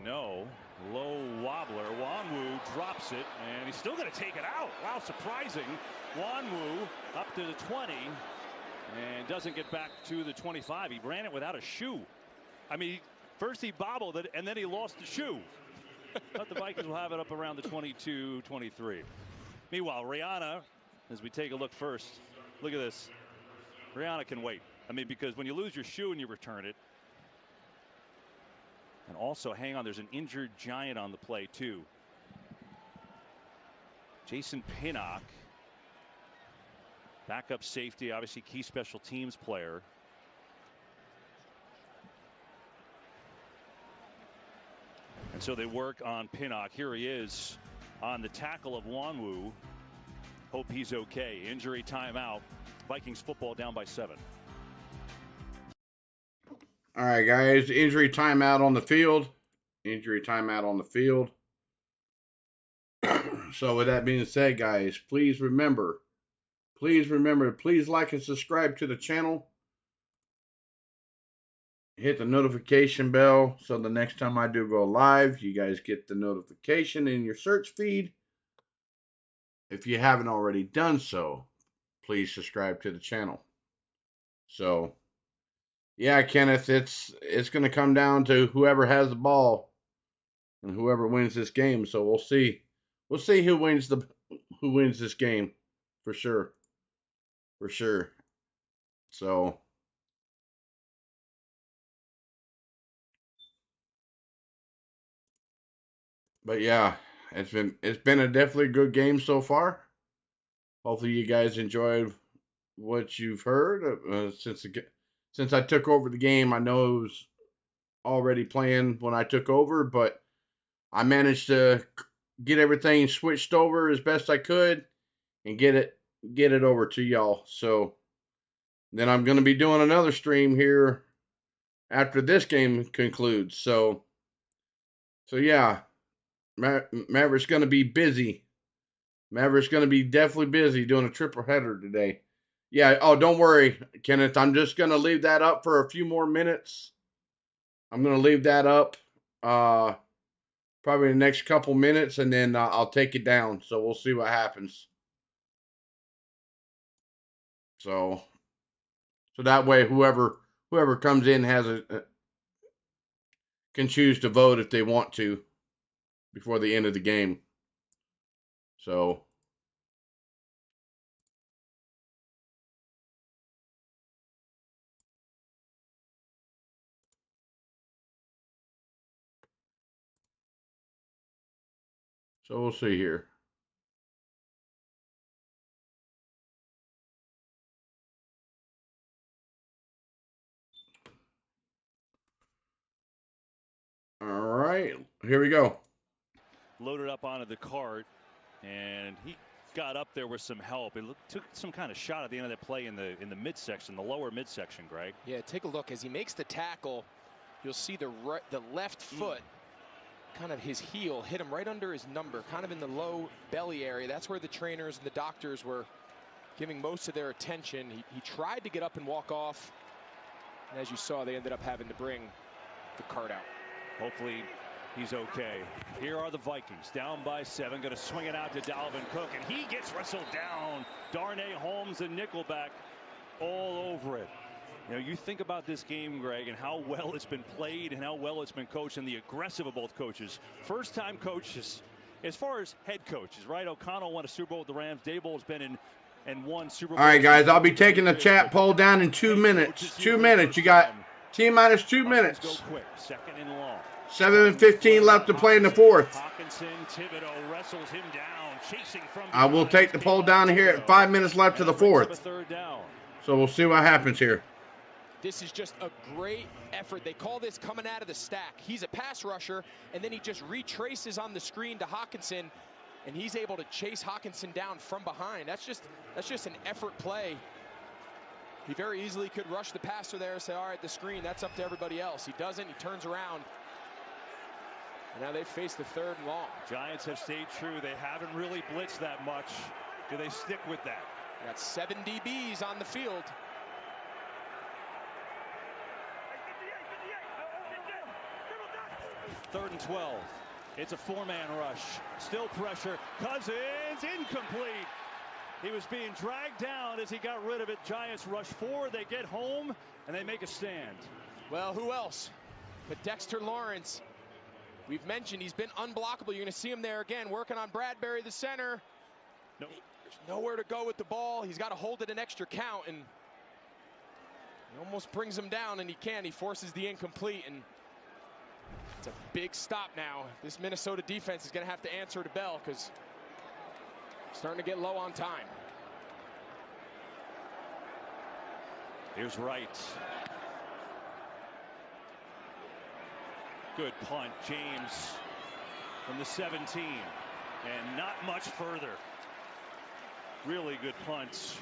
No, low wobbler. Wanwu drops it, and he's still going to take it out. Wow, surprising. Wanwu up to the 20 and doesn't get back to the 25. He ran it without a shoe. I mean, first he bobbled it, and then he lost the shoe. But the Vikings will have it up around the 22, 23. Meanwhile, Rihanna, as we take a look first, look at this. Rihanna can wait. I mean, because when you lose your shoe and you return it, And also, hang on, there's an injured Giant on the play, too. Jason Pinnock, backup safety, obviously key special teams player. And so they work on Pinnock. Here he is on the tackle of Wanwu. Hope he's okay. Injury timeout. Vikings football down by 7. All right, guys. Injury timeout on the field. Injury timeout on the field. So with that being said, guys, please remember, please like and subscribe to the channel. Hit the notification bell so the next time I do go live, you guys get the notification in your search feed. If you haven't already done so, please subscribe to the channel. So, yeah, Kenneth, it's going to come down to whoever has the ball and whoever wins this game. So we'll see. We'll see who wins this game for sure. For sure. So, but yeah, it's been a definitely good game so far. Hopefully you guys enjoyed what you've heard. Since I took over the game, I know it was already playing when I took over, but I managed to get everything switched over as best I could and get it over to y'all. So then I'm going to be doing another stream here after this game concludes. So yeah, Maverick's going to be busy. Maverick's going to be definitely busy doing a triple header today. Yeah, oh, don't worry, Kenneth. I'm just going to leave that up for a few more minutes. I'm going to leave that up probably the next couple minutes, and then I'll take it down. So we'll see what happens. So that way, whoever comes in can choose to vote if they want to before the end of the game. So we'll see here. All right, here we go. Loaded up onto the cart, and he got up there with some help. It took some kind of shot at the end of that play in the midsection, the lower midsection, Greg. Yeah, take a look. As he makes the tackle, you'll see the left foot, kind of his heel, hit him right under his number, kind of in the low belly area. That's where the trainers and the doctors were giving most of their attention. He tried to get up and walk off, and as you saw, they ended up having to bring the cart out. Hopefully he's okay. Here are the Vikings, down by 7, going to swing it out to Dalvin Cook, and he gets wrestled down. Darnay Holmes and Nickelback all over it. You know, you think about this game, Greg, and how well it's been played and how well it's been coached, and the aggressive of both coaches. First-time coaches, as far as head coaches, right? O'Connell won a Super Bowl with the Rams. Daboll's been in and won Super Bowl. All right, guys, I'll be taking the chat poll down in 2 minutes. 2 minutes. You got T-minus 2 minutes. Go quick. 2nd and long. 7:15 left to play in the fourth. Hawkinson, Thibodeau wrestles him down, chasing from I will take the poll down here at 5 minutes left to the fourth. So we'll see what happens here. This is just a great effort. They call this coming out of the stack. He's a pass rusher, and then he just retraces on the screen to Hawkinson, and he's able to chase Hawkinson down from behind. That's just an effort play. He very easily could rush the passer there and say, all right, the screen, that's up to everybody else. He doesn't. He turns around. And now they face the 3rd and long. Giants have stayed true. They haven't really blitzed that much. Do they stick with that? Got 7 DBs on the field. Third and 12. It's a 4-man rush. Still pressure. Cousins incomplete. He was being dragged down as he got rid of it. Giants rush 4. They get home and they make a stand. Well, who else but Dexter Lawrence? We've mentioned he's been unblockable. You're going to see him there again, working on Bradbury, the center. Nope. There's nowhere to go with the ball. He's got to hold it an extra count, and he almost brings him down, and he can. He forces the incomplete, and It's a big stop now. This Minnesota defense is going to have to answer the bell because starting to get low on time. Here's Wright. Good punt, James from the 17, and not much further. Really good punts.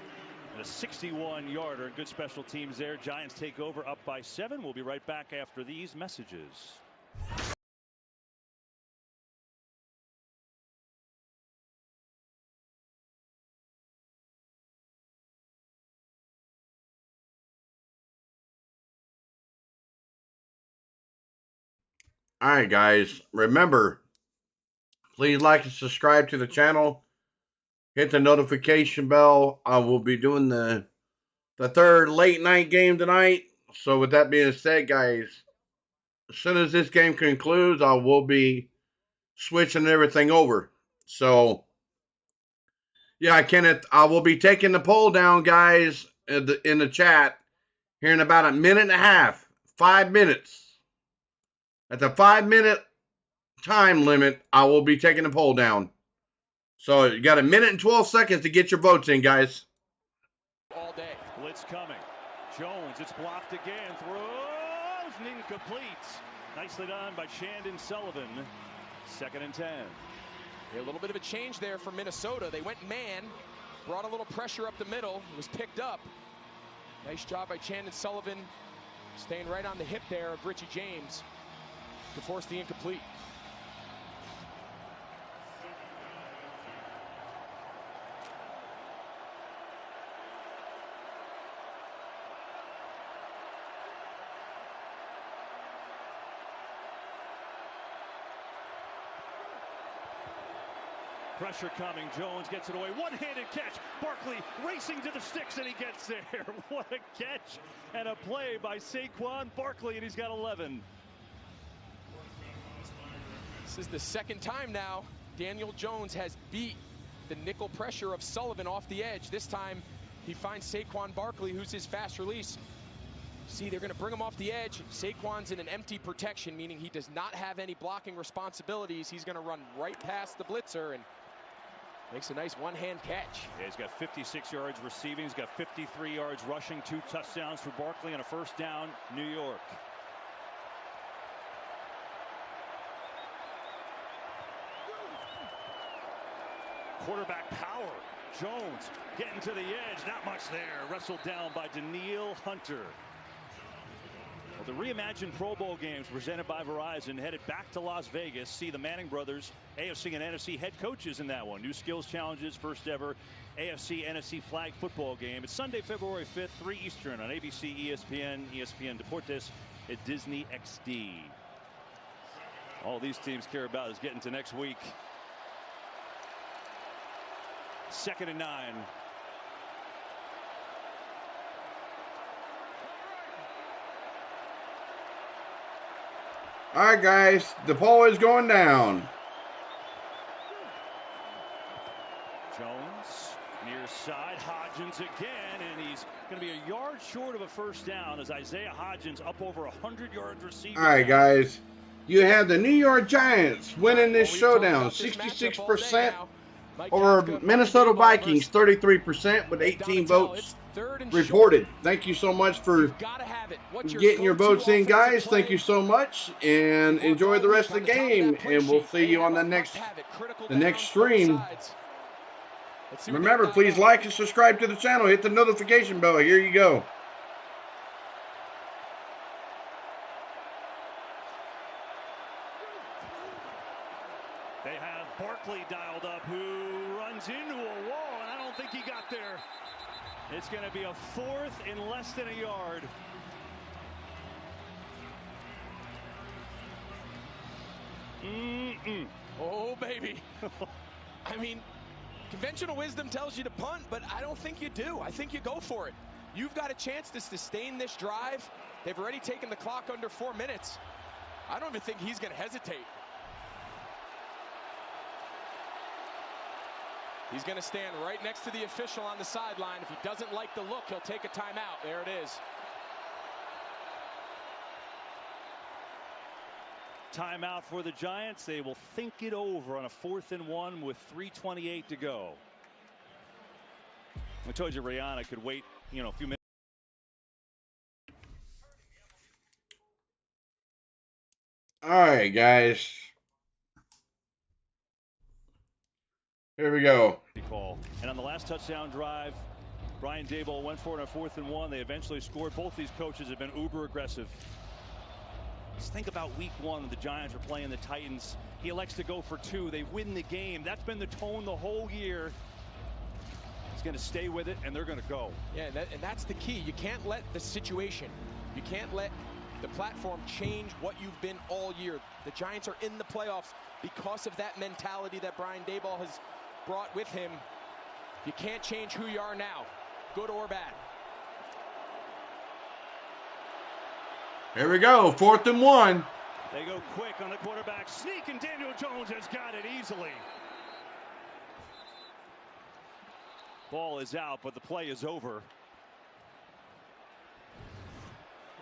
And a 61-yarder. Good special teams there. Giants take over up by 7. We'll be right back after these messages. All right, guys. Remember, please like and subscribe to the channel. Hit the notification bell. I will be doing the third late night game tonight. So with that being said, guys, as soon as this game concludes, I will be switching everything over. So yeah, Kenneth, I will be taking the poll down, guys, in the chat here in about a minute and a half. 5 minutes. At the 5-minute time limit, I will be taking the poll down. So you got a minute and 12 seconds to get your votes in, guys. All day. Blitz coming. Jones, it's blocked again. Throws and incomplete. Nicely done by Shandon Sullivan. 2nd and 10. A little bit of a change there for Minnesota. They went man, brought a little pressure up the middle. It was picked up. Nice job by Shandon Sullivan, staying right on the hip there of Richie James to force the incomplete. Pressure coming. Jones gets it away. One-handed catch. Barkley racing to the sticks, and he gets there. What a catch and a play by Saquon Barkley, and he's got 11. This is the 2nd time now Daniel Jones has beat the nickel pressure of Sullivan off the edge. This time he finds Saquon Barkley, who's his fast release. See, they're going to bring him off the edge. Saquon's in an empty protection, meaning he does not have any blocking responsibilities. He's going to run right past the blitzer and makes a nice one-hand catch. Yeah, he's got 56 yards receiving. He's got 53 yards rushing. 2 touchdowns for Barkley and a 1st down, New York. Quarterback power. Jones getting to the edge. Not much there. Wrestled down by Danielle Hunter. Well, the reimagined Pro Bowl games presented by Verizon headed back to Las Vegas. See the Manning brothers, AFC and NFC head coaches in that one. New skills challenges, first ever AFC NFC flag football game. It's Sunday, February 5th, 3 Eastern on ABC, ESPN, ESPN Deportes at Disney XD. All these teams care about is getting to next week. 2nd and 9. All right, guys, the poll is going down. Jones near side. Hodgins again, and he's going to be a yard short of a 1st down as Isaiah Hodgins up over 100 yards receiving. All right, guys, you have the New York Giants winning this showdown, 66% over Minnesota Vikings, 33% with 18 votes reported. Thank you so much for getting your votes in, guys. Thank you so much, and enjoy the rest of the game, and we'll see you on the next stream. Remember, please like and subscribe to the channel. Hit the notification bell. Here you go. They have Barkley dialed up, who runs into a wall, and I don't think he got there. It's going to be a 4th and less than a yard. Oh, baby. I mean, conventional wisdom tells you to punt, but I don't think you do. I think you go for it. You've got a chance to sustain this drive. They've already taken the clock under 4 minutes. I don't even think he's going to hesitate. He's going to stand right next to the official on the sideline. If he doesn't like the look, he'll take a timeout. There it is. Timeout for the Giants. They will think it over on a 4th and 1 with 3:28 to go. I told you Rihanna could wait, a few minutes. All right, guys. Here we go. And on the last touchdown drive, Brian Daboll went for it on 4th and 1. They eventually scored. Both these coaches have been uber aggressive. Just think about week 1. The Giants are playing the Titans. He elects to go for 2. They win the game. That's been the tone the whole year. He's going to stay with it, and they're going to go. Yeah, and that's the key. You can't let the situation, you can't let the platform change what you've been all year. The Giants are in the playoffs because of that mentality that Brian Daboll has brought with him. You can't change who you are now, good or bad. Here we go, 4th and 1. They go quick on the quarterback sneak, and Daniel Jones has got it easily. Ball is out, but the play is over.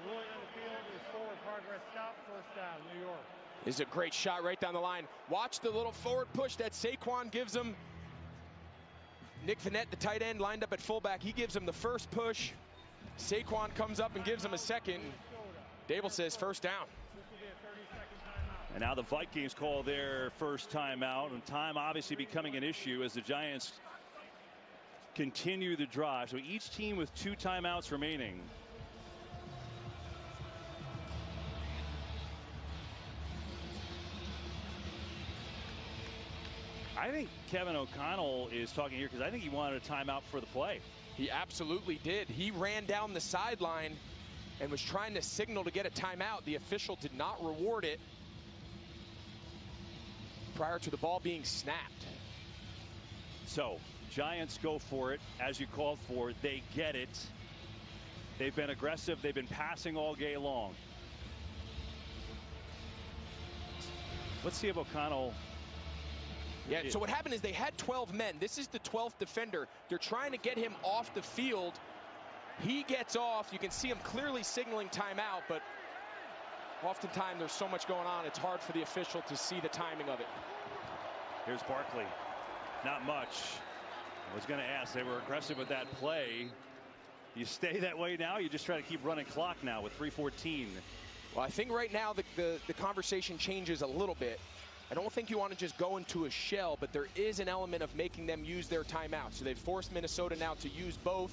Ruling on the field is forward progress stop, 1st down, New York. This is a great shot right down the line. Watch the little forward push that Saquon gives him. Nick Vannett, the tight end, lined up at fullback. He gives him the first push. Saquon comes up and gives him a second. Daboll says 1st down. And now the Vikings call their first timeout, and time obviously becoming an issue as the Giants continue the drive. So each team with 2 timeouts remaining. I think Kevin O'Connell is talking here because I think he wanted a timeout for the play. He absolutely did. He ran down the sideline and was trying to signal to get a timeout. The official did not reward it prior to the ball being snapped. So Giants go for it as you called for. They get it. They've been aggressive. They've been passing all game long. Let's see if O'Connell. Yeah, so what happened is they had 12 men. This is the 12th defender. They're trying to get him off the field. He gets off. You can see him clearly signaling timeout, but oftentimes there's so much going on, it's hard for the official to see the timing of it. Here's Barkley. Not much. I was going to ask, they were aggressive with that play. You stay that way now? You just try to keep running clock now with 3:14. Well, I think right now the conversation changes a little bit. I don't think you want to just go into a shell, but there is an element of making them use their timeout. So they've forced Minnesota now to use both.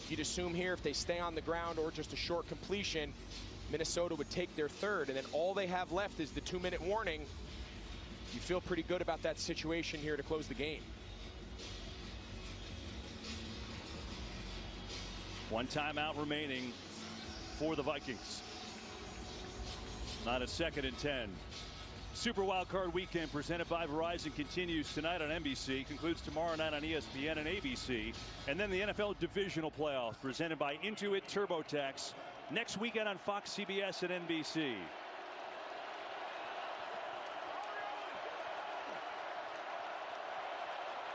You'd assume here if they stay on the ground or just a short completion, Minnesota would take their 3rd, and then all they have left is the 2-minute warning. You feel pretty good about that situation here to close the game. 1 timeout remaining for the Vikings. Not a 2nd and 10. Super Wildcard Weekend presented by Verizon continues tonight on NBC, concludes tomorrow night on ESPN and ABC, and then the NFL Divisional Playoffs presented by Intuit TurboTax next weekend on Fox, CBS, and NBC.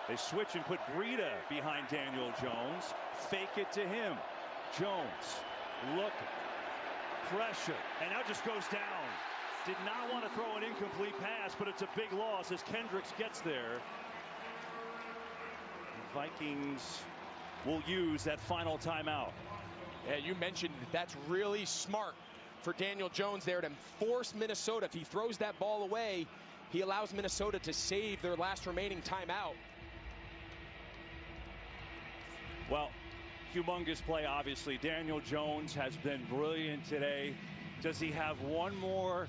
They switch and put Breida behind Daniel Jones. Fake it to him. Jones looking. Pressure. And now just goes down. Did not want to throw an incomplete pass, but it's a big loss as Kendricks gets there. The Vikings will use that final timeout. Yeah, you mentioned that's really smart for Daniel Jones there to force Minnesota. If he throws that ball away, he allows Minnesota to save their last remaining timeout. Well, humongous play, obviously. Daniel Jones has been brilliant today. Does he have one more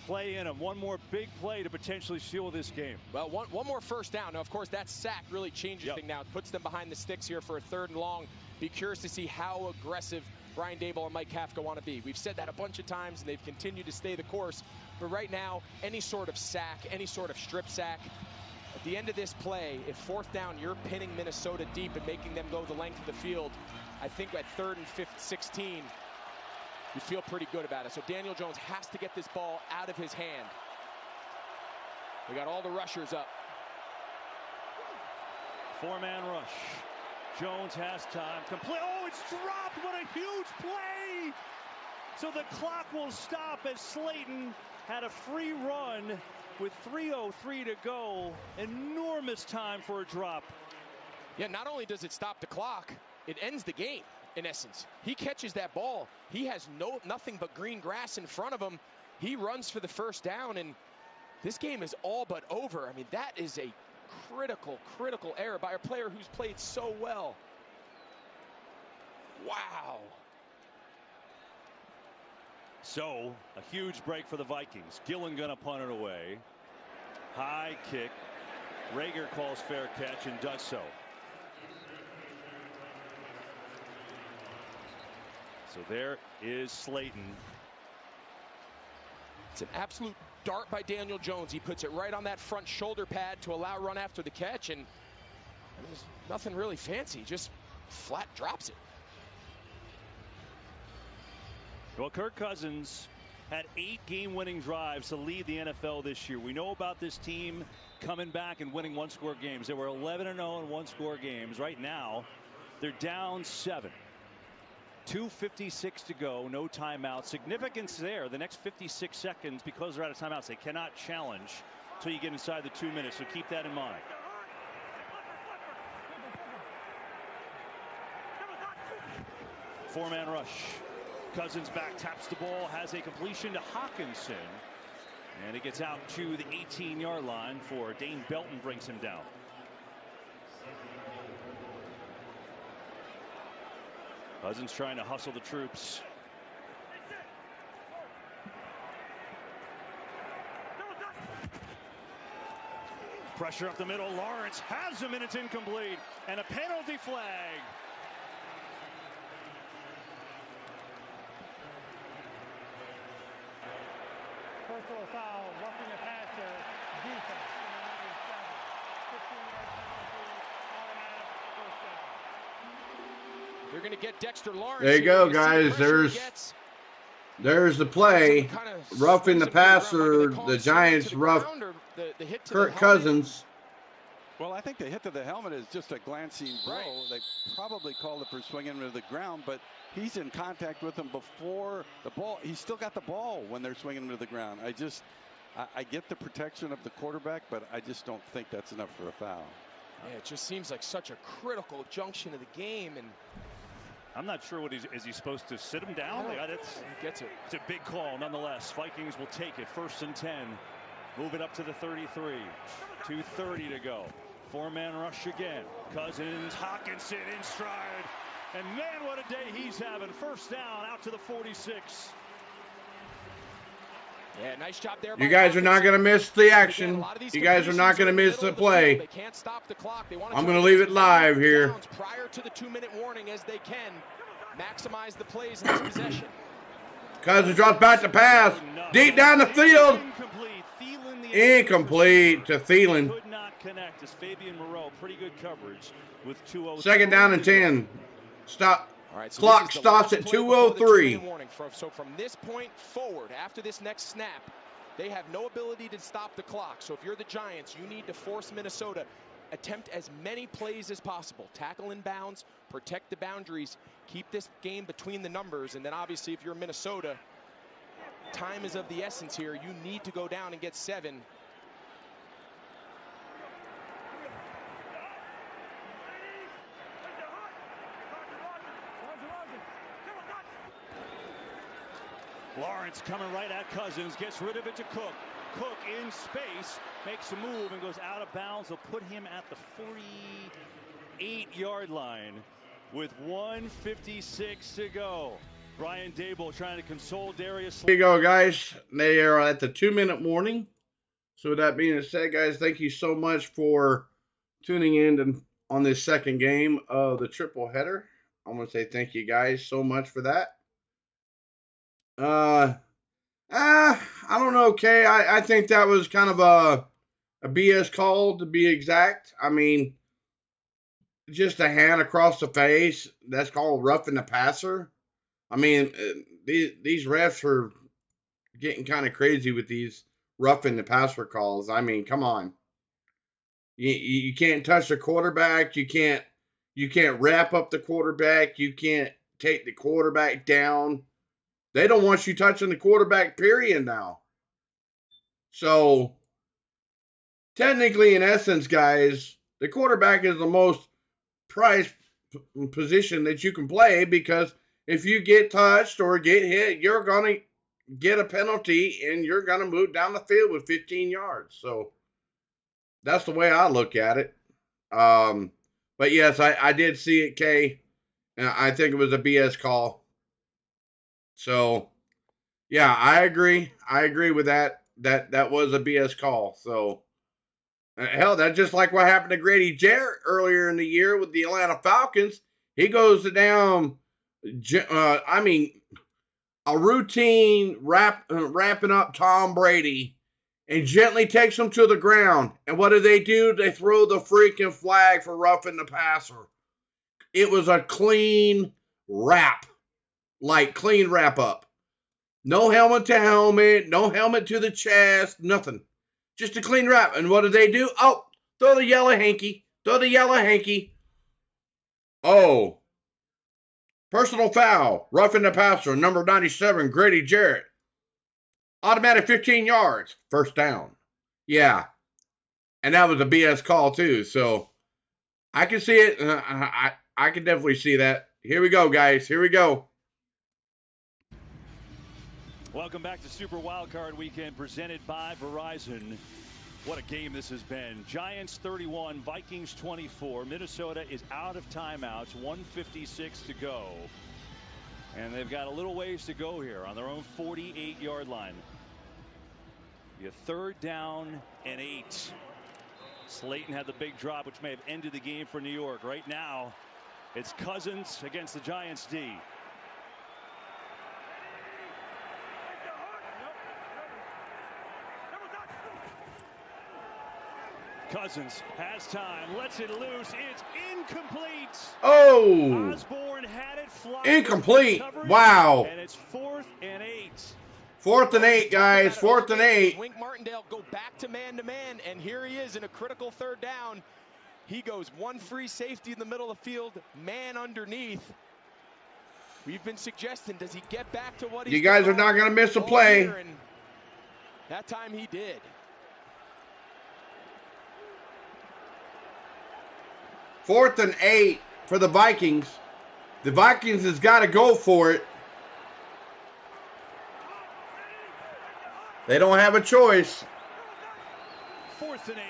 play in him, one more big play to potentially seal this game? Well, one more 1st down. Now, of course, that sack really changes things now. It puts them behind the sticks here for a 3rd and long. Be curious to see how aggressive Brian Daboll and Mike Kafka want to be. We've said that a bunch of times, and they've continued to stay the course. But right now, any sort of sack, any sort of strip sack, at the end of this play, if 4th down, you're pinning Minnesota deep and making them go the length of the field, I think at 3rd and 16, you feel pretty good about it. So Daniel Jones has to get this ball out of his hand. We got all the rushers up. 4-man rush. Jones has time. Complete. Oh, it's dropped. What a huge play. So the clock will stop as Slayton had a free run with 3:03 to go. Enormous time for a drop. Yeah, not only does it stop the clock, it ends the game, in essence. He catches that ball. He has nothing but green grass in front of him. He runs for the first down, and this game is all but over. I mean, that is a critical error by a player who's played so well. Wow. So, a huge break for the Vikings. Gillen gonna punt it away. High kick. Rager calls fair catch and does so. So there is Slayton. It's an absolute dart by Daniel Jones. He puts it right on that front shoulder pad to allow run after the catch, and there's nothing really fancy, just flat drops it. Well, Kirk Cousins had 8 game-winning drives to lead the NFL this year. We know about this team coming back and winning one-score games. They were 11-0 in one-score games. Right now, they're down 7. 2:56 to go, no timeout. Significance there, the next 56 seconds, because they're out of timeouts. They cannot challenge until you get inside the 2 minutes, so keep that in mind. Four-man rush. Cousins back, taps the ball, has a completion to Hawkinson. And it gets out to the 18-yard line for Dane Belton, brings him down. Cousins trying to hustle the troops. Pressure up the middle. Lawrence has him, and it's incomplete. And a penalty flag. Personal foul, roughing the passer, defense, number 7. 15-yard penalty, automatic first down. They're going to get Dexter Lawrence. There you go, guys. There's the play. Roughing the passer, the Giants rough Kirk Cousins. Well, I think the hit to the helmet is just a glancing blow. Right. They probably called it for swinging to the ground, but he's in contact with him before the ball. He's still got the ball when they're swinging him to the ground. I get the protection of the quarterback, but I just don't think that's enough for a foul. Yeah, it just seems like such a critical junction of the game, and I'm not sure what is he supposed to sit him down? He gets it. It's a big call nonetheless. Vikings will take it. 1st and 10. Move it up to the 33. 2:30 to go. Four-man rush again. Cousins, Hawkinson in stride. And man, what a day he's having. First down out to the 46. Yeah, nice job there. You guys are not going to miss the action. You guys are not going to miss the play. They can't stop the clock. I'm going to leave it live here. Prior to the 2-minute warning as they can maximize the plays in this possession. Cousins drops back to pass. Deep down the field. Incomplete to Thielen. Could not connect as Fabian Moreau. Pretty good coverage with 2:03. 2nd down and 10. Stop. All right, so clock stops at 2:03. So from this point forward, after this next snap, they have no ability to stop the clock. So if you're the Giants, you need to force Minnesota. Attempt as many plays as possible. Tackle in bounds, protect the boundaries, keep this game between the numbers, and then obviously if you're Minnesota, time is of the essence here. You need to go down and get 7. Lawrence coming right at Cousins, gets rid of it to Cook. Cook in space, makes a move and goes out of bounds. They'll put him at the 48-yard line with 1:56 to go. Brian Daboll trying to console Darius. Here you go, guys. They are at the 2-minute warning. So with that being said, guys, thank you so much for tuning in on this second game of the triple header. I want to say thank you guys so much for that. I don't know, Kay. I think that was kind of a BS call, to be exact. I mean, just a hand across the face. That's called roughing the passer. I mean, these refs are getting kind of crazy with these roughing the passer calls. I mean, come on. You can't touch the quarterback. You can't wrap up the quarterback. You can't take the quarterback down. They don't want you touching the quarterback, period, now. So, technically, in essence, guys, the quarterback is the most prized position that you can play, because if you get touched or get hit, you're going to get a penalty and you're going to move down the field with 15 yards. So, that's the way I look at it. But yes, I did see it, Kay. I think it was a BS call. So, yeah, I agree. I agree with that. That was a BS call. So, hell, that's just like what happened to Grady Jarrett earlier in the year with the Atlanta Falcons. He goes down, a routine wrapping up Tom Brady and gently takes him to the ground. And what do? They throw the freaking flag for roughing the passer. It was a clean wrap, like clean wrap up. No helmet to helmet, no helmet to the chest, nothing. Just a clean wrap. And what do? Oh, throw the yellow hanky. Throw the yellow hanky. Oh. Personal foul. Roughing the passer. Number 97, Grady Jarrett. Automatic 15 yards. First down. Yeah. And that was a BS call too. So I can see it. I can definitely see that. Here we go, guys. Here we go. Welcome back to Super Wildcard Weekend, presented by Verizon. What a game this has been. Giants 31, Vikings 24. Minnesota is out of timeouts, 1:56 to go. And they've got a little ways to go here on their own 48-yard line. Be a 3rd down and 8. Slayton had the big drop, which may have ended the game for New York. Right now, it's Cousins against the Giants D. Cousins has time, lets it loose. It's incomplete. Oh! Osborne had it fly. Incomplete. Wow. And it's 4th and 8. 4th and 8, guys. 4th and 8. Wink Martindale go back to man, and here he is in a critical 3rd down. He goes one free safety in the middle of the field, man underneath. We've been suggesting, does he get back to what he's You guys are not going to miss a play. That time he did. 4th and 8 for the Vikings. The Vikings has got to go for it. They don't have a choice. 4th and 8.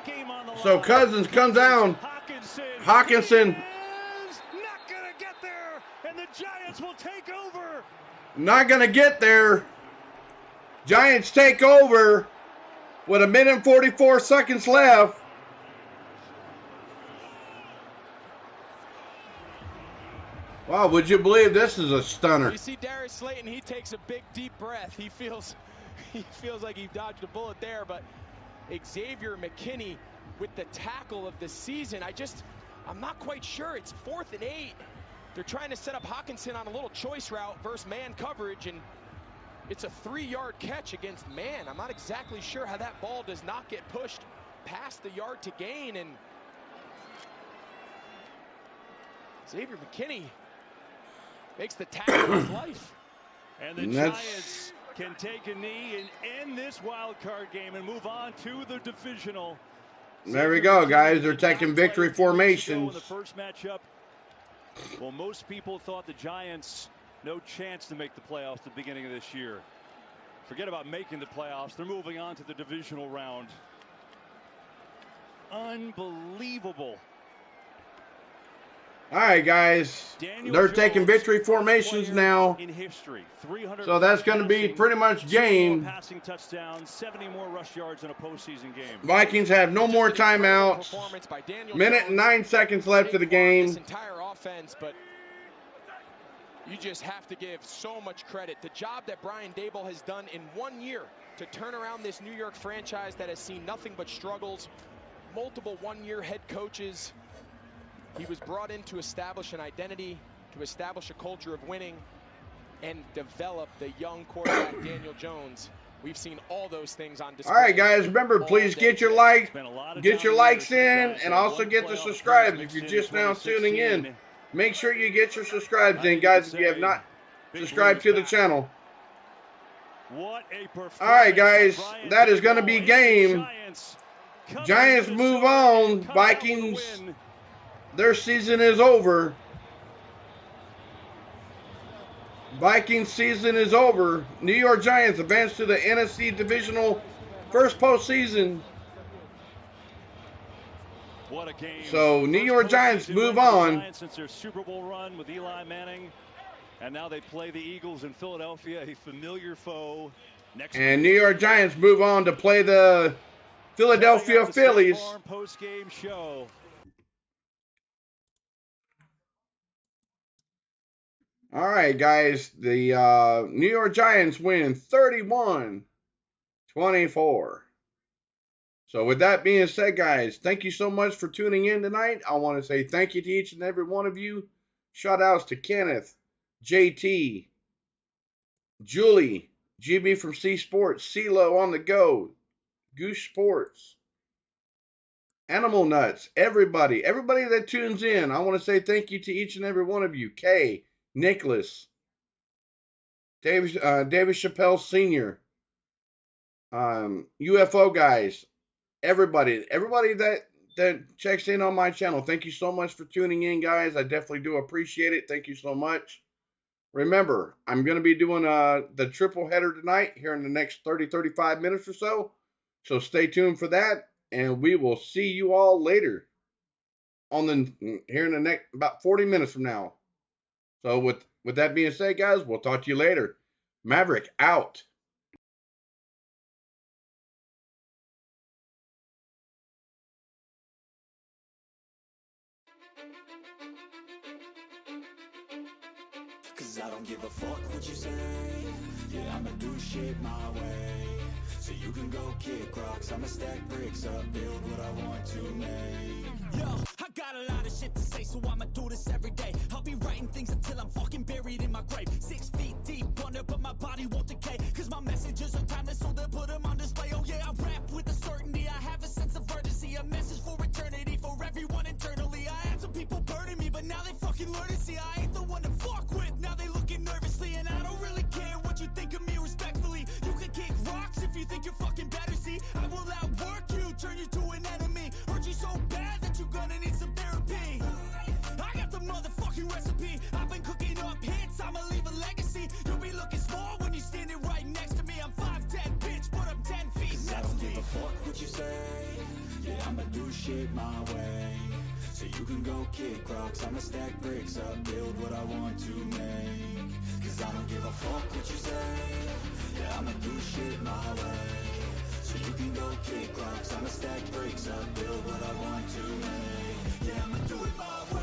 Game on the line. So Cousins comes down. Hawkinson is not going to get there, and the Giants will take over. Not going to get there. Giants take over with 1 minute and 44 seconds left. Wow, would you believe this is a stunner? You see Darius Slayton, he takes a big deep breath. He feels like he dodged a bullet there, but Xavier McKinney with the tackle of the season. I'm not quite sure. It's 4th and 8. They're trying to set up Hawkinson on a little choice route versus man coverage, and it's a 3-yard catch against man. I'm not exactly sure how that ball does not get pushed past the yard to gain, and Xavier McKinney makes the tackle of his life. And the Giants can take a knee and end this wild card game and move on to the divisional. There we go, guys. They're taking victory formations. In the first matchup, well, most people thought the Giants no chance to make the playoffs at the beginning of this year. Forget about making the playoffs. They're moving on to the divisional round. Unbelievable. All right, guys. They're taking victory formations now. So that's going to be pretty much game. Passing touchdowns, 70 more rush yards in a postseason game. Vikings have no more timeouts. Minute and 9 seconds left of the game. This entire offense, but you just have to give so much credit. The job that Brian Daboll has done in 1 year to turn around this New York franchise that has seen nothing but struggles, multiple one-year head coaches. He was brought in to establish an identity, to establish a culture of winning, and develop the young quarterback Daniel Jones. We've seen all those things on display. All right, guys. Remember, please get your likes in, and also get the subscribes if you're just now tuning in. Make sure you get your subscribes in, guys, if you have not subscribed to the channel. What a performance. All right, guys, that is going to be game. Giants move on. Vikings, their season is over. Vikings season is over. New York Giants advance to the NFC Divisional first postseason. What a game. So New York Giants move on. Since their Super Bowl run with Eli Manning. And now they play the Eagles in Philadelphia, a familiar foe. And New York Giants move on to play the Philadelphia Phillies. Post-game show. All right, guys. The New York Giants win 31-24. So with that being said, guys, thank you so much for tuning in tonight. I want to say thank you to each and every one of you. Shout outs to Kenneth, JT, Julie, GB from C Sports, CeeLo on the go, Goose Sports, Animal Nuts, everybody that tunes in. I want to say thank you to each and every one of you. Kay, Nicholas, David Chappelle Sr., UFO guys, everybody that checks in on my channel. Thank you so much for tuning in, guys. I definitely do appreciate it. Thank you so much. Remember, I'm going to be doing the triple header tonight here in the next 30-35 minutes or so. So stay tuned for that, and we will see you all later here in the next about 40 minutes from now. So with that being said, guys, we'll talk to you later. Maverick out. Cause I don't give a fuck what you say. Yeah, I'ma do shit my way. So you can go kick rocks, I'ma stack bricks up, build what I want to make. Yo, I got a lot of shit to say, so I'ma do this every day. I'll be writing things until I'm fucking buried in my grave. 6 feet deep under, but my body won't decay. Cause my messages are timeless, so they'll put them on display. Oh yeah, I rap with a certainty, I have a sense of urgency. A message for eternity, for everyone internally. I had some people burning me, but now they fucking learn to see I ain't the one to fuck with. Now they looking nervously, and I don't really care what you think of me respectfully. You can kick rocks if you think you're fucking better, see. I will outwork you, turn you to an enemy. Hurt you so bad that you're gonna need some therapy. I got the motherfucking recipe. I've been cooking up hits, I'ma leave a legacy. You'll be looking small when you're standing right next to me. I'm 5'10", bitch, but I'm 10 feet next to me. I don't give a fuck what you say. Yeah, I'ma do shit my way. So you can go kick rocks, I'ma stack bricks up, build what I want to make. Cause I don't give a fuck what you say. Yeah, I'ma do shit my way. So you can go kick rocks, I'ma stack bricks up, build what I want to make. Yeah, I'ma do it my way.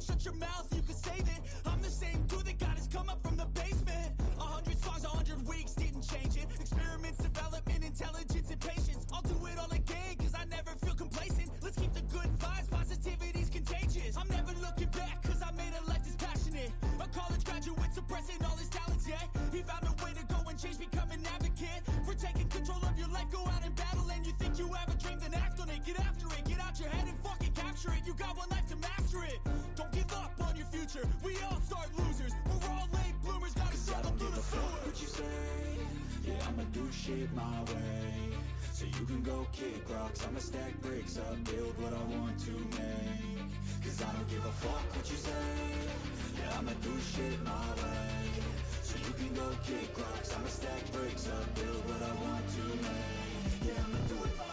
Shut your mouth, you can save it. I'm the same dude that got his come up from the basement. 100 songs, 100 weeks, didn't change it. Experiments, development, intelligence, and patience. I'll do it all again, cause I never feel complacent. Let's keep the good vibes, positivity's contagious. I'm never looking back, cause I made a life that's passionate. A college graduate suppressing all his talents, yeah. He found a way to go and change, become an advocate. For taking control of your life, go out and battle. And you think you have a dream, then act on it. Get after it, get out your head and fucking capture it. You got one life to master it. Don't give up on your future. We all start losers. We're all late bloomers. Gotta struggle through the sewer. What you say? Yeah, I'ma do shit my way. So you can go kick rocks, I'ma stack bricks up, build what I want to make. Cause I don't give a fuck what you say. Yeah, I'ma do shit my way. So you can go kick rocks, I'ma stack bricks up, build what I want to make. Yeah, I'ma do it my way.